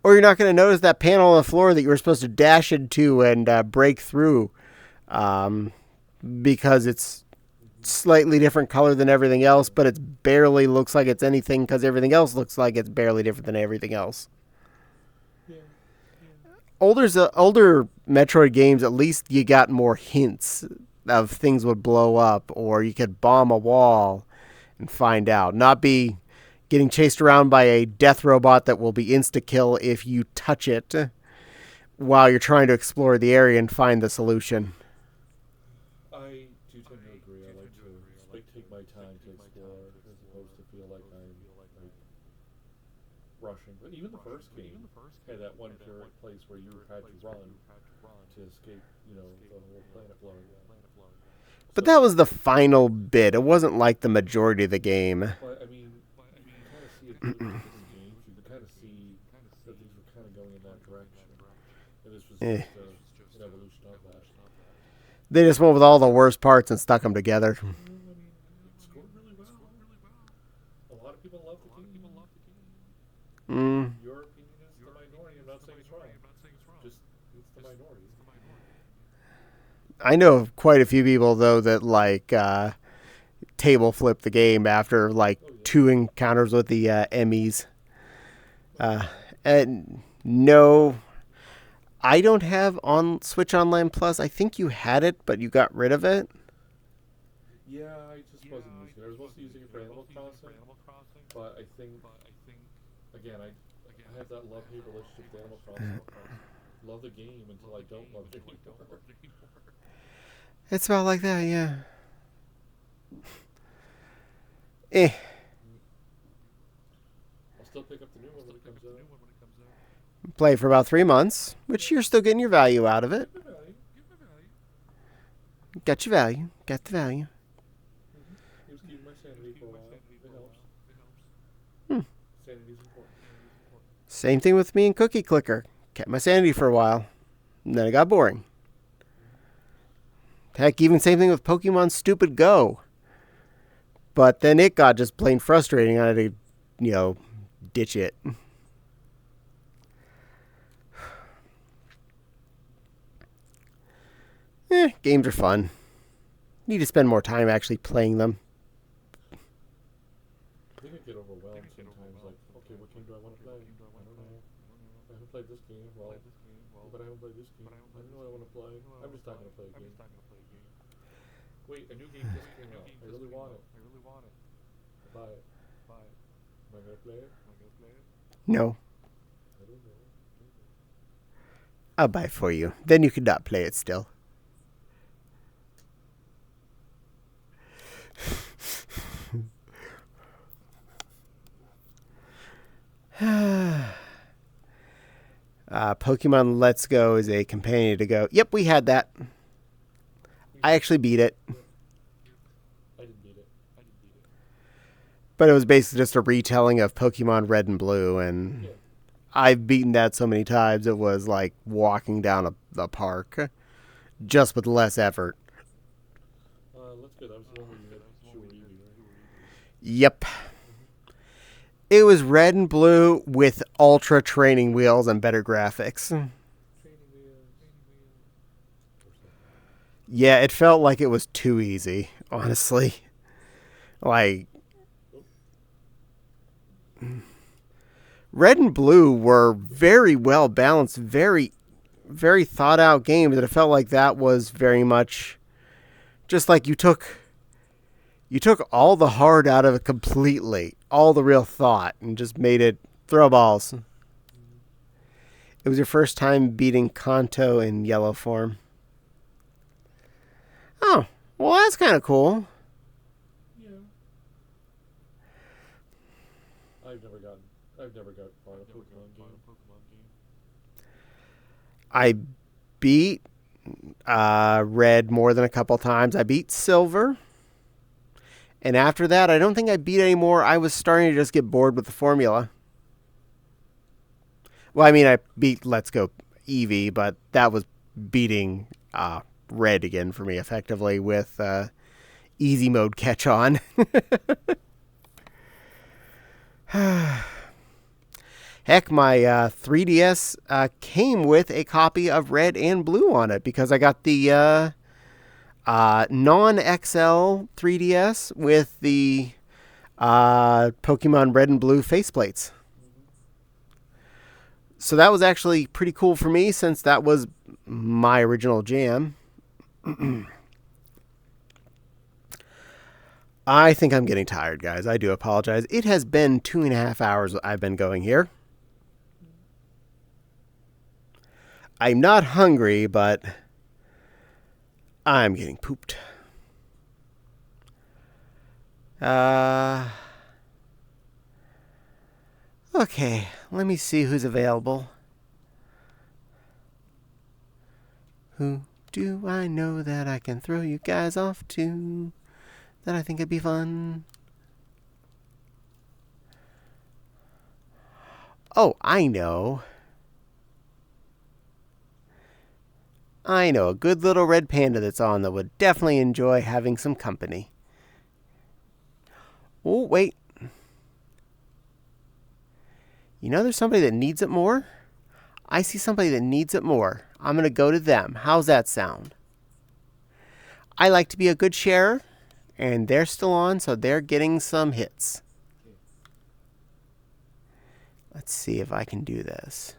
Or you're not going to notice that panel on the floor that you were supposed to dash into and break through because it's slightly different color than everything else, but it barely looks like it's anything because everything else looks like it's barely different than everything else. Older Metroid games, at least you got more hints of things would blow up, or you could bomb a wall and find out. Not be getting chased around by a death robot that will be insta-kill if you touch it while you're trying to explore the area and find the solution. I do tend to agree. I like to take my time to explore as opposed to feel like I'm rushing. But even the first game had that one place where you had to run to escape, the whole planet blowing up. But that was the final bit. It wasn't like the majority of the game. But, I mean, you can kind of see it in different games. You can kind of see that these were kind of going in that direction. And this was just an evolution of that. They just went with all the worst parts and stuck them together. I mean, it scored really well. A lot of people love the game. Your opinion is the minority. I'm not saying it's wrong. Just, it's the minority. I know of quite a few people, though, that table flip the game after 2 encounters with the Emmys. And no, I don't have on Switch Online Plus. I think you had it, but you got rid of it. Yeah, I just wasn't using it. I was mostly using it for Animal Crossing, but I think again, I have that love-hate relationship with Animal Crossing. Love the game until I don't love it anymore. It's about like that, yeah. I'll still pick up the new one when it comes out. Play for about 3 months, which you're still getting your value out of it. Got your value. Got the value. It was keeping my sanity for a while. It helps. Sanity's important. Same thing with me and Cookie Clicker. Kept my sanity for a while. And then it got boring. Heck, even same thing with Pokemon Stupid Go. But then it got just plain frustrating. I had to, ditch it. Games are fun. Need to spend more time actually playing them. I think I get overwhelmed sometimes. Like, okay, what game do I want to play? I don't know. I haven't played this game. Well, but I haven't played this game. I don't know what I want to play. I'm just not going to play a game. Wait, a new game just came out. I really want it. Buy it. Am I gonna play it? No, I don't know. I'll buy it for you. Then you could not play it still. Pokemon Let's Go is a companion to Go. Yep, we had that. I actually beat it, I didn't beat it. but it was basically just a retelling of Pokemon Red and Blue, and Yeah. I've beaten that so many times it was like walking down the park, just with less effort. Let's go. That was the one where you had Shuaribi, right? Yep. It was Red and Blue with ultra training wheels and better graphics. Training wheels. Yeah, it felt like it was too easy, honestly. Like, Red and Blue were very well balanced, very, very thought out games, and it felt like that was very much just like you took all the hard out of it completely, all the real thought, and just made it throw balls. It was your first time beating Kanto in yellow form. Oh, well, that's kind of cool. Yeah. I've never got far in a Pokemon game. I beat Red more than a couple times. I beat Silver. And after that, I don't think I beat anymore. I was starting to just get bored with the formula. Well, I mean, I beat Let's Go Eevee, but that was beating Red again for me effectively with easy mode catch on. Heck, my 3DS came with a copy of Red and Blue on it because I got the non-XL 3DS with the Pokemon Red and Blue faceplates. So that was actually pretty cool for me since that was my original jam. I think I'm getting tired, guys. I do apologize. It has been 2.5 hours I've been going here. I'm not hungry, but I'm getting pooped. Okay, let me see who's available. Who do I know that I can throw you guys off to? That I think it'd be fun. Oh, I know. I know a good little red panda that's on that would definitely enjoy having some company. Oh, wait. You know there's somebody that needs it more? I see somebody that needs it more. I'm going to go to them. How's that sound? I like to be a good sharer, and they're still on, so they're getting some hits. Let's see if I can do this.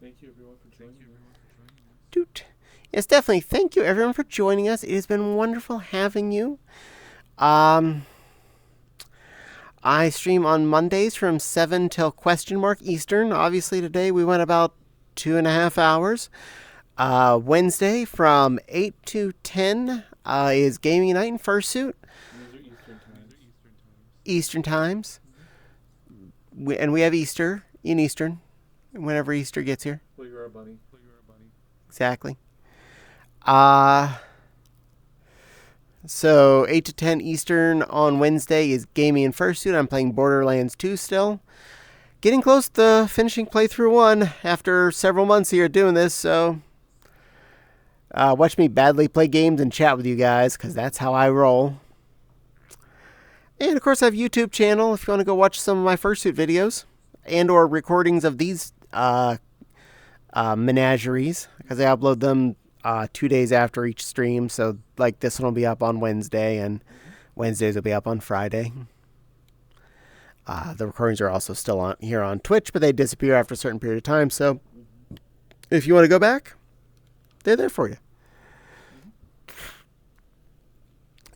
Thank you everyone for joining us. Doot. Yes, definitely. Thank you, everyone, for joining us. It has been wonderful having you. I stream on Mondays from 7 till Eastern. Obviously, today we went about 2.5 hours. Wednesday from 8 to 10 is gaming night in Fursuit. These are Eastern times. Eastern times. And we have Easter in Eastern, whenever Easter gets here. Well, you're a bunny. Exactly. So 8 to 10 Eastern on Wednesday is gaming in Fursuit. I'm playing Borderlands 2 still. Getting close to finishing playthrough 1 after several months here doing this, so watch me badly play games and chat with you guys, because that's how I roll. And of course I have a YouTube channel if you want to go watch some of my Fursuit videos and or recordings of these menageries, because I upload them 2 days after each stream. So like this one will be up on Wednesday, and Wednesdays will be up on Friday. The recordings are also still on here on Twitch, but they disappear after a certain period of time. So if you want to go back, they're there for you.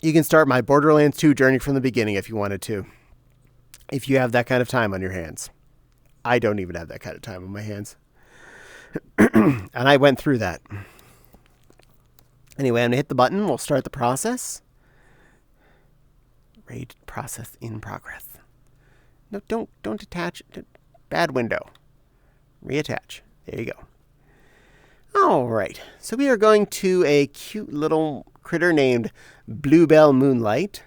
You can start my Borderlands 2 journey from the beginning if you wanted to. If you have that kind of time on your hands. I don't even have that kind of time on my hands. And I went through that. Anyway, I'm going to hit the button. We'll start the process. Raid process in progress. No, don't attach. Bad window. Reattach. There you go. All right. So we are going to a cute little critter named Bluebell Moonlight.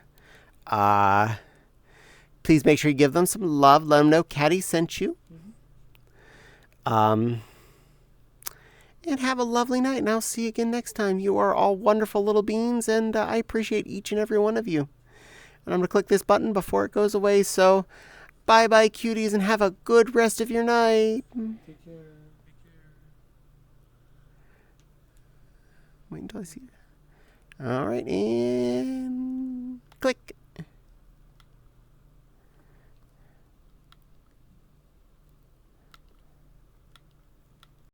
Please make sure you give them some love. Let them know Caddie sent you. And have a lovely night. And I'll see you again next time. You are all wonderful little beings, and I appreciate each and every one of you. And I'm going to click this button before it goes away. So bye-bye, cuties, and have a good rest of your night. Take care. Wait until I see it. All right, and click.